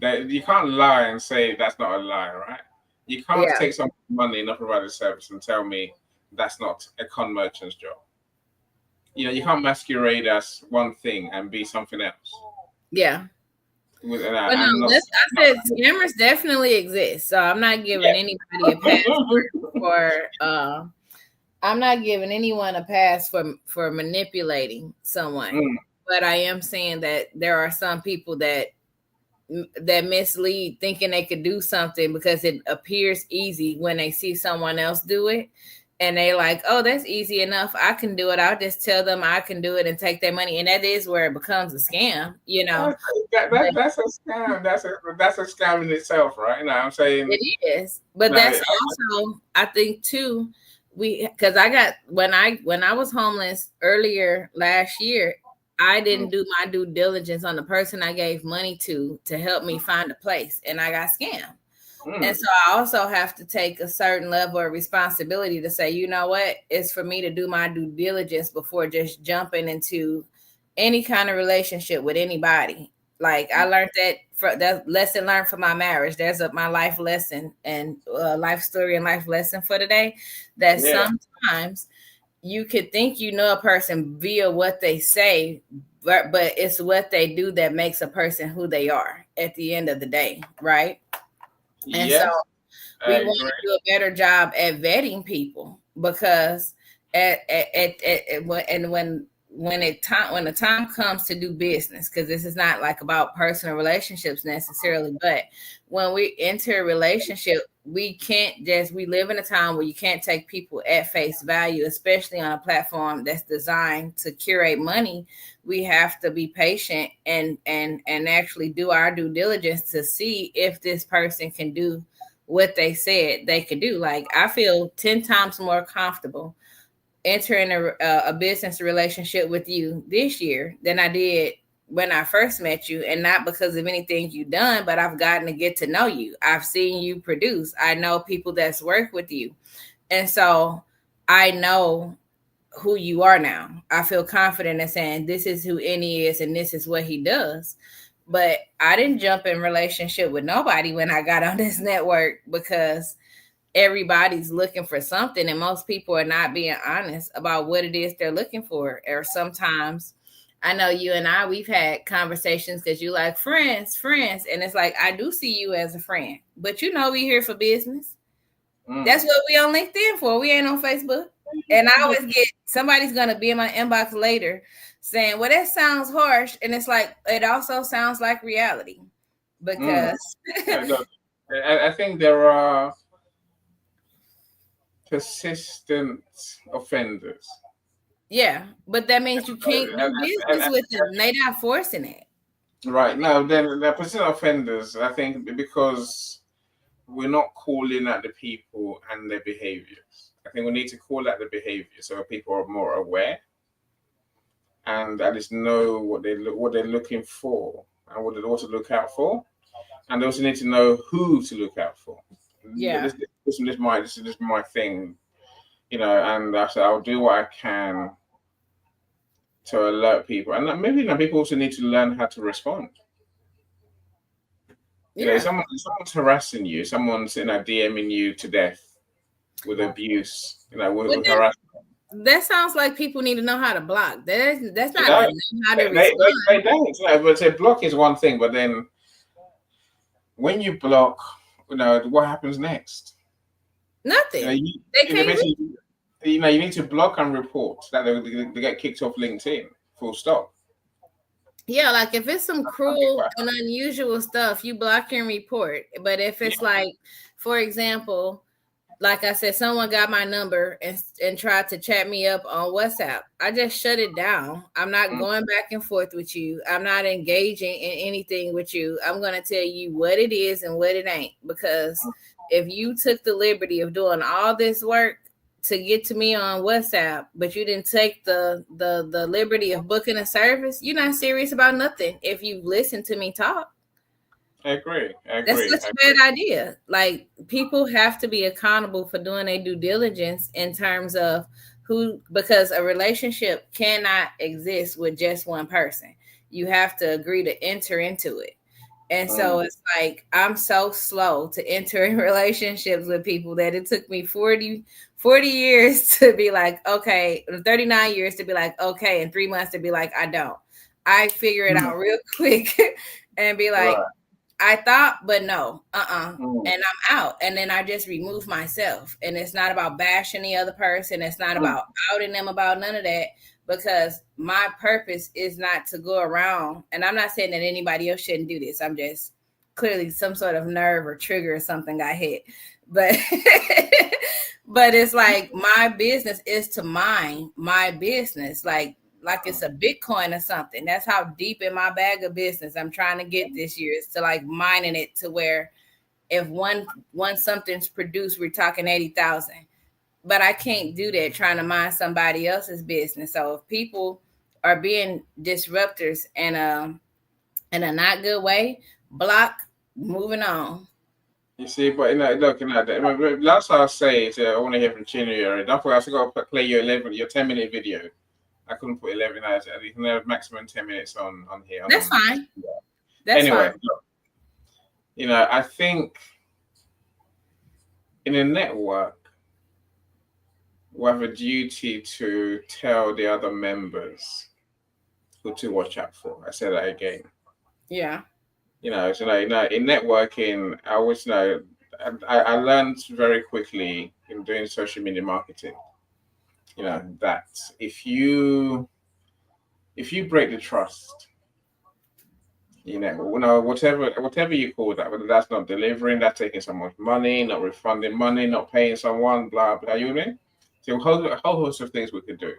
You can't lie and say that's not a lie, right? You can't take some money and not provide a service and tell me that's not a con merchant's job. You can't masquerade as one thing and be something else. Yeah. I said scammers definitely exist. So I'm not giving anybody a pass for I'm not giving anyone a pass for manipulating someone. But I am saying that there are some people that mislead, thinking they could do something because it appears easy when they see someone else do it. And they like, oh, that's easy enough. I can do it. I'll just tell them I can do it and take their money. And that is where it becomes a scam, That's a scam. That's a scam in itself, right? I'm saying it is. But that's also, I think too, because when I was homeless earlier last year, I didn't do my due diligence on the person I gave money to help me find a place, and I got scammed. And so I also have to take a certain level of responsibility to say, you know what, it's for me to do my due diligence before just jumping into any kind of relationship with anybody. Like I learned that lesson learned from my marriage. There's my life lesson and life story and life lesson for today. That sometimes you could think you know a person via what they say, but it's what they do that makes a person who they are at the end of the day, right? And Yes, so I we want agree. to do a better job at vetting people, because when the time comes to do business, because this is not like about personal relationships necessarily, but when we enter a relationship, we live in a time where you can't take people at face value, especially on a platform that's designed to curate money. We have to be patient and actually do our due diligence to see if this person can do what they said they could do. Like, I feel 10 times more comfortable entering a business relationship with you this year than I did when I first met you. And not because of anything you've done, but I've gotten to get to know you. I've seen you produce. I know people that's worked with you. And so I know who you are now. I feel confident in saying this is who Any is and this is what he does. But I didn't jump in relationship with nobody when I got on this network, because everybody's looking for something, and most people are not being honest about what it is they're looking for. Or sometimes, I know you and we've had conversations because you like friends, and it's like, I do see you as a friend, but we here for business. That's what we on LinkedIn for. We ain't on Facebook. And I always get somebody's gonna be in my inbox later saying, well, that sounds harsh, and it's like, it also sounds like reality, because Look, I think there are persistent offenders. yeah, but that means you can't do business with them. They're not forcing it. Right. Now, then the persistent offenders, I think, because we're not calling out the people and their behaviors. I think we need to call out the behavior so people are more aware and at least know what they're looking for and what they ought to look out for. And they also need to know who to look out for. Yeah. This is my thing, and I said I'll do what I can to alert people. And maybe people also need to learn how to respond. Yeah. Someone's harassing you, someone's DMing you to death with abuse, with harassment. That sounds like people need to know how to block. That's not how to respond. They don't. But say block is one thing, but then when you block, what happens next? Nothing. You need to block and report that they get kicked off LinkedIn. Full stop. Yeah, like if it's some cruel and unusual stuff, you block and report. But if it's like, for example, like I said, someone got my number and tried to chat me up on WhatsApp, I just shut it down. I'm not going back and forth with you. I'm not engaging in anything with you. I'm going to tell you what it is and what it ain't. Because if you took the liberty of doing all this work to get to me on WhatsApp, but you didn't take the liberty of booking a service, you're not serious about nothing if you listen to me talk. I agree. That's such a bad idea. Like, people have to be accountable for doing their due diligence in terms of because a relationship cannot exist with just one person. You have to agree to enter into it. And so it's like, I'm so slow to enter in relationships with people that it took me 40 years to be like, okay, 39 years to be like, okay, and 3 months to be like, I don't. I figure it out real quick and be like, I thought, but no, and I'm out. And then I just remove myself. And it's not about bashing the other person. It's not about outing them about none of that, because my purpose is not to go around. And I'm not saying that anybody else shouldn't do this. I'm just clearly some sort of nerve or trigger or something got hit. But but it's like, my business is to mine my business. Like it's a Bitcoin or something. That's how deep in my bag of business I'm trying to get this year, is to like mining it to where if one something's produced, we're talking 80,000. But I can't do that trying to mine somebody else's business. So if people are being disruptors in a not good way, block, moving on. You see, but last I'll say is I want to hear from Chinua. Don't forget, I got to play your 10-minute video. I couldn't put 11 hours. You can have maximum 10 minutes on here. That's fine. That's anyway, fine. I think in a network, we have a duty to tell the other members who to watch out for. I say that again. Yeah. You know, so in networking, I always I learned very quickly in doing social media marketing. You know that if you break the trust, whatever you call that, whether that's not delivering, that's taking someone's money, not refunding money, not paying someone, blah blah. You know what I mean? So a whole host of things we could do,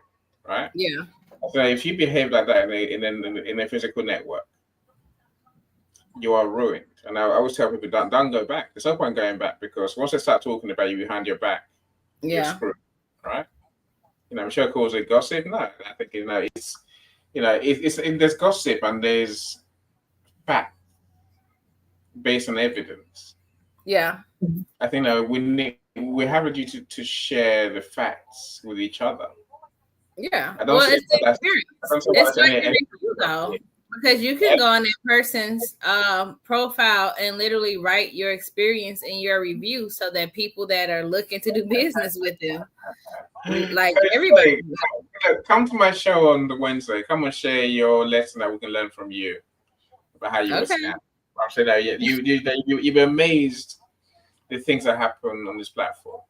right? Yeah. So if you behave like that in a physical network, you are ruined. And I always tell people, don't go back. There's no point going back, because once they start talking about you behind your back, you're Yeah. screwed, right? Michelle calls it gossip. No, I think it's there's gossip and there's fact based on evidence. Yeah. I think we have a duty to share the facts with each other. Yeah. I don't Well, see it's the that's- experience. I don't see It's why like any- a review, though, because you can go on that person's profile and literally write your experience in your review, so that people that are looking to do business with them, like everybody. Come to my show on the Wednesday. Come and share your lesson that we can learn from you about how you were Okay. scammed. I'll say that you'll be amazed the things that happen on this platform.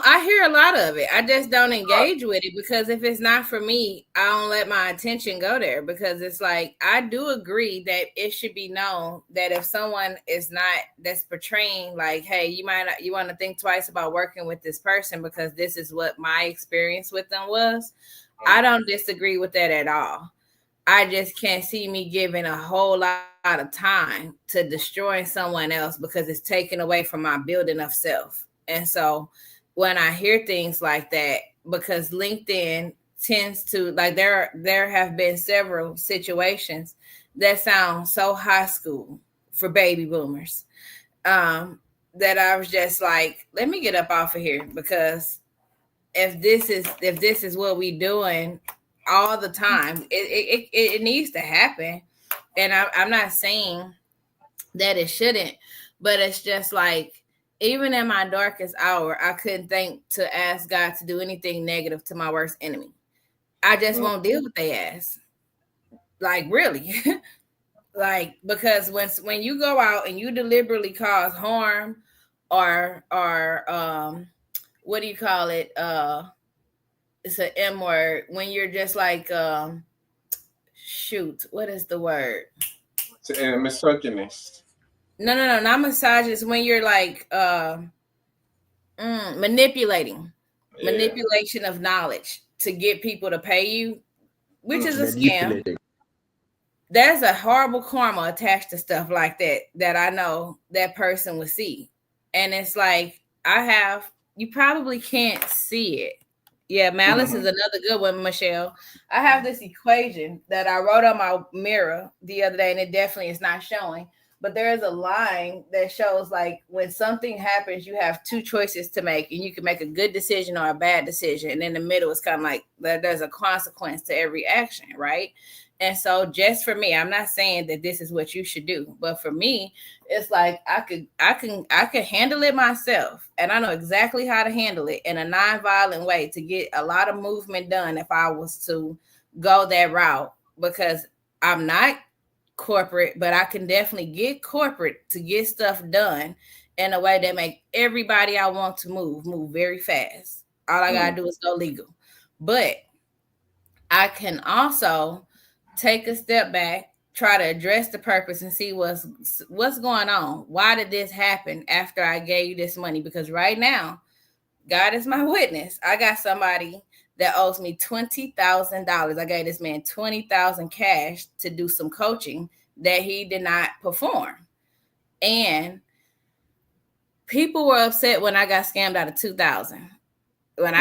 I hear a lot of it. I just don't engage with it, because if it's not for me, I don't let my attention go there, because it's like, I do agree that it should be known that if someone is that's portraying like, hey, you want to think twice about working with this person, because this is what my experience with them was. I don't disagree with that at all. I just can't see me giving a whole lot of time to destroying someone else, because it's taken away from my building of self. And so when I hear things like that, because LinkedIn tends to, like, there have been several situations that sound so high school for baby boomers, that I was just like, let me get up off of here, because if this is what we doing all the time, it needs to happen. And I'm not saying that it shouldn't, but it's just like, even in my darkest hour, I couldn't think to ask God to do anything negative to my worst enemy. I just won't deal with their ass. Like, really. Like, because when you go out and you deliberately cause harm, or what do you call it? It's an M word, when you're just like, shoot, what is the word? It's a misogynist. No, not misogynist. When you're like manipulation of knowledge to get people to pay you, which is a scam. There's a horrible karma attached to stuff like that I know that person would see. And it's like, you probably can't see it. Yeah, malice is another good one, Michelle. I have this equation that I wrote on my mirror the other day, and it definitely is not showing. But there is a line that shows, like, when something happens, you have two choices to make, and you can make a good decision or a bad decision. And in the middle, it's kind of like there's a consequence to every action, right? And so, just for me, I'm not saying that this is what you should do, but for me, it's like I could handle it myself, and I know exactly how to handle it in a non-violent way to get a lot of movement done if I was to go that route, because I'm not corporate, but I can definitely get corporate to get stuff done in a way that make everybody I want to move very fast. All I gotta do is go legal. But I can also take a step back, try to address the purpose and see what's going on. Why did this happen after I gave you this money? Because right now, God is my witness, I got somebody that owes me $20,000. I gave this man $20,000 cash to do some coaching that he did not perform. And people were upset when I got scammed out of $2,000. When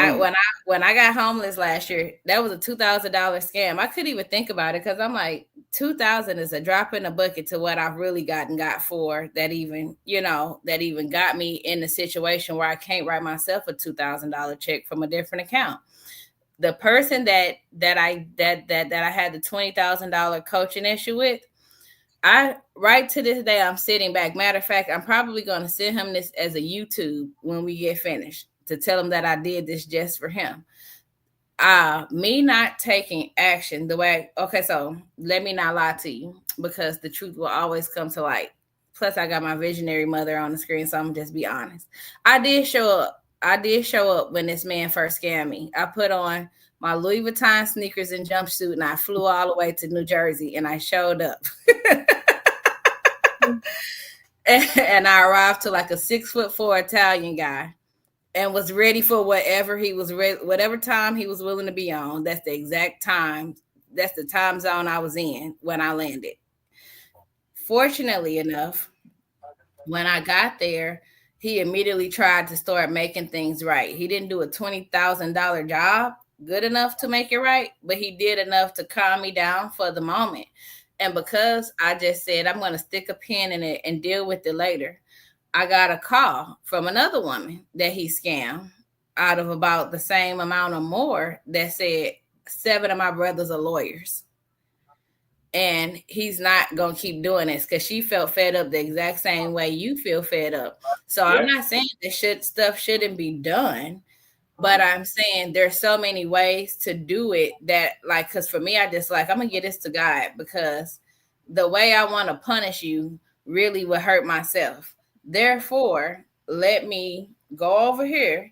I got homeless last year, that was a $2,000 scam. I couldn't even think about it, because I'm like, $2,000 is a drop in the bucket to what I've really got for that even got me in the situation where I can't write myself a $2,000 check from a different account. The person that I had the $20,000 coaching issue with, right to this day, I'm sitting back. Matter of fact, I'm probably going to send him this as a YouTube when we get finished, to tell him that I did this just for him. me not taking action the way, okay, so let me not lie to you, because the truth will always come to light. Plus, I got my visionary mother on the screen, so I'm gonna just be honest. I did show up when this man first scammed me. I put on my Louis Vuitton sneakers and jumpsuit, and I flew all the way to New Jersey, and I showed up. And I arrived to like a 6'4" Italian guy, and was ready for whatever time he was willing to be on. That's the exact time. That's the time zone I was in when I landed. Fortunately enough, when I got there, he immediately tried to start making things right. He didn't do a $20,000 job good enough to make it right, but he did enough to calm me down for the moment. And because I just said, I'm going to stick a pin in it and deal with it later, I got a call from another woman that he scammed out of about the same amount or more that said 7 of my brothers are lawyers. And he's not going to keep doing this because she felt fed up the exact same way you feel fed up. So yeah. I'm not saying that stuff shouldn't be done, but I'm saying there's so many ways to do it that, like, because for me, I just like, I'm going to get this to God, because the way I want to punish you really would hurt myself. Therefore, let me go over here,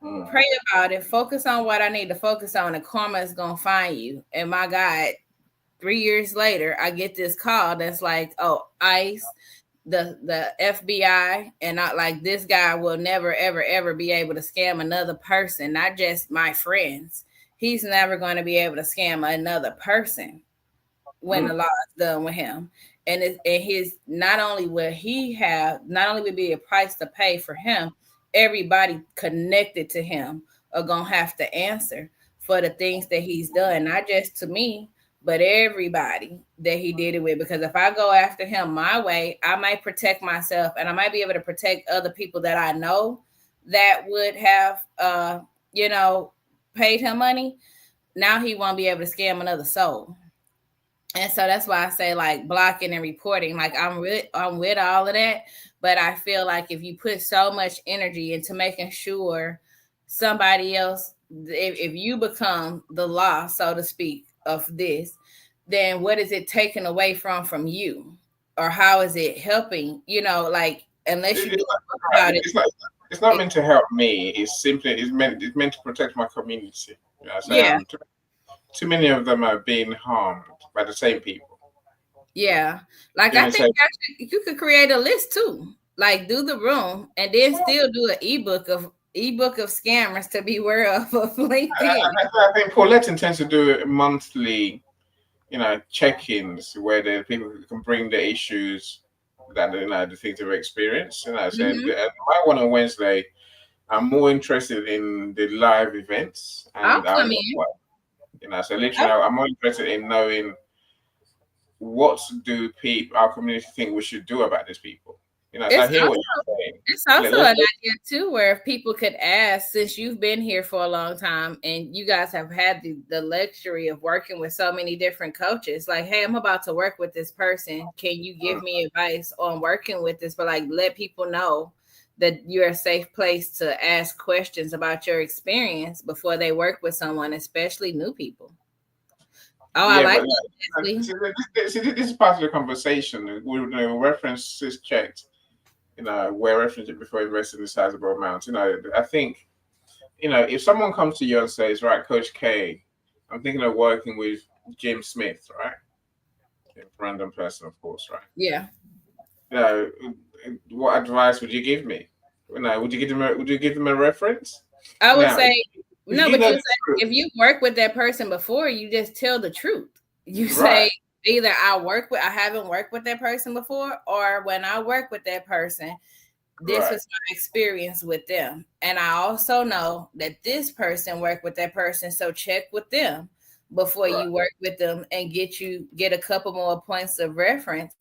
pray about it, focus on what I need to focus on, and karma is going to find you. And my God, 3 years later, I get this call that's like, oh, ICE, the FBI, and not like, this guy will never, ever, ever be able to scam another person, not just my friends. He's never going to be able to scam another person when the law is done with him. And his not only will be a price to pay for him, everybody connected to him are going to have to answer for the things that he's done, not just to me, but everybody that he did it with. Because if I go after him my way, I might protect myself, and I might be able to protect other people that I know that would have, paid him money. Now he won't be able to scam another soul. And so that's why I say, like, blocking and reporting, like, I'm with all of that. But I feel like if you put so much energy into making sure somebody else, if you become the law, so to speak, of this, then what is it taken away from you? Or how is it helping? Unless you do about it. It's not meant to help me. It's meant to protect my community. Yeah. Too many of them are being harmed by the same people. Yeah. Like, I think you could create a list too. Like, do the room and then still do an ebook of scammers to be aware of LinkedIn. I think Paulette intends to do monthly, check-ins where the people can bring their issues that the things they've experienced. My one on Wednesday, I'm more interested in the live events. And I'll come in. So literally, I'm more interested in knowing what do our community think we should do about these people. I hear what you're saying. It's also an idea too, where if people could ask, since you've been here for a long time and you guys have had the luxury of working with so many different coaches, like, hey, I'm about to work with this person. Can you give me advice on working with this? But like, let people know that you're a safe place to ask questions about your experience before they work with someone, especially new people. Oh, yeah, I like that. This is part of the conversation. References checked. Where reference it before investing in sizable amounts. I think, if someone comes to you and says, right, Coach K, I'm thinking of working with Jim Smith, right? A random person, of course, right? Yeah. What advice would you give me? Would you give them a reference? I would say no, but if you work with that person before, you just tell the truth. You say either I haven't worked with that person before, or when I work with that person, this was my experience with them. And I also know that this person worked with that person. So check with them before you work with them and get a couple more points of reference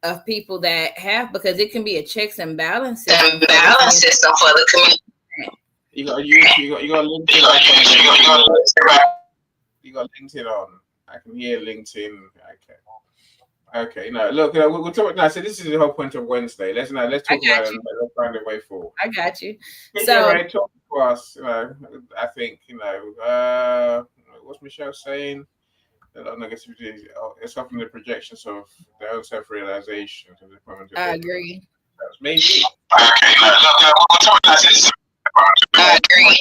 of people that have, because it can be a checks and balances system for the community. You got LinkedIn. You got LinkedIn on. I can hear LinkedIn. Okay. Look, we'll talk now. So this is the whole point of Wednesday. Let's talk about it and let's find a way forward. I got you. So us, I think, what's Michelle saying? Negativity, it's often the projections of their own self-realization. I agree. Maybe. Okay, I agree.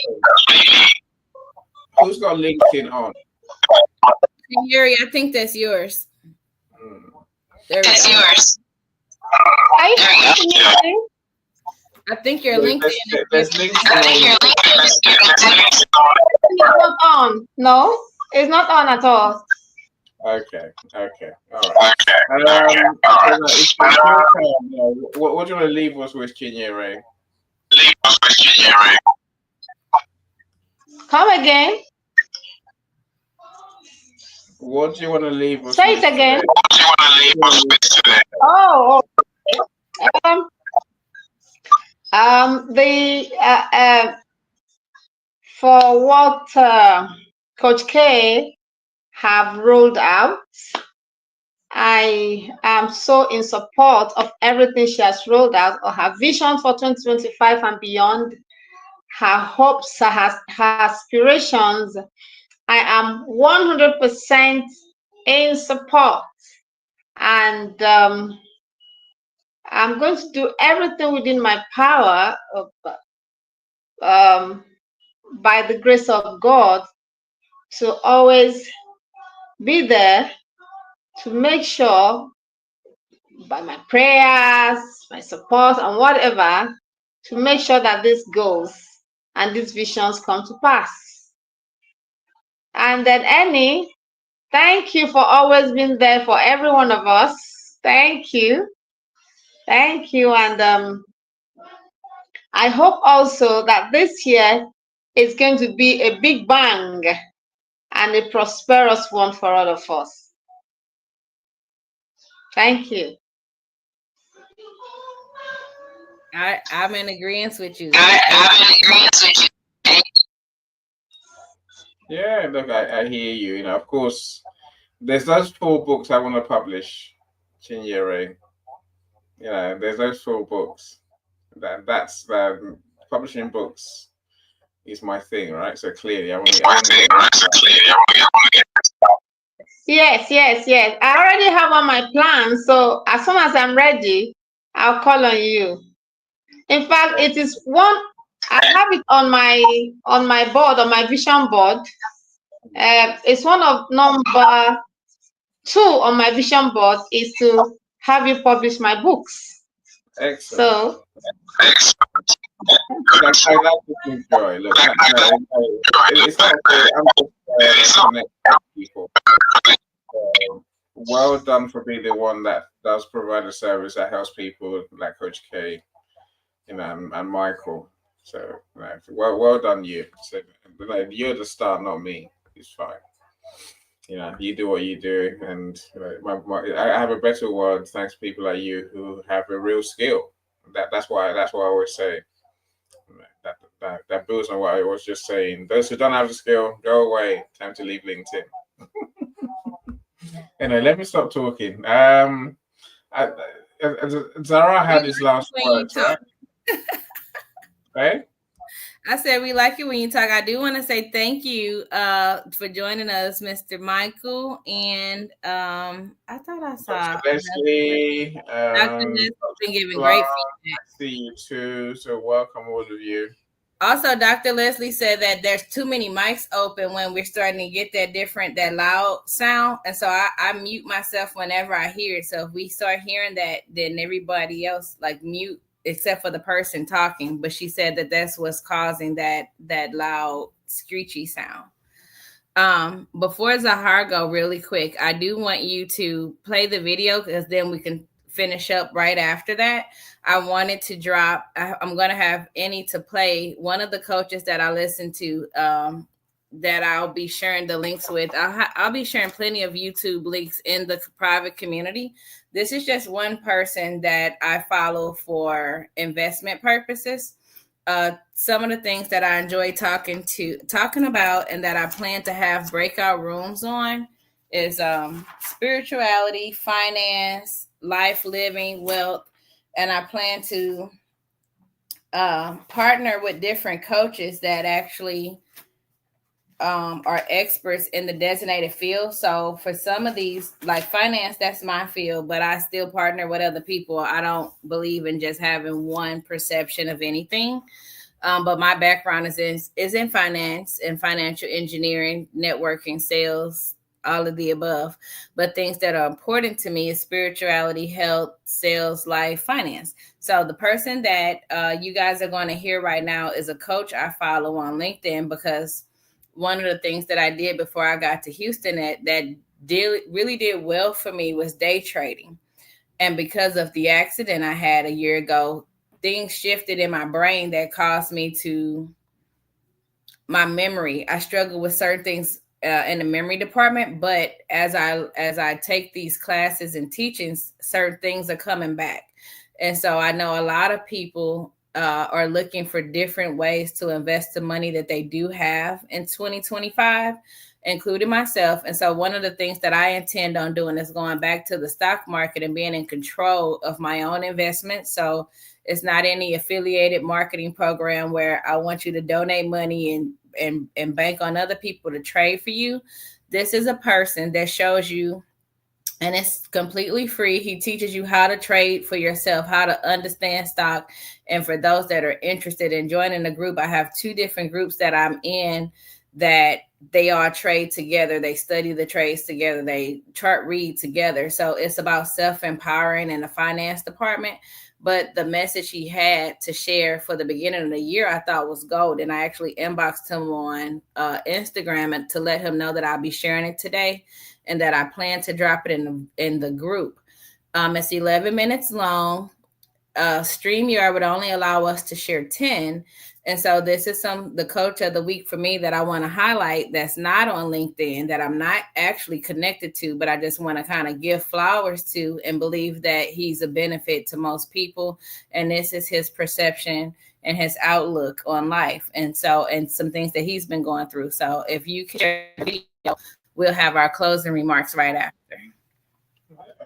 Who's got LinkedIn on? Yuri, I think that's yours. There we that's go. yours. I think your LinkedIn There's LinkedIn. It's not on. No, it's not on at all. Okay. All right. What do you want to leave us with, Chinyere? Come again. What do you want to leave us Say with it again. today? Oh. For what Coach K have rolled out, I am so in support of everything she has rolled out, or her vision for 2025 and beyond, her hopes, her aspirations. I am 100% in support, and I'm going to do everything within my power, by the grace of God, to always be there to make sure, by my prayers, my support, and whatever, to make sure that this goes and these visions come to pass. And then Annie, thank you for always being there for every one of us. Thank you. And I hope also that this year is going to be a big bang and a prosperous one for all of us. Thank you. I'm in agreement with you. Yeah, look, I hear you. Of course, there's those 4 books I want to publish, Chinyere. There's those 4 books. That's publishing books is my thing, right? So clearly, I want to get. Yes. I already have on my plan. So as soon as I'm ready, I'll call on you. In fact, it is one. I have it on my board, on my vision board. It's one of number 2 on my vision board is to have you publish my books. Excellent. So. I like to enjoy. Look, it's not fair. I'm just connecting people. Well done for being the one that does provide a service that helps people like Coach K, and Michael. So, well done you. So, you're the star, not me. It's fine. You do what you do, and I have a better word thanks to people like you who have a real skill. That's why I always say that builds on what I was just saying. Those who don't have the skill, go away. Time to leave LinkedIn. Anyway, let me stop talking. Zara had his last words, right? Right? I said we like it when you talk. I do want to say thank you for joining us, Mr. Michael, and I thought I saw Dr. Leslie. Dr. Leslie's been giving great feedback. I see you too, so welcome all of you. Also, Dr. Leslie said that there's too many mics open when we're starting to get that loud sound. And so I mute myself whenever I hear it. So if we start hearing that, then everybody else mute except for the person talking. But she said that that's what's causing that loud screechy sound. Before Zahar go really quick, I do want you to play the video because then we can finish up right after that. I wanted to drop, I'm going to have Annie to play one of the coaches that I listen to that I'll be sharing the links with. I'll be sharing plenty of YouTube links in the private community. This is just one person that I follow for investment purposes. Some of the things that I enjoy talking about and that I plan to have breakout rooms on is spirituality, finance, life, living, wealth. And I plan to partner with different coaches that actually are experts in the designated field. So for some of these, like finance, that's my field, but I still partner with other people. I don't believe in just having one perception of anything. But my background is in finance and financial engineering, networking, sales, all of the above. But things that are important to me is spirituality, health, sales, life, finance. So the person that you guys are going to hear right now is a coach I follow on LinkedIn, because one of the things that I did before I got to Houston that really did well for me was day trading. And because of the accident I had a year ago, things shifted in my brain that caused me to my memory. I struggle with certain things in the memory department, but as I take these classes and teachings, certain things are coming back. And so I know a lot of people are looking for different ways to invest the money that they do have in 2025, including myself. And so one of the things that I intend on doing is going back to the stock market and being in control of my own investments. So it's not any affiliated marketing program where I want you to donate money and bank on other people to trade for you. This is a person that shows you, and it's completely free. He teaches you how to trade for yourself, how to understand stock. And for those that are interested in joining the group, I have 2 different groups that I'm in that they all trade together. They study the trades together. They chart read together. So it's about self-empowering in the finance department. But the message he had to share for the beginning of the year, I thought was gold. And I actually inboxed him on Instagram and to let him know that I'll be sharing it today and that I plan to drop it in the group. It's 11 minutes long. StreamYard would only allow us to share 10. And so this is the coach of the week for me that I want to highlight that's not on LinkedIn, that I'm not actually connected to, but I just want to kind of give flowers to and believe that he's a benefit to most people. And this is his perception and his outlook on life. And some things that he's been going through. So if you can share the video, we'll have our closing remarks right after.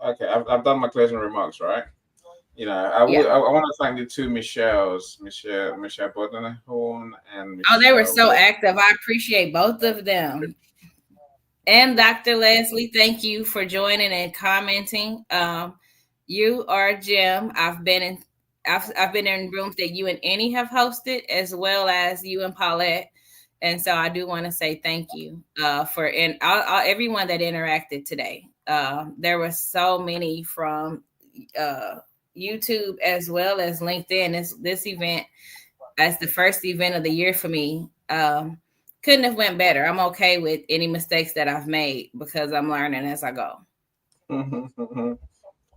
Okay, I've done my closing remarks, right? You know, I want to thank the 2 Michelles, Michelle Bodenhorn and Michelle. They were so active. I appreciate both of them. And Dr. Leslie, thank you for joining and commenting. You are Jim. I've been in rooms that you and Annie have hosted, as well as you and Paulette. And so I do want to say thank you for everyone that interacted today. There were so many from YouTube as well as LinkedIn. This event, as the first event of the year for me, couldn't have went better. I'm okay with any mistakes that I've made because I'm learning as I go.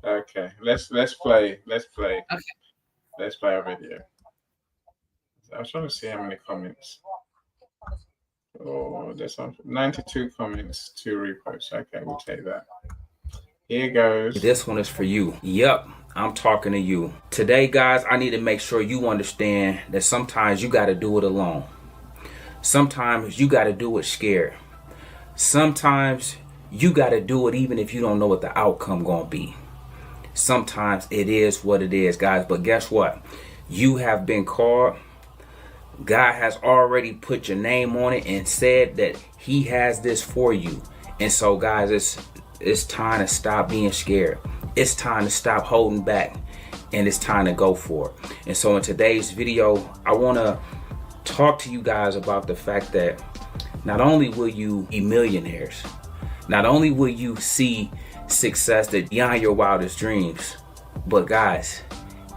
Okay, let's play. Okay. Let's play a video. I was trying to see how many comments. Oh, there's 92 comments, 2 reposts. Okay, we'll take that. Here goes. This one is for you. Yep, I'm talking to you. Today, guys, I need to make sure you understand that sometimes you got to do it alone. Sometimes you got to do it scared. Sometimes you got to do it even if you don't know what the outcome going to be. Sometimes it is what it is, guys. But guess what? You have been called. God has already put your name on it and said that he has this for you. And so, guys, it's time to stop being scared. It's time to stop holding back, and it's time to go for it. And so in today's video, I want to talk to you guys about the fact that not only will you be millionaires, not only will you see success that beyond your wildest dreams, but guys,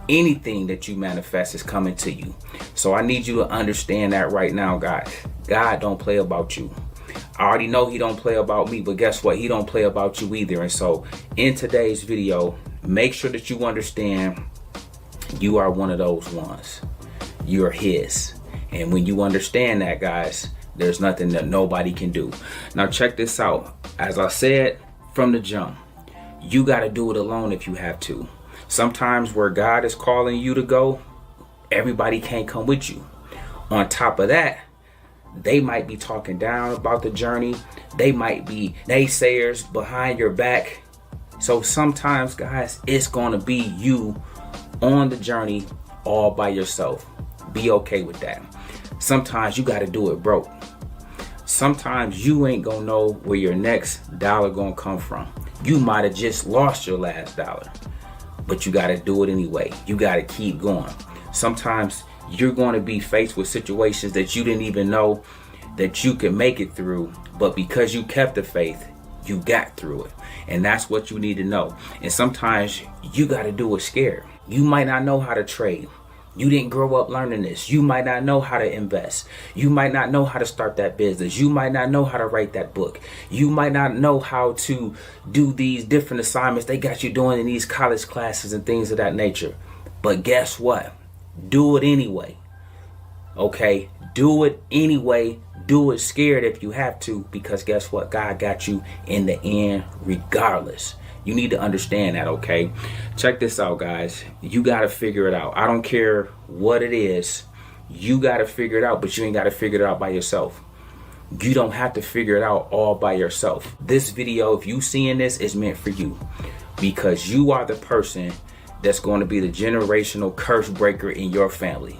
anything that you manifest is coming to you. So I need you to understand that right now, guys. God don't play about you. I already know he don't play about me, but guess what? He don't play about you either. And so in today's video, make sure that you understand you are one of those ones. You're his. And when you understand that, guys, there's nothing that nobody can do. Now check this out. As I said from the jump, you got to do it alone if you have to. Sometimes where God is calling you to go, everybody can't come with you. On top of that, they might be talking down about the journey. They might be naysayers behind your back. So sometimes, guys, it's going to be you on the journey all by yourself. Be okay with that. Sometimes you got to do it broke. Sometimes you ain't gonna know where your next dollar gonna come from. You might have just lost your last dollar, but you got to do it anyway. You got to keep going. Sometimes you're going to be faced with situations that you didn't even know that you could make it through, but because you kept the faith, you got through it. And that's what you need to know. And sometimes you got to do it scared. You might not know how to trade. You didn't grow up learning this. You might not know how to invest. You might not know how to start that business. You might not know how to write that book. You might not know how to do these different assignments they got you doing in these college classes and things of that nature. But guess what? Do it anyway. Okay? Do it anyway. Do it scared if you have to, because guess what? God got you in the end regardless. You need to understand that, okay? Check this out, guys. You got to figure it out. I don't care what it is. You got to figure it out, but you ain't got to figure it out by yourself. You don't have to figure it out all by yourself. This video, if you seeing this, is meant for you, because you are the person that's going to be the generational curse breaker in your family.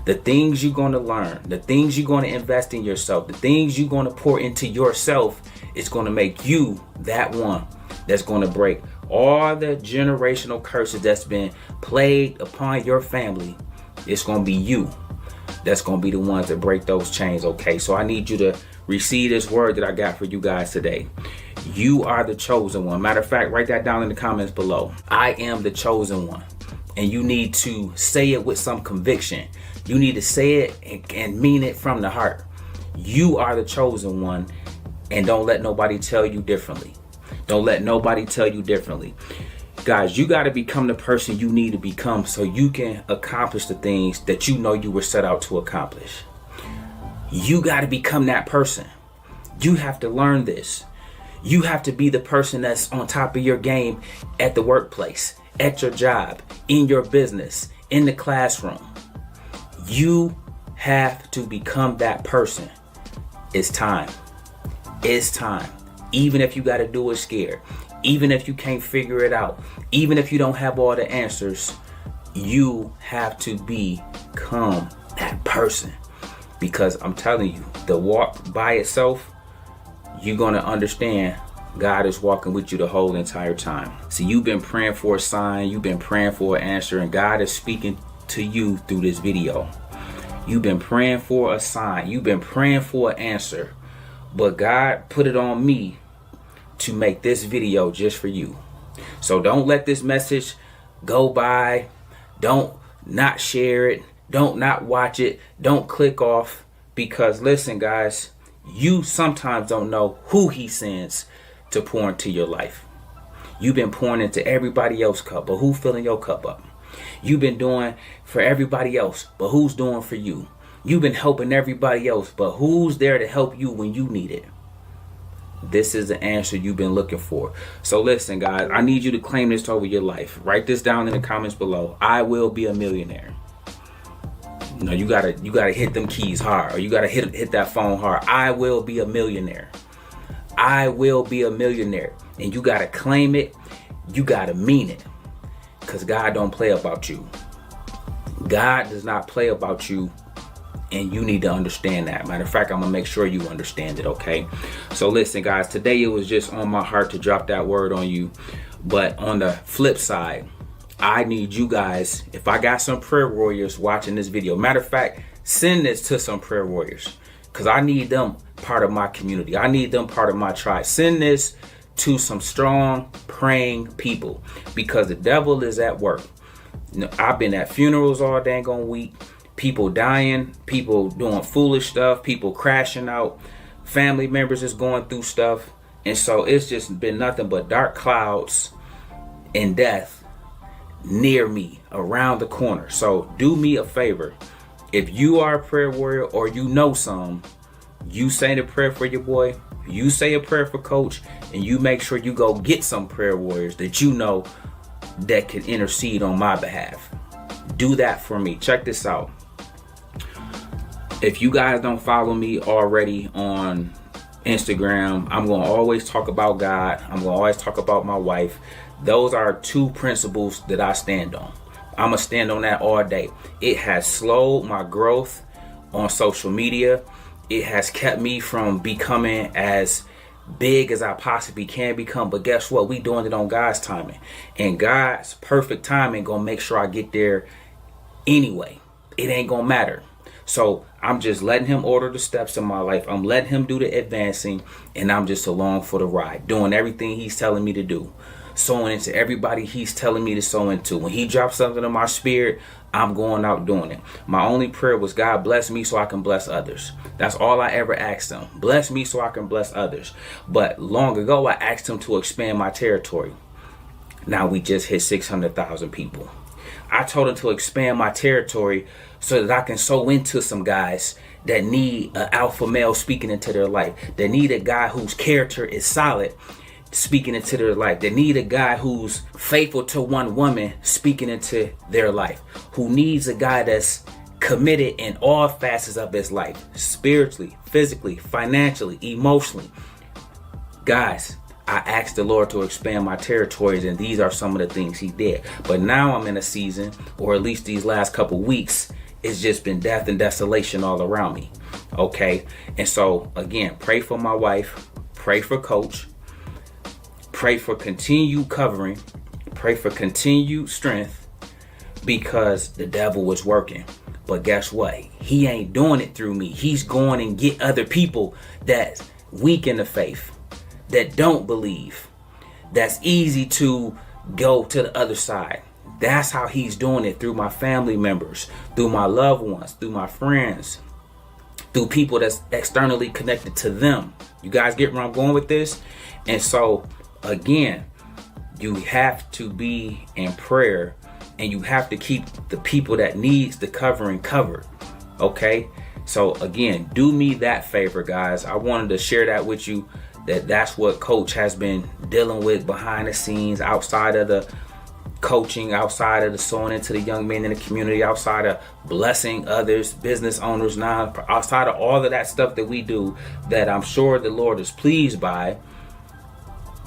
The things you're going to learn, the things you're going to invest in yourself, the things you're going to pour into yourself is going to make you that one that's going to break all the generational curses that's been played upon your family. It's going to be you that's going to be the ones that break those chains, okay? So I need you to receive this word that I got for you guys today. You are the chosen one. Matter of fact, write that down in the comments below. I am the chosen one. And you need to say it with some conviction. You need to say it and mean it from the heart. You are the chosen one, and don't let nobody tell you differently. Don't let nobody tell you differently. Guys, you got to become the person you need to become so you can accomplish the things that you know you were set out to accomplish. You got to become that person. You have to learn this. You have to be the person that's on top of your game at the workplace, at your job, in your business, in the classroom. You have to become that person. It's time. It's time. Even if you got to do it scared, even if you can't figure it out, even if you don't have all the answers, you have to become that person. Because I'm telling you, the walk by itself, you're going to understand God is walking with you the whole entire time. So you've been praying for a sign, you've been praying for an answer, and God is speaking to you through this video. You've been praying for a sign, you've been praying for an answer, but God put it on me to make this video just for you. So don't let this message go by. Don't not share it. Don't not watch it. Don't click off, because listen, guys, you sometimes don't know who he sends to pour into your life. You've been pouring into everybody else's cup, but who filling your cup up? You've been doing for everybody else, but who's doing for you? You've been helping everybody else, but who's there to help you when you need it? This is the answer you've been looking for. So listen, guys, I need you to claim this over your life. Write this down in the comments below. I will be a millionaire. You know, you gotta hit them keys hard, or you gotta hit that phone hard. I will be a millionaire. I will be a millionaire. And you gotta claim it. You gotta mean it. Because God don't play about you. God does not play about you. And you need to understand that. Matter of fact, I'm going to make sure you understand it, okay? So listen, guys, today it was just on my heart to drop that word on you. But on the flip side, I need you guys, if I got some prayer warriors watching this video, matter of fact, send this to some prayer warriors, because I need them part of my community. I need them part of my tribe. Send this to some strong praying people, because the devil is at work. You know, I've been at funerals all dang on week. People dying, people doing foolish stuff, people crashing out, family members is going through stuff. And so it's just been nothing but dark clouds and death near me, around the corner. So do me a favor. If you are a prayer warrior, or you know some, you say the prayer for your boy, you say a prayer for Coach, and you make sure you go get some prayer warriors that you know that can intercede on my behalf. Do that for me. Check this out. If you guys don't follow me already on Instagram, I'm going to always talk about God. I'm going to always talk about my wife. Those are two principles that I stand on. I'm going to stand on that all day. It has slowed my growth on social media. It has kept me from becoming as big as I possibly can become. But guess what? We doing it on God's timing. And God's perfect timing going to make sure I get there anyway. It ain't going to matter. So I'm just letting him order the steps in my life. I'm letting him do the advancing. And I'm just along for the ride. Doing everything he's telling me to do. Sowing into everybody he's telling me to sow into. When he drops something in my spirit, I'm going out doing it. My only prayer was, God bless me so I can bless others. That's all I ever asked him. Bless me so I can bless others. But long ago, I asked him to expand my territory. Now we just hit 600,000 people. I told him to expand my territory so that I can sow into some guys that need an alpha male speaking into their life. That need a guy whose character is solid speaking into their life. They need a guy who's faithful to one woman speaking into their life. Who needs a guy that's committed in all facets of his life. Spiritually, physically, financially, emotionally. Guys, I asked the Lord to expand my territories, and these are some of the things he did. But now I'm in a season, or at least these last couple weeks, it's just been death and desolation all around me. Okay? And so, again, pray for my wife. Pray for Coach. Pray for continued covering. Pray for continued strength, because the devil was working. But guess what? He ain't doing it through me. He's going and get other people that's weak in the faith, that don't believe, that's easy to go to the other side. That's how he's doing it, through my family members, through my loved ones, through my friends, through people that's externally connected to them. You guys get where I'm going with this? And so, again, you have to be in prayer, and you have to keep the people that needs the covering covered. Okay? So again, do me that favor, guys. I wanted to share that with you, that's what Coach has been dealing with behind the scenes, outside of the coaching, outside of the sowing into the young men in the community, outside of blessing others, business owners, outside of all of that stuff that we do, that I'm sure the Lord is pleased by.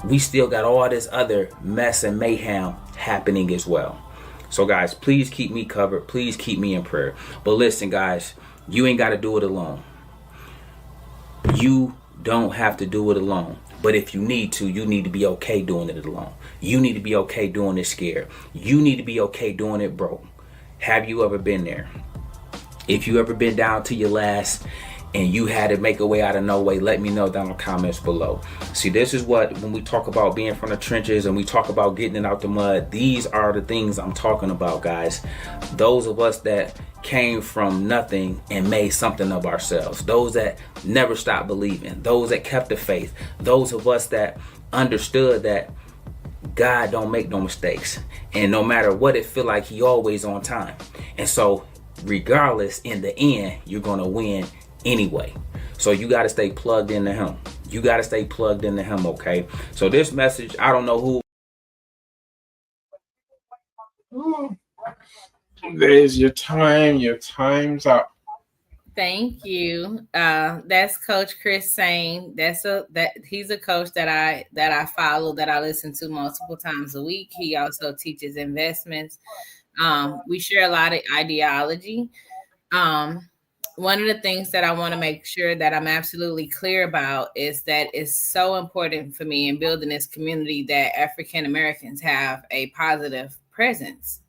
We still got all this other mess and mayhem happening as well. So guys, please keep me covered. Please keep me in prayer. But listen, guys, you ain't got to do it alone. You don't have to do it alone. But if you need to, you need to be okay doing it alone. You need to be okay doing it scared. You need to be okay doing it broke. Have you ever been there? If you ever been down to your last and you had to make a way out of no way, let me know down in the comments below. See, this is what, when we talk about being from the trenches and we talk about getting it out the mud, these are the things I'm talking about, guys. Those of us that came from nothing and made something of ourselves. Those that never stopped believing. Those that kept the faith. Those of us that understood that God don't make no mistakes. And no matter what it feel like, he always on time. And so regardless, in the end, you're going to win anyway. So you got to stay plugged into him. You got to stay plugged into him, okay? So this message, I don't know who. There's your time. Your time's up. Thank you. That's Coach Chris Sain. He's a coach that I follow, that I listen to multiple times a week. He also teaches investments. We share a lot of ideology. One of the things that I want to make sure that I'm absolutely clear about is that it's so important for me in building this community that African Americans have a positive presence.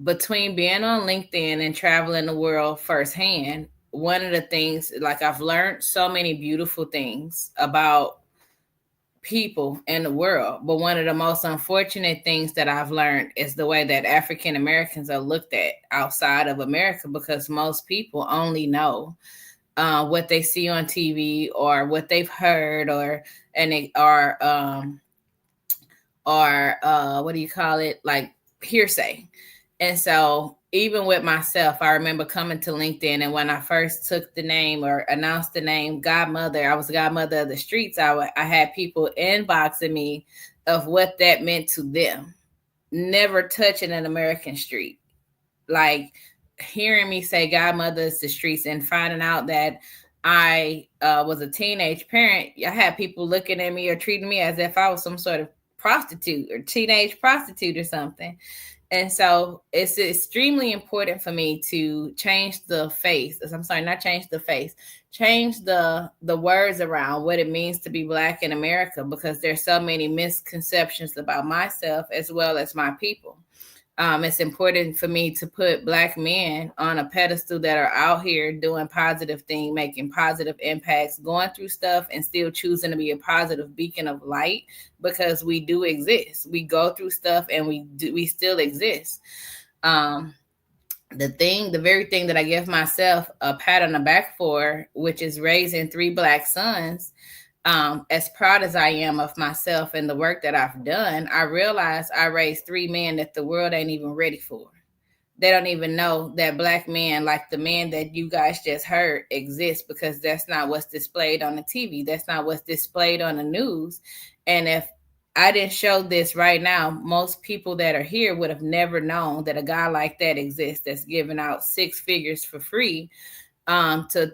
Between being on LinkedIn and traveling the world firsthand, one of the things, like, I've learned so many beautiful things about people in the world. But one of the most unfortunate things that I've learned is the way that African Americans are looked at outside of America, because most people only know what they see on TV or what they've heard, or what do you call it? Like hearsay. And so even with myself, I remember coming to LinkedIn, and when I first took the name or announced the name Godmother, I was Godmother of the Streets. I had people inboxing me of what that meant to them. Never touching an American street. Like hearing me say Godmother is the Streets and finding out that I was a teenage parent, I had people looking at me or treating me as if I was some sort of prostitute or teenage prostitute or something. And so it's extremely important for me to change the face. I'm sorry, not change the face, change the words around what it means to be Black in America, because there's so many misconceptions about myself as well as my people. It's important for me to put Black men on a pedestal that are out here doing positive things, making positive impacts, going through stuff and still choosing to be a positive beacon of light, because we do exist. We go through stuff and we still exist. The very thing that I give myself a pat on the back for, which is raising 3 Black sons, as proud as I am of myself and the work that I've done, I realized I raised 3 men that the world ain't even ready for. They don't even know that Black men, like the man that you guys just heard, exist, because that's not what's displayed on the TV. That's not what's displayed on the news. And if I didn't show this right now, most people that are here would have never known that a guy like that exists, that's giving out 6 figures for free to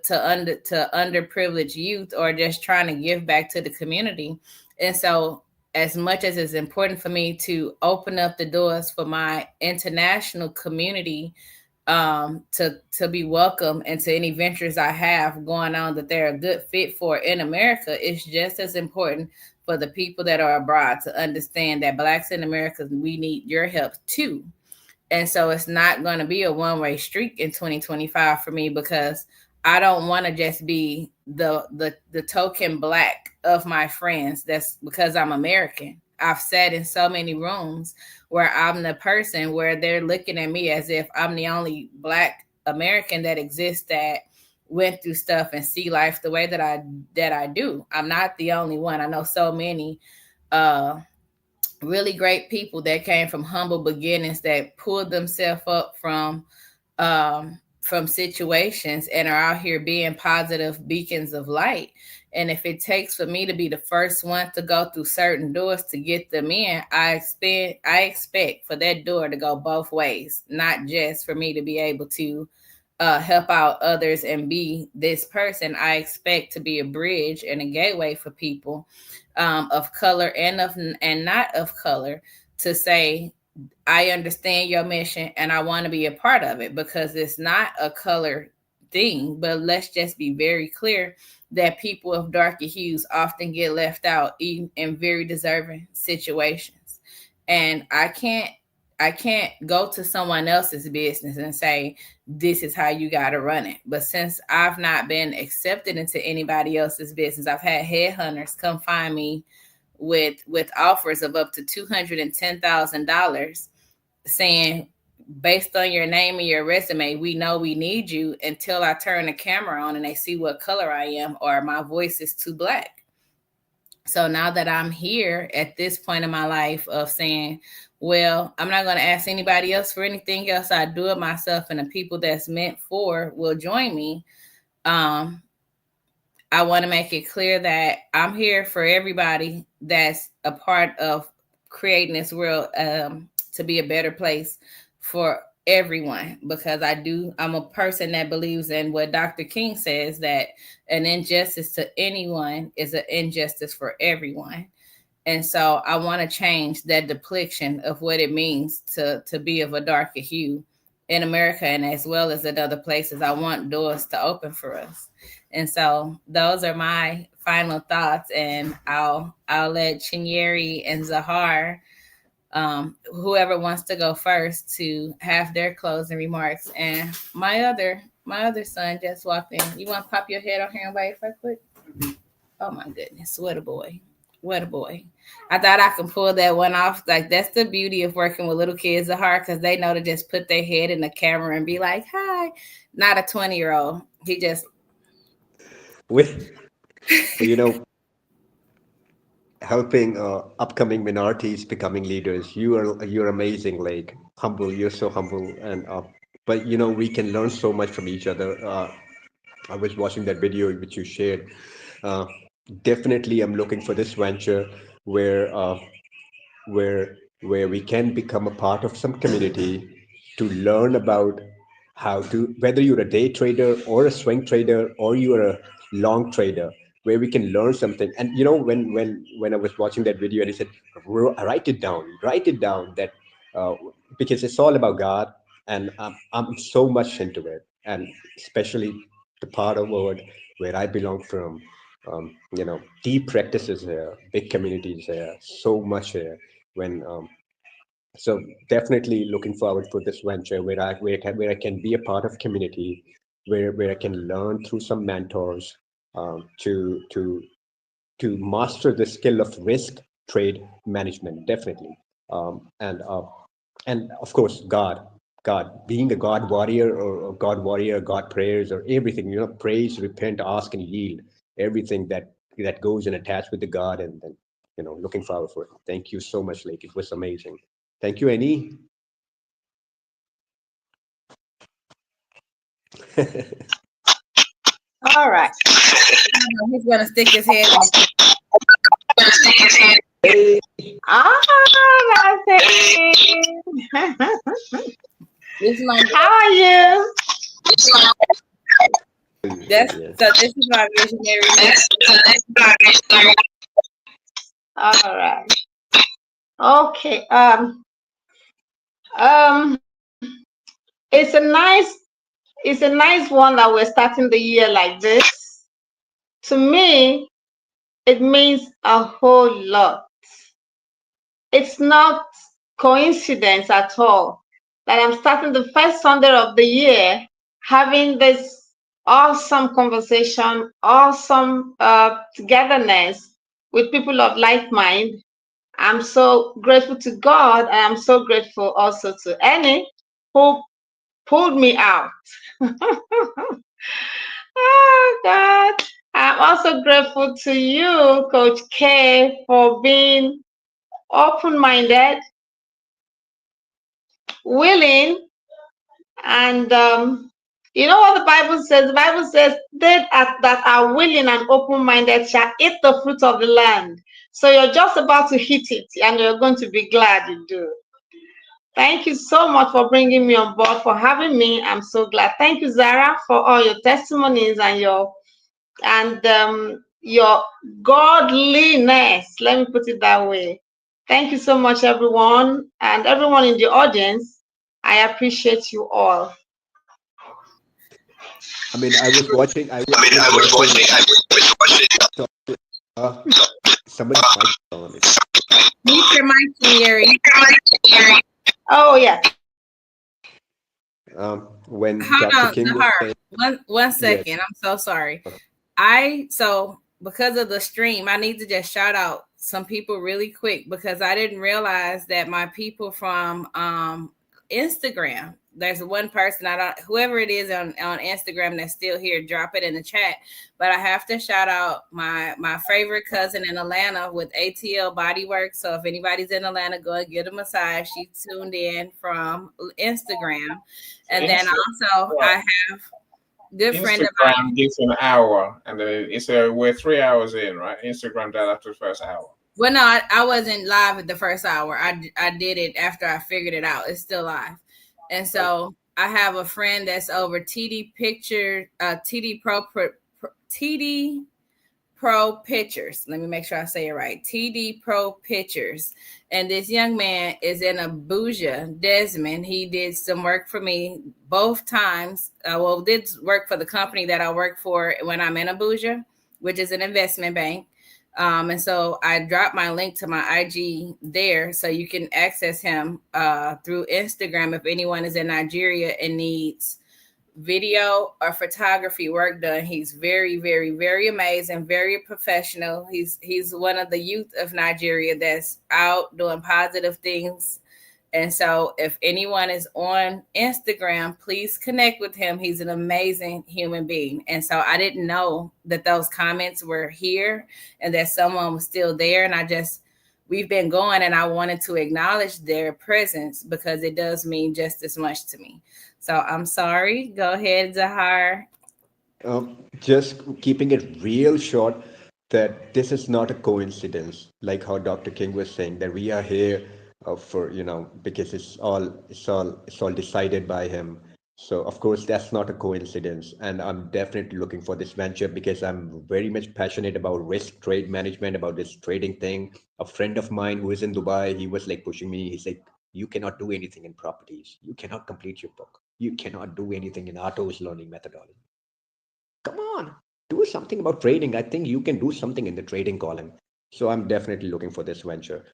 underprivileged youth, or just trying to give back to the community. And so, as much as it's important for me to open up the doors for my international community to be welcome into any ventures I have going on that they're a good fit for in America, it's just as important for the people that are abroad to understand that Blacks in America, we need your help too. And so it's not going to be a one-way street in 2025 for me, because I don't want to just be the token Black of my friends. That's because I'm American. I've sat in so many rooms where I'm the person where they're looking at me as if I'm the only Black American that exists, that went through stuff and see life the way that I do. I'm not the only one. I know so many really great people that came from humble beginnings, that pulled themselves up from situations and are out here being positive beacons of light. And if it takes for me to be the first one to go through certain doors to get them in, I expect for that door to go both ways, not just for me to be able to help out others and be this person. I expect to be a bridge and a gateway for people of color and not of color, to say, I understand your mission and I want to be a part of it, because it's not a color thing. But let's just be very clear that people of darker hues often get left out, even in very deserving situations. And I can't go to someone else's business and say, this is how you got to run it. But since I've not been accepted into anybody else's business, I've had headhunters come find me with offers of up to $210,000, saying, based on your name and your resume, we know we need you, until I turn the camera on and they see what color I am, or my voice is too Black. So now that I'm here at this point in my life of saying, well, I'm not going to ask anybody else for anything else. I do it myself, and the people that's meant for will join me. I want to make it clear that I'm here for everybody that's a part of creating this world to be a better place for everyone, because I'm a person that believes in what Dr. King says, that an injustice to anyone is an injustice for everyone. And so I want to change that depiction of what it means to be of a darker hue in America, and as well as in other places. I want doors to open for us. And so those are my final thoughts. And I'll let Chinyere and Zahar, whoever wants to go first, to have their closing remarks. And my other son just walked in. You want to pop your head on here and wait for quick? Oh my goodness, what a boy. What a boy. I thought I can pull that one off. Like, that's the beauty of working with little kids at heart, because they know to just put their head in the camera and be like, hi. Not a 20-year-old. He just. Helping upcoming minorities becoming leaders. You're amazing, like humble. You're so humble, and but we can learn so much from each other. I was watching that video which you shared. Definitely, I'm looking for this venture where we can become a part of some community to learn about how to, whether you're a day trader or a swing trader or you're a long trader, where we can learn something. And when I was watching that video, and he said, write it down, that because it's all about God, and I'm so much into it, and especially the part of world where I belong from. Deep practices here, big communities here, so much here. When So definitely looking forward for this venture where I can be a part of community, where I can learn through some mentors, to master the skill of risk trade management, definitely. And of course, God, being a God warrior, or God warrior, God prayers, or everything, praise, repent, ask, and yield, everything that goes and attached with the God, and then, looking forward for it. Thank you so much, Lake. It was amazing. Thank you, Annie. All right. He's gonna stick his head in. Hey. That's it. This is my How are you? That's Yeah. so. This is my visionary. All right. Okay. It's a nice one that we're starting the year like this. To me, it means a whole lot. It's not coincidence at all that I'm starting the first Sunday of the year having this awesome conversation, awesome togetherness with people of like mind. I'm so grateful to God, and I'm so grateful also to Annie, who pulled me out. Oh, God. I'm also grateful to you, Coach K, for being open-minded, willing, and you know what the Bible says? The Bible says that are willing and open-minded shall eat the fruit of the land. So you're just about to hit it, and you're going to be glad you do. Thank you so much for bringing me on board, for having me. I'm so glad. Thank you, Zara, for all your testimonies and your godliness. Let me put it that way. Thank you so much, everyone, and everyone in the audience. I appreciate you all. I mean, I was watching. Somebody mic on it. Mute your mic, Yuri. Oh, yeah. When Hold Dr. on, King was Zahar. saying, One second. I'm so sorry. So because of the stream, I need to just shout out some people really quick, because I didn't realize that my people from Instagram, there's one person, whoever it is on Instagram that's still here, drop it in the chat. But I have to shout out my favorite cousin in Atlanta with ATL Bodywork. So if anybody's in Atlanta, go and get a massage. She tuned in from Instagram. And then also I have good friend of mine. Instagram gives an hour, and then we're 3 hours in, right? Instagram does after the first hour. Well, no, I wasn't live at the first hour. I did it after I figured it out. It's still live. And so I have a friend that's over TD Pro Pictures. Let me make sure I say it right. TD Pro Pictures. And this young man is in Abuja, Desmond. He did some work for me both times. Did work for the company that I work for when I'm in Abuja, which is an investment bank. And so I dropped my link to my IG there, so you can access him through Instagram if anyone is in Nigeria and needs video or photography work done. He's very, very, very amazing, very professional. He's one of the youth of Nigeria that's out doing positive things. And so if anyone is on Instagram, please connect with him. He's an amazing human being. And so I didn't know that those comments were here and that someone was still there. And we've been going, and I wanted to acknowledge their presence because it does mean just as much to me. So I'm sorry. Go ahead, Zahar. Just keeping it real short, that this is not a coincidence, like how Dr. King was saying, that we are here for, because it's all decided by him. So of course that's not a coincidence, and I'm definitely looking for this venture because I'm very much passionate about risk trade management, about this trading thing. A friend of mine who is in Dubai, he was like pushing me. He's like, You cannot do anything in properties. You cannot complete your book. You cannot do anything in Arto's learning methodology. Come on, do something about trading. I think you can do something in the trading column. So I'm definitely looking for this venture.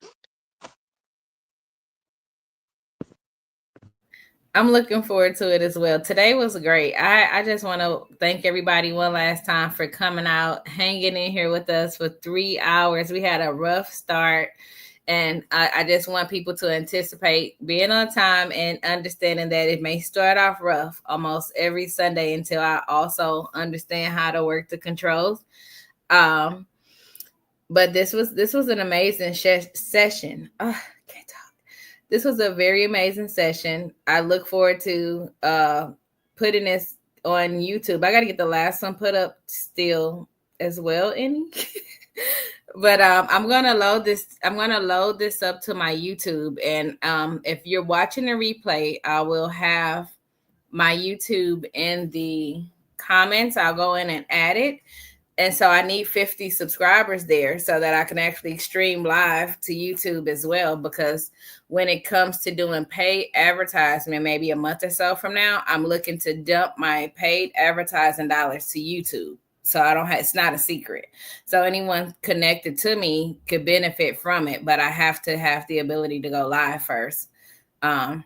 I'm looking forward to it as well. Today was great. I just want to thank everybody one last time for coming out, hanging in here with us for 3 hours. We had a rough start, and I just want people to anticipate being on time and understanding that it may start off rough almost every Sunday until I also understand how to work the controls. But this was an amazing session. Can't talk. This was a very amazing session. I look forward to putting this on YouTube. I got to get the last one put up still as well, Annie. But I'm gonna load this. I'm gonna load this up to my YouTube, and if you're watching the replay, I will have my YouTube in the comments. I'll go in and add it. And so I need 50 subscribers there so that I can actually stream live to YouTube as well. Because when it comes to doing paid advertisement, maybe a month or so from now, I'm looking to dump my paid advertising dollars to YouTube. So I don't have, it's not a secret. So anyone connected to me could benefit from it, but I have to have the ability to go live first. And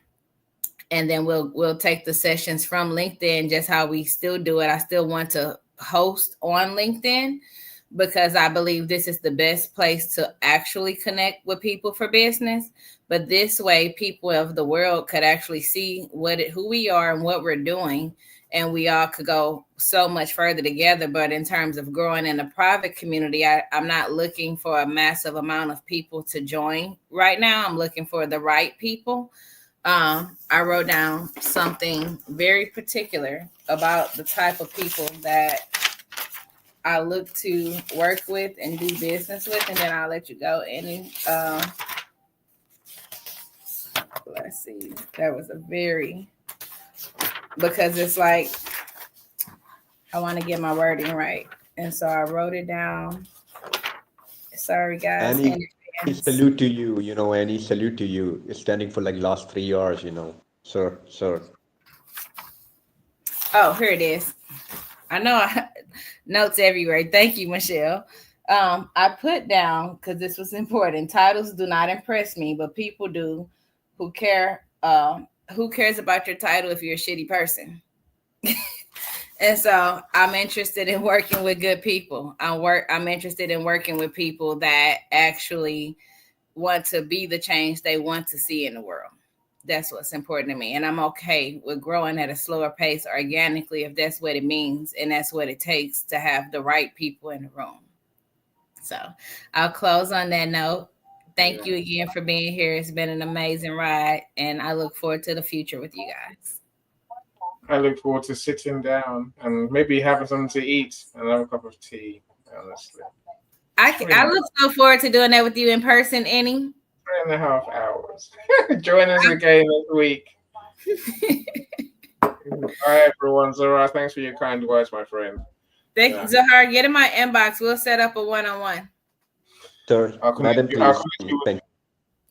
then we'll take the sessions from LinkedIn, just how we still do it. I still want to host on LinkedIn because I believe this is the best place to actually connect with people for business. But this way, people of the world could actually see who we are and what we're doing, and we all could go so much further together. But in terms of growing in the private community, I'm not looking for a massive amount of people to join right now. I'm looking for the right people. I wrote down something very particular about the type of people that I look to work with and do business with, and then I'll let you go. Let's see. That was because it's like I want to get my wording right, and so I wrote it down. Sorry, guys. Any salute to you, any salute to you. You're standing for like last 3 hours, sir. Oh, here it is. I know notes everywhere. Thank you, Michelle. I put down, because this was important, titles do not impress me, but people do who care. Who cares about your title if you're a shitty person? And so I'm interested in working with good people. I'm interested in working with people that actually want to be the change they want to see in the world. That's what's important to me. And I'm okay with growing at a slower pace organically if that's what it means. And that's what it takes to have the right people in the room. So I'll close on that note. Thank you again for being here. It's been an amazing ride. And I look forward to the future with you guys. I look forward to sitting down and maybe having something to eat and have a cup of tea, honestly. I look so forward to doing that with you in person, Annie. 3.5 hours. Join us again next week. All right, everyone. Zahra, thanks for your kind words, my friend. Thank you, Zahar. Get in my inbox. We'll set up a one-on-one. Sir, madam, please.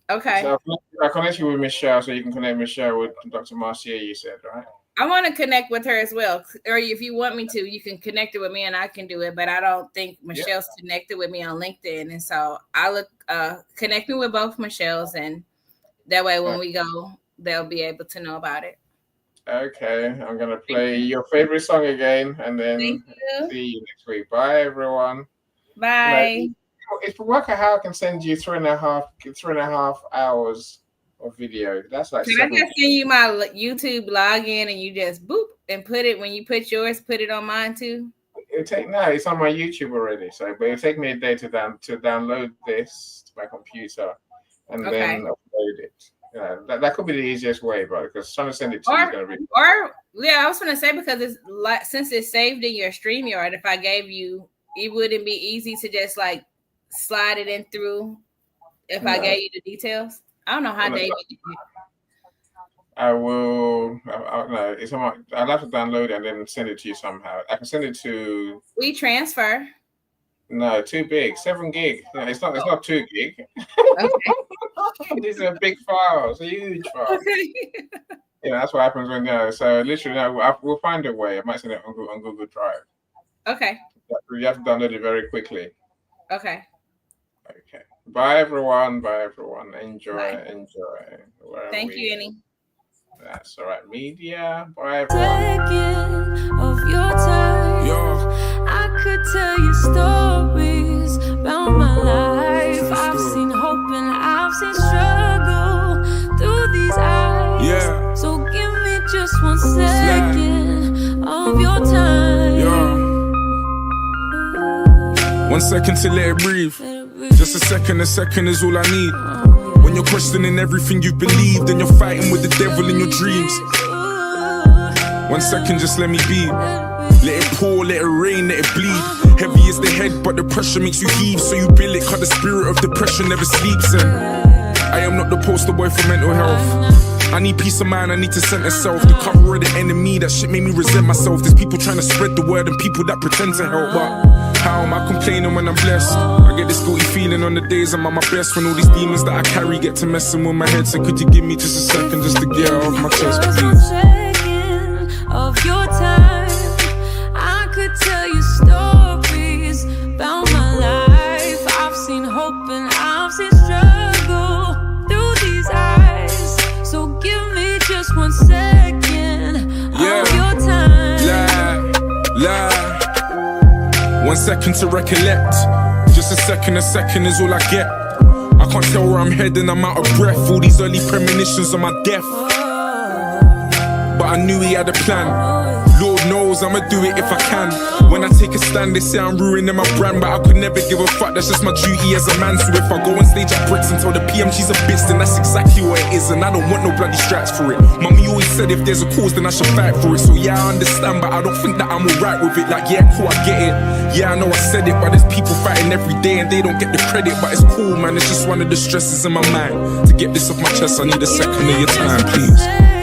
Okay. So I'll connect you with Michelle so you can connect Michelle with Dr. Marcia, you said, right? I want to connect with her as well. Or if you want me to, you can connect it with me and I can do it. But I don't think Michelle's connected with me on LinkedIn. And so I'll connect me with both Michelle's. And that way when we go, they'll be able to know about it. Okay. I'm going to play your favorite song again. And then see you next week. Bye, everyone. Bye. If Worker How can send you 3.5 hours of video. That's like. Can I just send you my YouTube login and you just boop and put it when you put yours, put it on mine too? It's on my YouTube already. So, but it'll take me a day to download this to my computer and then upload it. Yeah, that could be the easiest way, bro. Because trying to send it to you is gonna be. I was gonna say because it's like since it's saved in your StreamYard, if I gave you, it wouldn't be easy to just like slide it in through. If I gave you the details. I don't know how David did it. I will. No, it's on my. I'll have to download it and then send it to you somehow. I can send it to. We transfer. No, too big. 7 gig. Yeah, it's not 2 gig. Okay. These are big files, huge files. Okay. Yeah, that's what happens when so literally we'll find a way. I might send it on Google Drive. Okay. You have to download it very quickly. Okay. Okay. Bye everyone. Bye everyone. Enjoy. Bye. Enjoy. Where are Thank you, we? Annie. That's all right. Media. Bye everyone. Second of your time. I could tell you stories about my life. I've seen hope and I've seen struggle through these eyes. Yeah. So give me just 1 second of your time. 1 second to let it breathe. Just a second is all I need. When you're questioning everything you've believed and you're fighting with the devil in your dreams. 1 second, just let me be. Let it pour, let it rain, let it bleed. Heavy is the head, but the pressure makes you heave. So you bill it, cause the spirit of depression never sleeps. And I am not the poster boy for mental health. I need peace of mind, I need to center self. The cover of the enemy, that shit made me resent myself. There's people trying to spread the word and people that pretend to help. But how am I complaining when I'm blessed? I get this guilty feeling on the days I'm at my best, when all these demons that I carry get to messing with my head. So could you give me just a second just to get off my chest, please? Of your time, I could tell you stories about my life. I've seen hope and I've seen struggle through these eyes. So give me just 1 second of your time. Lie. 1 second to recollect. Just a second is all I get. I can't tell where I'm heading, I'm out of breath. All these early premonitions of my death. But I knew he had a plan. Lord knows I'ma do it if I can. When I take a stand, they say I'm ruining my brand, but I could never give a fuck, that's just my duty as a man. So if I go on stage at Bricks and tell the PMG's a bitch, then that's exactly what it is, and I don't want no bloody straps for it. Mummy always said if there's a cause, then I should fight for it. So yeah, I understand, but I don't think that I'm alright with it. Like, yeah, cool, I get it. Yeah, I know I said it, but there's people fighting every day and they don't get the credit. But it's cool, man, it's just one of the stresses in my mind. To get this off my chest, I need a second of your time, please.